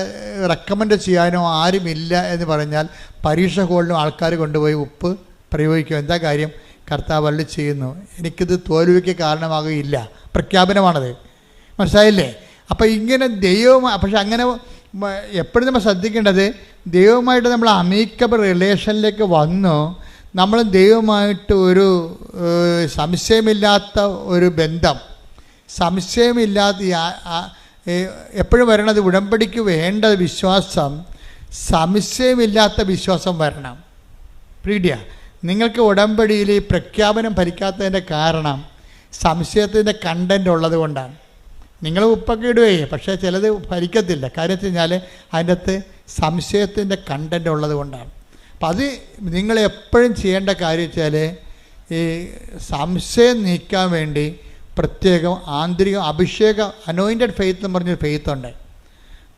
റെക്കമെൻഡ് ചെയ്യാനോ ആരുമില്ല എന്ന് പറഞ്ഞാൽ പരീക്ഷ ഹോളിലും ആൾക്കാർ കൊണ്ടുപോയി ഉപ്പ് പ്രയോഗിക്കും. എന്താ കാര്യം? കർത്താവ് അരുളി ചെയ്യുന്നു, എനിക്കിത് തോൽവിക്ക് കാരണമാകുകയില്ല. പ്രഖ്യാപനമാണത്. മനസ്സിലായില്ലേ? അപ്പോൾ ഇങ്ങനെ പക്ഷെ അങ്ങനെ എപ്പോഴും നമ്മൾ ശ്രദ്ധിക്കേണ്ടത്, ദൈവമായിട്ട് നമ്മൾ അമീക്കബിൾ റിലേഷനിലേക്ക് വന്നു നമ്മൾ ദൈവമായിട്ട് ഒരു സംശയമില്ലാത്ത ഒരു ബന്ധം, സംശയമില്ലാത്ത എപ്പോഴും വരണത് ഉടമ്പടിക്ക് വേണ്ട വിശ്വാസം, സംശയമില്ലാത്ത വിശ്വാസം വരണം. പ്രീഡിയ നിങ്ങൾക്ക് ഉടമ്പടിയിൽ ഈ പ്രഖ്യാപനം ഫലിക്കാത്തതിൻ്റെ കാരണം സംശയത്തിൻ്റെ കണ്ടൻ്റ് ഉള്ളത് കൊണ്ടാണ്. നിങ്ങൾ ഉപ്പൊക്കെ ഇടുകയെ, പക്ഷേ ചിലത് ഫലിക്കത്തില്ല. കാര്യം വെച്ച് കഴിഞ്ഞാൽ അതിൻ്റെ അകത്ത് സംശയത്തിൻ്റെ കണ്ടൻ്റ് ഉള്ളത് കൊണ്ടാണ്. അപ്പം അത് നിങ്ങൾ എപ്പോഴും ചെയ്യേണ്ട കാര്യം വെച്ചാൽ ഈ സംശയം നീക്കാൻ വേണ്ടി പ്രത്യേകം ആന്തരിക അഭിഷേകം, അനോയിൻറ്റഡ് ഫെയ്ത്ത് എന്ന് പറഞ്ഞൊരു ഫെയ്ത്തുണ്ട്.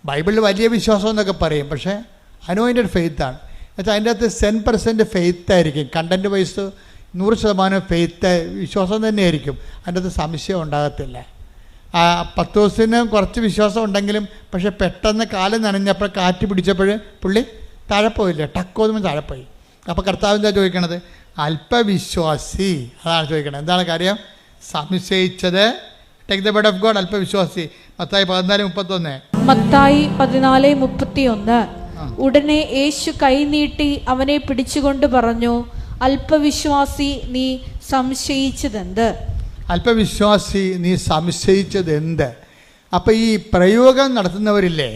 ബൈബിളിൽ വലിയ വിശ്വാസം എന്നൊക്കെ പറയും, പക്ഷേ അനോയിൻറ്റഡ് ഫെയ്ത്താണ്. എന്നുവെച്ചാൽ അതിൻ്റെ അകത്ത് 10% ഫെയ്ത്തായിരിക്കും. കണ്ടൻറ്റ് വൈസ് 100% ഫെയ്ത്ത് വിശ്വാസം തന്നെയായിരിക്കും. അതിൻ്റെ അകത്ത് സംശയം ഉണ്ടാകത്തില്ല. പത്തോസിന് കുറച്ച് വിശ്വാസം ഉണ്ടെങ്കിലും പക്ഷെ പെട്ടെന്ന് കാലം നനഞ്ഞപ്പോൾ കാറ്റ് പിടിച്ചപ്പോൾ പുള്ളി താഴെ പോയില്ല, ടക്കോന്നും താഴെ പോയി. അപ്പോൾ കർത്താവ് എന്താ ചോദിക്കണത്? അല്പവിശ്വാസി. അതാണ് ചോദിക്കണത്. എന്താണ് കാര്യം? സംശയിച്ചത്. Take the word of God. അല്പവിശ്വാസി. മത്തായി 14:31. മത്തായി 14:31. ഉടനെ യേശു കൈനീട്ടി അവനെ പിടിച്ചുകൊണ്ട് പറഞ്ഞു, അല്പവിശ്വാസി, നീ സംശയിച്ചതെന്ത്? അല്പവിശ്വാസി, നീ സംശയിച്ചത് എന്ത്? അപ്പം ഈ പ്രയോഗം നടത്തുന്നവരില്ലേ,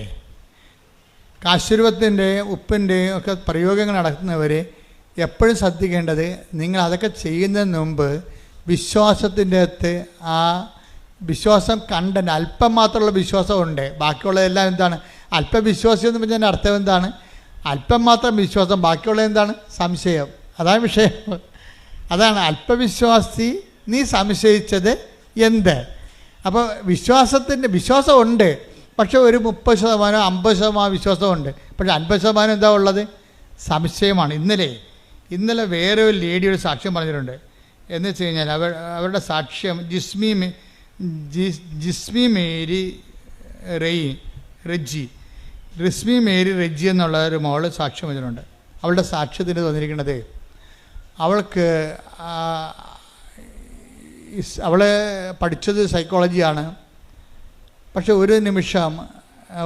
കാശുരൂപത്തിൻ്റെ ഉപ്പിൻ്റെയും ഒക്കെ പ്രയോഗങ്ങൾ നടത്തുന്നവർ എപ്പോഴും ശ്രദ്ധിക്കേണ്ടത്, നിങ്ങൾ അതൊക്കെ ചെയ്യുന്നതിന് മുമ്പ് വിശ്വാസത്തിൻ്റെ അകത്ത് ആ വിശ്വാസം കണ്ടന്റ് അല്പം മാത്രമുള്ള വിശ്വാസമുണ്ട്, ബാക്കിയുള്ളതെല്ലാം എന്താണ്? അല്പവിശ്വാസി എന്ന് പറഞ്ഞതിൻ്റെ അർത്ഥം എന്താണ്? അല്പം മാത്രം വിശ്വാസം, ബാക്കിയുള്ളത് എന്താണ്? സംശയം. അതാണ് വിഷയം. അതാണ് അല്പവിശ്വാസി, നീ സംശയിച്ചത് എന്ത്? അപ്പോൾ വിശ്വാസമുണ്ട്, പക്ഷെ ഒരു 30% 50% വിശ്വാസമുണ്ട്. പക്ഷെ 50% എന്താ ഉള്ളത്? സംശയമാണ്. ഇന്നലെ വേറെ ഒരു ലേഡി ഒരു സാക്ഷ്യം പറഞ്ഞിട്ടുണ്ട്. എന്ന് വെച്ച് കഴിഞ്ഞാൽ അവരുടെ സാക്ഷ്യം ജിസ്മി മേരി റെജി എന്നുള്ള ഒരു മോള് സാക്ഷ്യം പറഞ്ഞിട്ടുണ്ട്. അവളുടെ സാക്ഷ്യത്തിന് തോന്നിയിരിക്കുന്നത്, അവൾക്ക് അവൾ പഠിച്ചത് സൈക്കോളജിയാണ്. പക്ഷെ ഒരു നിമിഷം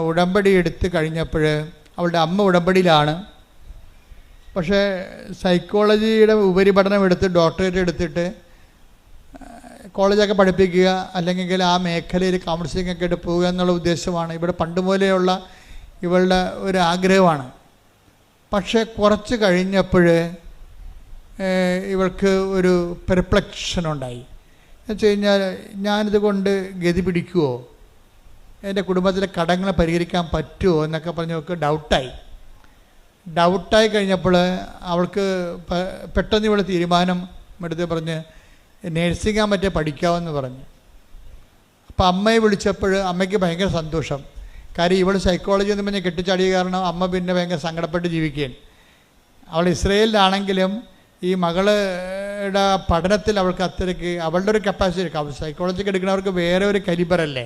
ഉടമ്പടി എടുത്ത് കഴിഞ്ഞപ്പോൾ അവളുടെ അമ്മ ഉടമ്പടിയിലാണ്. പക്ഷേ സൈക്കോളജിയുടെ ഉപരിപഠനം എടുത്ത് ഡോക്ടറേറ്റ് എടുത്തിട്ട് കോളേജൊക്കെ പഠിപ്പിക്കുക, അല്ലെങ്കിൽ ആ മേഖലയിൽ കൗൺസിലിംഗ് ഒക്കെ ആയിട്ട് പോവുക എന്നുള്ള ഉദ്ദേശമാണ് ഇവിടെ പണ്ട് മുതലെയുള്ള ഇവളുടെ ഒരു ആഗ്രഹമാണ്. പക്ഷേ കുറച്ച് കഴിഞ്ഞപ്പോൾ ഇവൾക്ക് ഒരു പെർപ്ലക്ഷൻ ഉണ്ടായി. എന്ന് വെച്ച് കഴിഞ്ഞാൽ, ഞാനിത് കൊണ്ട് ഗതി പിടിക്കുമോ, എൻ്റെ കുടുംബത്തിലെ കടങ്ങളെ പരിഹരിക്കാൻ പറ്റുമോ എന്നൊക്കെ പറഞ്ഞ് അവൾക്ക് ഡൗട്ടായി കഴിഞ്ഞപ്പോൾ അവൾക്ക് പെട്ടെന്ന് ഇവൾ തീരുമാനം എടുത്ത് പറഞ്ഞ് നേഴ്സിംഗ് പറ്റിയ പഠിക്കാമെന്ന് പറഞ്ഞു. അപ്പോൾ അമ്മയെ വിളിച്ചപ്പോൾ അമ്മയ്ക്ക് ഭയങ്കര സന്തോഷം. കാര്യം ഇവൾ സൈക്കോളജി എന്ന് പറഞ്ഞ് കെട്ടിച്ചാടിയ കാരണം അമ്മ പിന്നെ ഭയങ്കര സങ്കടപ്പെട്ട് ജീവിക്കുകയാണ്. അവൾ ഇസ്രയേലിലാണെങ്കിലും ഈ മകളുടെ പഠനത്തിൽ അവൾക്ക് അത്രയ്ക്ക് അവളുടെ ഒരു കപ്പാസിറ്റി, സൈക്കോളജിക്ക് എടുക്കുന്നവർക്ക് വേറെ ഒരു കലിബറല്ലേ,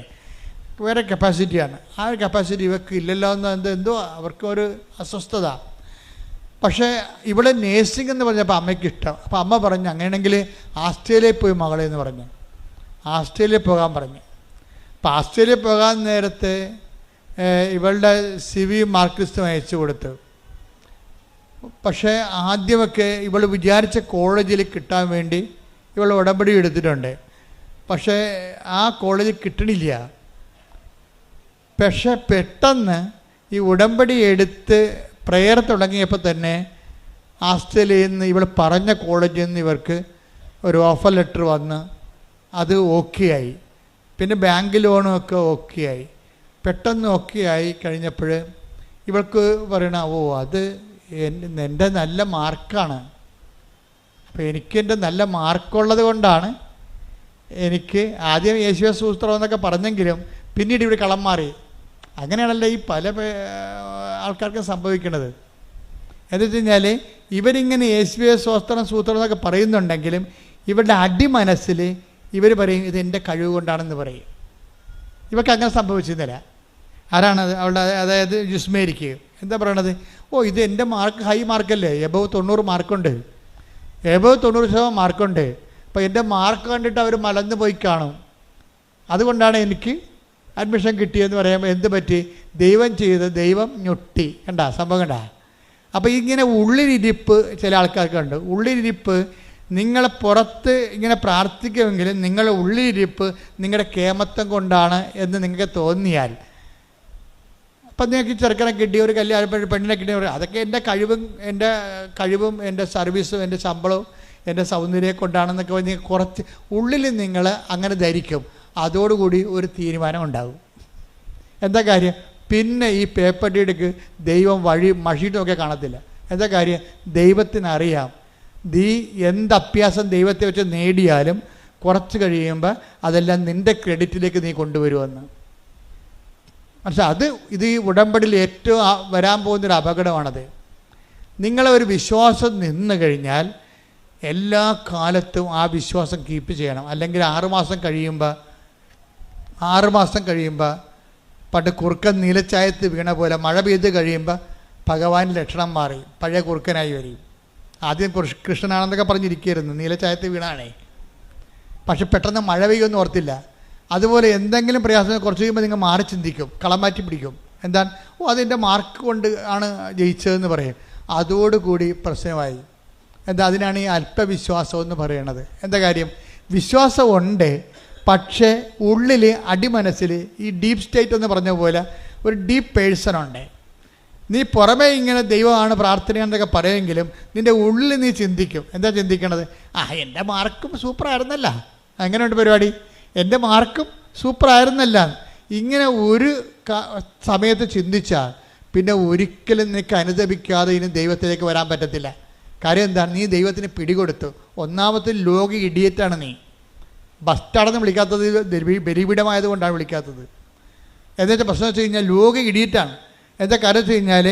വേറെ കപ്പാസിറ്റിയാണ്. ആ ഒരു കപ്പാസിറ്റി ഇവർക്ക് ഇല്ലല്ലോ എന്ന് എന്തോ അവർക്കൊരു അസ്വസ്ഥത. പക്ഷേ ഇവിടെ നേഴ്സിംഗ് എന്ന് പറഞ്ഞപ്പോൾ അമ്മയ്ക്ക് ഇഷ്ടം. അപ്പോൾ അമ്മ പറഞ്ഞു, അങ്ങനെയാണെങ്കിൽ ആസ്ട്രേലിയയിൽ പോയി മകളെ എന്ന് പറഞ്ഞു. ആസ്ട്രേലിയയിൽ പോകാൻ പറഞ്ഞു. അപ്പോൾ ആസ്ട്രേലിയയിൽ പോകാൻ നേരത്തെ ഇവളുടെ CV മാർക്ക് ലിസ്റ്റും അയച്ചു കൊടുത്തു. പക്ഷേ ആദ്യമൊക്കെ ഇവൾ വിചാരിച്ച കോളേജിൽ കിട്ടാൻ വേണ്ടി ഇവൾ ഉടമ്പടി എടുത്തിട്ടുണ്ട്. പക്ഷേ ആ കോളേജിൽ കിട്ടണില്ല. പക്ഷേ പെട്ടെന്ന് ഈ ഉടമ്പടി എടുത്ത് പ്രെയർ തുടങ്ങിയപ്പോൾ തന്നെ ആസ്ട്രേലിയയിൽ നിന്ന് ഇവൾ പറഞ്ഞ കോളേജിൽ നിന്ന് ഇവർക്ക് ഒരു ഓഫർ ലെറ്റർ വന്ന് അത് ഓക്കെ ആയി. പിന്നെ ബാങ്ക് ലോണും ഒക്കെ ഓക്കെ ആയി. പെട്ടെന്ന് ഓക്കെ ആയി കഴിഞ്ഞപ്പോൾ ഇവൾക്ക് പറയണ, ഓ അത് എൻ്റെ നല്ല മാർക്കാണ്, അപ്പോൾ എനിക്കെൻ്റെ നല്ല മാർക്കുള്ളത് കൊണ്ടാണ് എനിക്ക് ആദ്യം യേശുവെ സൂത്രം എന്നൊക്കെ പറഞ്ഞെങ്കിലും പിന്നീട് ഇവിടെ കളം മാറി. അങ്ങനെയാണല്ലോ ഈ പല ആൾക്കാർക്കും സംഭവിക്കുന്നത്. എന്ന് വെച്ച് കഴിഞ്ഞാൽ ഇവരിങ്ങനെ യേശുവെ സ്വസ്ത്രം സൂത്രം എന്നൊക്കെ പറയുന്നുണ്ടെങ്കിലും ഇവരുടെ അടിമനസ്സിൽ ഇവർ പറയും ഇത് എൻ്റെ കഴിവ് കൊണ്ടാണെന്ന് പറയും. ഇവർക്ക് അങ്ങനെ സംഭവിച്ചിരുന്നില്ല. ആരാണത്? അവളുടെ അതായത് ജുസ്മേരിക്ക് എന്താ പറയണത്? ഓ ഇത് എൻ്റെ മാർക്ക് ഹൈ മാർക്കല്ലേ, എബവ് 90 മാർക്കുണ്ട്, എബവ് 90% മാർക്കുണ്ട്. അപ്പോൾ എൻ്റെ മാർക്ക് കണ്ടിട്ട് അവർ മലന്ന് പോയി കാണും, അതുകൊണ്ടാണ് എനിക്ക് അഡ്മിഷൻ കിട്ടിയെന്ന് പറയുമ്പോൾ എന്ത് പറ്റി? ദൈവം ചെയ്ത് ദൈവം ഞൊട്ടി. കണ്ടാ സംഭവം? കണ്ടാ? അപ്പോൾ ഇങ്ങനെ ഉള്ളിലിരിപ്പ് ചില ആൾക്കാർക്കുണ്ട്. ഉള്ളിലിരിപ്പ് നിങ്ങളെ പുറത്ത് ഇങ്ങനെ പ്രാർത്ഥിക്കുമെങ്കിലും നിങ്ങളുടെ ഉള്ളിലിരിപ്പ് നിങ്ങളുടെ കേമത്വം കൊണ്ടാണ് എന്ന് നിങ്ങൾക്ക് തോന്നിയാൽ, അപ്പം നിങ്ങൾക്ക് ചെറുക്കനെ കിട്ടി, ഒരു കല്യാണം പെണ്ണിനെ കിട്ടിയ അതൊക്കെ എൻ്റെ കഴിവും എൻ്റെ സർവീസും എൻ്റെ ശമ്പളവും എൻ്റെ സൗന്ദര്യം കൊണ്ടാണെന്നൊക്കെ പറഞ്ഞ് കുറച്ച് ഉള്ളിൽ നിങ്ങൾ അങ്ങനെ ധരിക്കും. അതോടുകൂടി ഒരു തീരുമാനം ഉണ്ടാകും. എന്താ കാര്യം? പിന്നെ ഈ പേപ്പർ ഡീഡ്ക്ക് ദൈവം വഴി മഷിയിട്ടൊക്കെ കാണത്തില്ല. എന്താ കാര്യം? ദൈവത്തിനറിയാം നീ എന്ത് അഭ്യാസം ദൈവത്തെ വെച്ച് നേടിയാലും കുറച്ച് കഴിയുമ്പോൾ അതെല്ലാം നിൻ്റെ ക്രെഡിറ്റിലേക്ക് നീ കൊണ്ടുവരുമെന്ന്. പക്ഷേ ഇത് ഈ ഉടമ്പടിയിൽ ഏറ്റവും വരാൻ പോകുന്നൊരു അപകടമാണത്. നിങ്ങളെ ഒരു വിശ്വാസം നിന്ന് കഴിഞ്ഞാൽ എല്ലാ കാലത്തും ആ വിശ്വാസം കീപ്പ് ചെയ്യണം. അല്ലെങ്കിൽ 6 മാസം കഴിയുമ്പോൾ പണ്ട് കുറുക്കൻ നീലച്ചായത്ത് വീണ പോലെ മഴ പെയ്ത് കഴിയുമ്പോൾ ഭഗവാൻ ലക്ഷണം മാറി, പഴയ കുറുക്കനായി വരും. ആദ്യം കൃഷ്ണനാണെന്നൊക്കെ പറഞ്ഞിരിക്കുകയായിരുന്നു, നീലച്ചായത്ത് വീണാണേ. പക്ഷെ പെട്ടെന്ന് മഴ പെയ്യുമെന്ന് ഓർത്തില്ല. അതുപോലെ എന്തെങ്കിലും പ്രയാസം കുറച്ച് കഴിയുമ്പോൾ നിങ്ങൾ മാറി ചിന്തിക്കും, കളം മാറ്റി പിടിക്കും. എന്താണ്? ഓ അതിൻ്റെ മാർക്ക് കൊണ്ട് ആണ് ജയിച്ചതെന്ന് പറയും. അതോടുകൂടി പ്രശ്നമായി. എന്താ? അതിനാണ് ഈ അല്പവിശ്വാസം എന്ന് പറയണത്. എന്താ കാര്യം? വിശ്വാസം ഉണ്ട്, പക്ഷേ ഉള്ളിൽ അടിമനസ്സിൽ ഈ ഡീപ്പ് സ്റ്റേറ്റ് എന്ന് പറഞ്ഞ പോലെ ഒരു ഡീപ്പ് പേഴ്സൺ ഉണ്ട്. നീ പുറമേ ഇങ്ങനെ ദൈവമാണ് പ്രാർത്ഥനയെന്നൊക്കെ പറയുമെങ്കിലും നിൻ്റെ ഉള്ളിൽ നീ ചിന്തിക്കും. എന്താ ചിന്തിക്കണത്? എൻ്റെ മാർക്കും സൂപ്പറായിരുന്നല്ല. അങ്ങനെയുണ്ട് പരിപാടി. എൻ്റെ മാർക്കും സൂപ്പറായിരുന്നല്ല. ഇങ്ങനെ ഒരു സമയത്ത് ചിന്തിച്ചാൽ പിന്നെ ഒരിക്കലും നിനക്ക് അനുദപിക്കാതെ ഇനി ദൈവത്തിലേക്ക് വരാൻ പറ്റത്തില്ല. കാര്യം എന്താണ്? നീ ദൈവത്തിന് പിടികൊടുത്തു. ഒന്നാമത്തെ ലോക ഇഡിയറ്റാണ് നീ. ബസ്റ്റാണെന്ന് വിളിക്കാത്തത് ബലിപീഠമായതുകൊണ്ടാണ് വിളിക്കാത്തത്. എന്നുവെച്ചാൽ പ്രശ്നം വെച്ച് കഴിഞ്ഞാൽ ലോക ഇഡിയറ്റാണ്. എന്താ കാര്യം വെച്ച് കഴിഞ്ഞാൽ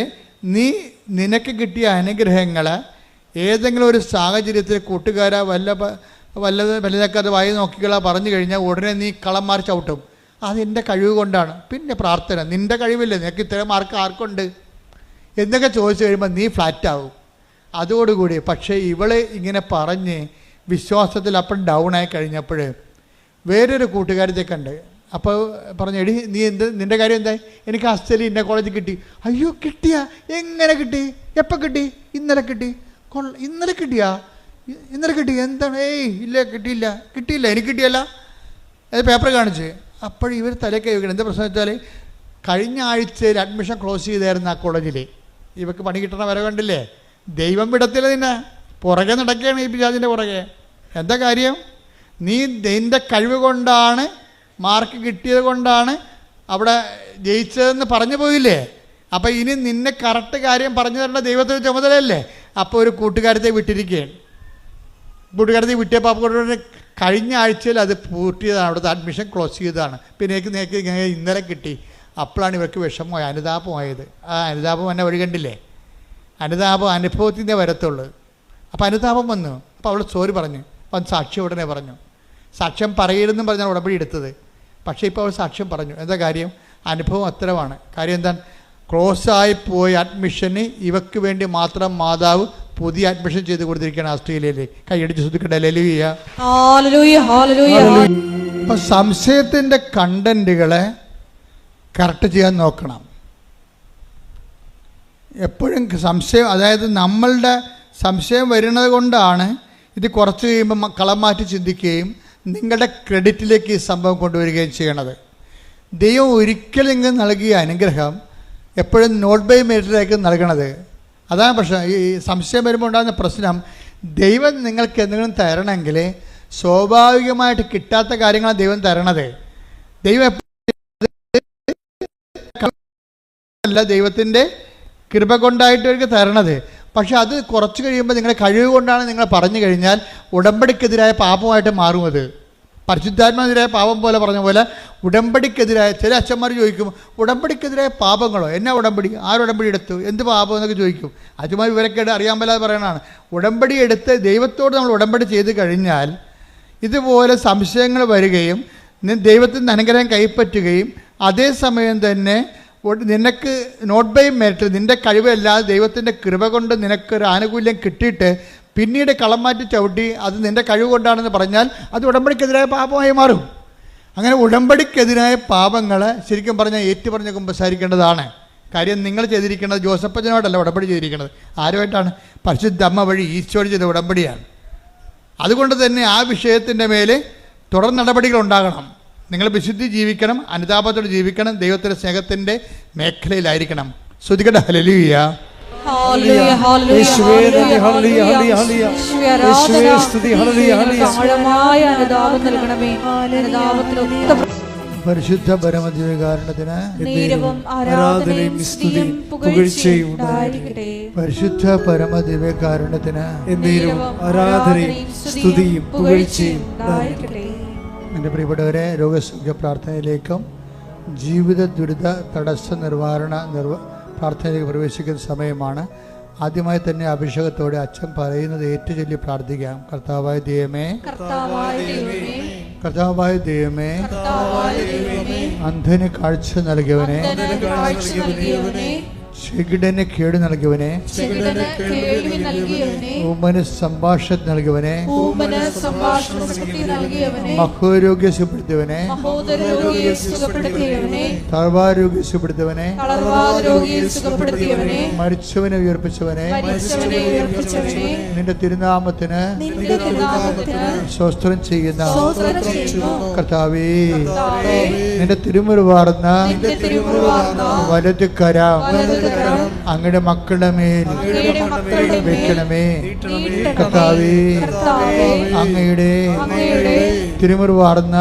നിനക്ക് കിട്ടിയ അനുഗ്രഹങ്ങൾ ഏതെങ്കിലും ഒരു സാഹചര്യത്തിൽ കൂട്ടുകാരാ വല്ലതൊക്കെ വായി നോക്കിക്കളാ പറഞ്ഞു കഴിഞ്ഞാൽ ഉടനെ നീ കളം മാറി ചവിട്ടും. അതെൻ്റെ കഴിവ് കൊണ്ടാണ്. പിന്നെ പ്രാർത്ഥന, നിൻ്റെ കഴിവില്ലേ, നിനക്ക് ഇത്രയും മാർക്ക് ആർക്കുണ്ട് എന്നൊക്കെ ചോദിച്ചു കഴിയുമ്പോൾ നീ ഫ്ലാറ്റാവും അതോടുകൂടി. പക്ഷേ ഇവള് ഇങ്ങനെ പറഞ്ഞ് വിശ്വാസത്തിൽ അപ്പം ഡൗൺ ആയി കഴിഞ്ഞപ്പോൾ വേറൊരു കൂട്ടുകാരത്തെ കണ്ട്. അപ്പോൾ പറഞ്ഞു, എടി നീ നിൻ്റെ കാര്യം എന്തായി? എനിക്ക് ഹസ്റ്റലി ഇന്ന കോളേജിൽ കിട്ടി. അയ്യോ കിട്ടിയാ? എങ്ങനെ കിട്ടി? എപ്പോൾ കിട്ടി? ഇന്നലെ കിട്ടി. ഇന്നലെ കിട്ടിയാ? ഇന്നലെ കിട്ടി? എന്താണ്? ഇല്ല കിട്ടിയില്ല എനിക്ക് കിട്ടിയല്ല. അത് പേപ്പർ കാണിച്ച്. അപ്പോൾ ഇവർ തലയ്ക്ക് വെക്കണം. എന്താ പ്രശ്നം വെച്ചാൽ കഴിഞ്ഞ ആഴ്ചയിൽ അഡ്മിഷൻ ക്ലോസ് ചെയ്തായിരുന്നു ആ കോളേജിൽ. ഇവർക്ക് പണി കിട്ടണ വരെ കണ്ടില്ലേ? ദൈവം വിടത്തില്ല, നിന്നെ പുറകെ നടക്കുകയാണ് ഈ പിശാചിൻ്റെ പുറകെ. എന്താ കാര്യം? നീ നിൻ്റെ കഴിവ് കൊണ്ടാണ്, മാർക്ക് കിട്ടിയത് കൊണ്ടാണ് അവിടെ ജയിച്ചതെന്ന് പറഞ്ഞു പോയില്ലേ? അപ്പോൾ ഇനി നിന്നെ കറക്റ്റ് കാര്യം പറഞ്ഞു തരേണ്ട ദൈവത്തിന് ചുമതലയല്ലേ? അപ്പോൾ ഒരു കൂട്ടുകാരത്തെ വിട്ടിരിക്കുകയാണ്. കൂട്ടുകാരത്തെ വിട്ടിയപ്പോൾ അപ്പോൾ കഴിഞ്ഞ ആഴ്ചയിൽ അത് പൂർത്തിയതാണ്, അവിടുത്തെ അഡ്മിഷൻ ക്ലോസ് ചെയ്തതാണ്. പിന്നെ എനിക്ക് ഇന്നലെ കിട്ടി. അപ്പോഴാണ് ഇവർക്ക് വിഷമമായി, അനുതാപമായത്. ആ അനുതാപം എന്നെ വഴി കണ്ടില്ലേ? അനുതാപം അനുഭവത്തിൻ്റെ വരത്തുള്ളൂ. അപ്പോൾ അനുതാപം വന്നു. അപ്പോൾ അവൾ സോറി പറഞ്ഞു. അപ്പം സാക്ഷ്യം ഉടനെ പറഞ്ഞു. സാക്ഷ്യം പറയരുതെന്നും പറഞ്ഞാൽ ഉടമ്പടി എടുത്തത്. പക്ഷേ ഇപ്പോൾ അവൾ സാക്ഷ്യം പറഞ്ഞു. എന്താ കാര്യം? അനുഭവം അത്തരമാണ്. കാര്യം എന്താണ്? ക്ലോസായി പോയ അഡ്മിഷന് ഇവക്ക് വേണ്ടി മാത്രം മാതാവ് പുതിയ അഡ്മിഷൻ ചെയ്ത് കൊടുത്തിരിക്കുകയാണ് ഓസ്ട്രേലിയയിൽ. കൈയടിച്ച് ശ്രദ്ധിക്കട്ടെ. ഹല്ലേലൂയ. അപ്പം സംശയത്തിൻ്റെ കണ്ടന്റുകളെ കറക്റ്റ് ചെയ്യാൻ നോക്കണം എപ്പോഴും. സംശയം, അതായത് നമ്മളുടെ സംശയം വരുന്നത് കൊണ്ടാണ് ഇത് കുറച്ച് കഴിയുമ്പോൾ കളം മാറ്റി ചിന്തിക്കുകയും നിങ്ങളുടെ ക്രെഡിറ്റിലേക്ക് ഈ സംഭവം കൊണ്ടുവരികയും ചെയ്യണത്. ദൈവം ഒരിക്കലും ഇങ്ങനെ നൽകിയ അനുഗ്രഹം എപ്പോഴും നോട്ട് ബൈ മെറിറ്റിലേക്ക് നൽകണത്. അതാണ് പ്രശ്നം. ഈ സംശയം വരുമ്പോൾ ഉണ്ടാകുന്ന പ്രശ്നം, ദൈവം നിങ്ങൾക്ക് എന്തെങ്കിലും തരണമെങ്കിൽ സ്വാഭാവികമായിട്ട് കിട്ടാത്ത കാര്യങ്ങളാണ് ദൈവം തരണത്. ദൈവം അല്ല, ദൈവത്തിൻ്റെ കൃപ കൊണ്ടായിട്ട് അവർക്ക് തരണത്. പക്ഷെ അത് കുറച്ച് കഴിയുമ്പോൾ നിങ്ങളുടെ കഴിവ് കൊണ്ടാണ് നിങ്ങൾ പറഞ്ഞു കഴിഞ്ഞാൽ ഉടമ്പടിക്കെതിരായ പാപമായിട്ട് മാറും. അത് പരിശുദ്ധാത്മാവിനെതിരായ പാപം പോലെ പറഞ്ഞ പോലെ ഉടമ്പടിക്കെതിരായ ചില അച്ഛന്മാർ ചോദിക്കും, ഉടമ്പടിക്കെതിരായ പാപങ്ങളോ? എന്നാ ഉടമ്പടി? ആരുടമ്പടി എടുത്തു? എന്ത് പാപം എന്നൊക്കെ ചോദിക്കും. അതുമായി ഇവരൊക്കെ അറിയാൻ മേലാതെ പറയണതാണ്. ഉടമ്പടി എടുത്ത് ദൈവത്തോട് നമ്മൾ ഉടമ്പടി ചെയ്ത് കഴിഞ്ഞാൽ ഇതുപോലെ സംശയങ്ങൾ വരികയും ദൈവത്തിൽ നിന്ന് അനുഗ്രഹം കൈപ്പറ്റുകയും അതേസമയം തന്നെ നിനക്ക് നോട്ട് ബൈ മെറിറ്റ്, നിൻ്റെ കഴിവല്ലാതെ ദൈവത്തിൻ്റെ കൃപ കൊണ്ട് നിനക്കൊരു ആനുകൂല്യം കിട്ടിയിട്ട് പിന്നീട് കളം മാറ്റി ചവിട്ടി അത് നിൻ്റെ കഴിവ് കൊണ്ടാണെന്ന് പറഞ്ഞാൽ അത് ഉടമ്പടിക്കെതിരായ പാപമായി മാറും. അങ്ങനെ ഉടമ്പടിക്കെതിരായ പാപങ്ങൾ ശരിക്കും പറഞ്ഞാൽ ഏറ്റുപറഞ്ഞ് കുമ്പസാരിക്കേണ്ടതാണ്. കാര്യം നിങ്ങൾ ചെയ്തിരിക്കുന്നത് ജോസഫച്ചനോടല്ല ഉടമ്പടി ചെയ്തിരിക്കുന്നത്. ആരുമായിട്ടാണ്? പരിശുദ്ധ അമ്മ വഴി ഈശോയോട് ചെയ്ത ഉടമ്പടിയാണ്. അതുകൊണ്ട് തന്നെ ആ വിഷയത്തിൻ്റെ മേലെ തുടർ നടപടികൾ ഉണ്ടാകണം. നിങ്ങൾ വിശുദ്ധി ജീവിക്കണം, അനുതാപത്തോടെ ജീവിക്കണം, ദൈവത്തിൻ്റെ സ്നേഹത്തിൻ്റെ മേഖലയിലായിരിക്കണം. ശ്രുതികട്ടെ ഹല്ലേലൂയ. പരിശുദ്ധ പരമദിവ്യകാരുണ്യത്തിന് ആരാധനയും സ്തുതിയും പുകഴ്ചയും ഉണ്ടായിരിക്കട്ടെ. പരിശുദ്ധ പരമദിവ്യകാരുണ്യത്തിന് ആരാധനയും സ്തുതിയും പുകഴ്ചയും ഉണ്ടായിരിക്കട്ടെ. എൻ്റെ പ്രിയപ്പെട്ടവരെ, രോഗസൗഖ്യ പ്രാർത്ഥനയിലേക്കും ജീവിത ദുരിത തടസ്സ നിവാരണ പ്രാർത്ഥനയിലേക്ക് പ്രവേശിക്കുന്ന സമയമാണ്. ആദ്യമായി തന്നെ അഭിഷേകത്തോടെ അച്ഛൻ പറയുന്നത് ഏറ്റുചൊല്ലി പ്രാർത്ഥിക്കാം. കർത്താവായ ദൈവമേ, കർത്താവായ ദൈവമേ, അന്ധന് കാഴ്ച നൽകിയവനെ, ചെകിടന് കേട് നൽകിയവനെ, ഊമന് സംഭാഷണം നൽകിയവനെ, മഹോരോഗ്യ സുഖപ്പെടുത്തിയവനെ, തളർവാരോഗ്യ സുഖപ്പെടുത്തിയവനെ, മരിച്ചവനെ ഉയർപ്പിച്ചവനെ, നിന്റെ തിരുനാമത്തിന് സ്വസ്ത്രം ചെയ്യുന്ന കർത്താവേ, നിന്റെ തിരുമുറിവാർന്ന വലത് കരം അങ്ങയുടെ മക്കളുടെ മേൽ വെക്കണമേ. കർത്താവേ, അങ്ങയുടെ തിരുമുറിവാർന്ന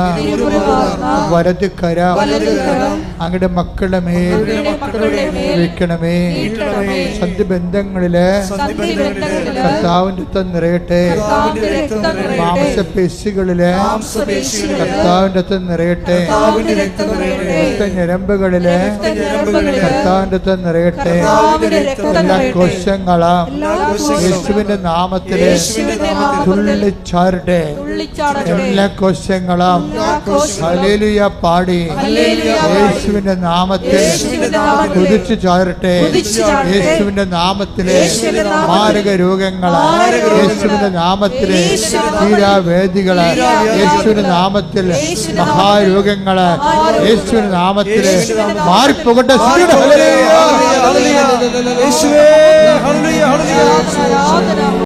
വലത് കരം അങ്ങയുടെ മക്കളുടെ മേൽ വെക്കണമേ. സന്ധിബന്ധങ്ങളില് കർത്താവിന്റെ രക്തം നിറയട്ടെ. മാംസപേശികളില് കർത്താവിന്റെ രക്തം നിറയട്ടെ. രക്തഞരമ്പുകളില് കർത്താവിന്റെ രക്തം നിറയട്ടെ. എല്ലാ കോശങ്ങളും യേശുവിന്റെ നാമത്തില് തുള്ളിച്ചാടട്ടെ. എല്ലാ കോശങ്ങളും ഹല്ലേലൂയ പാടി യേശുവിന്റെ നാമത്തിൽ കുതിച്ചു ചാടട്ടെ. യേശുവിന്റെ നാമത്തില് മാരക രോഗങ്ങള് യേശുവിന്റെ നാമത്തില് തീരാവേദികള് യേശുവിന്റെ നാമത്തിൽ മഹാരോഗങ്ങള് യേശുവിന്റെ നാമത്തില് മാറിപ്പോകട്ടെ. യേശുവേ, ഹല്ലേലൂയ, ഹല്ലേലൂയ.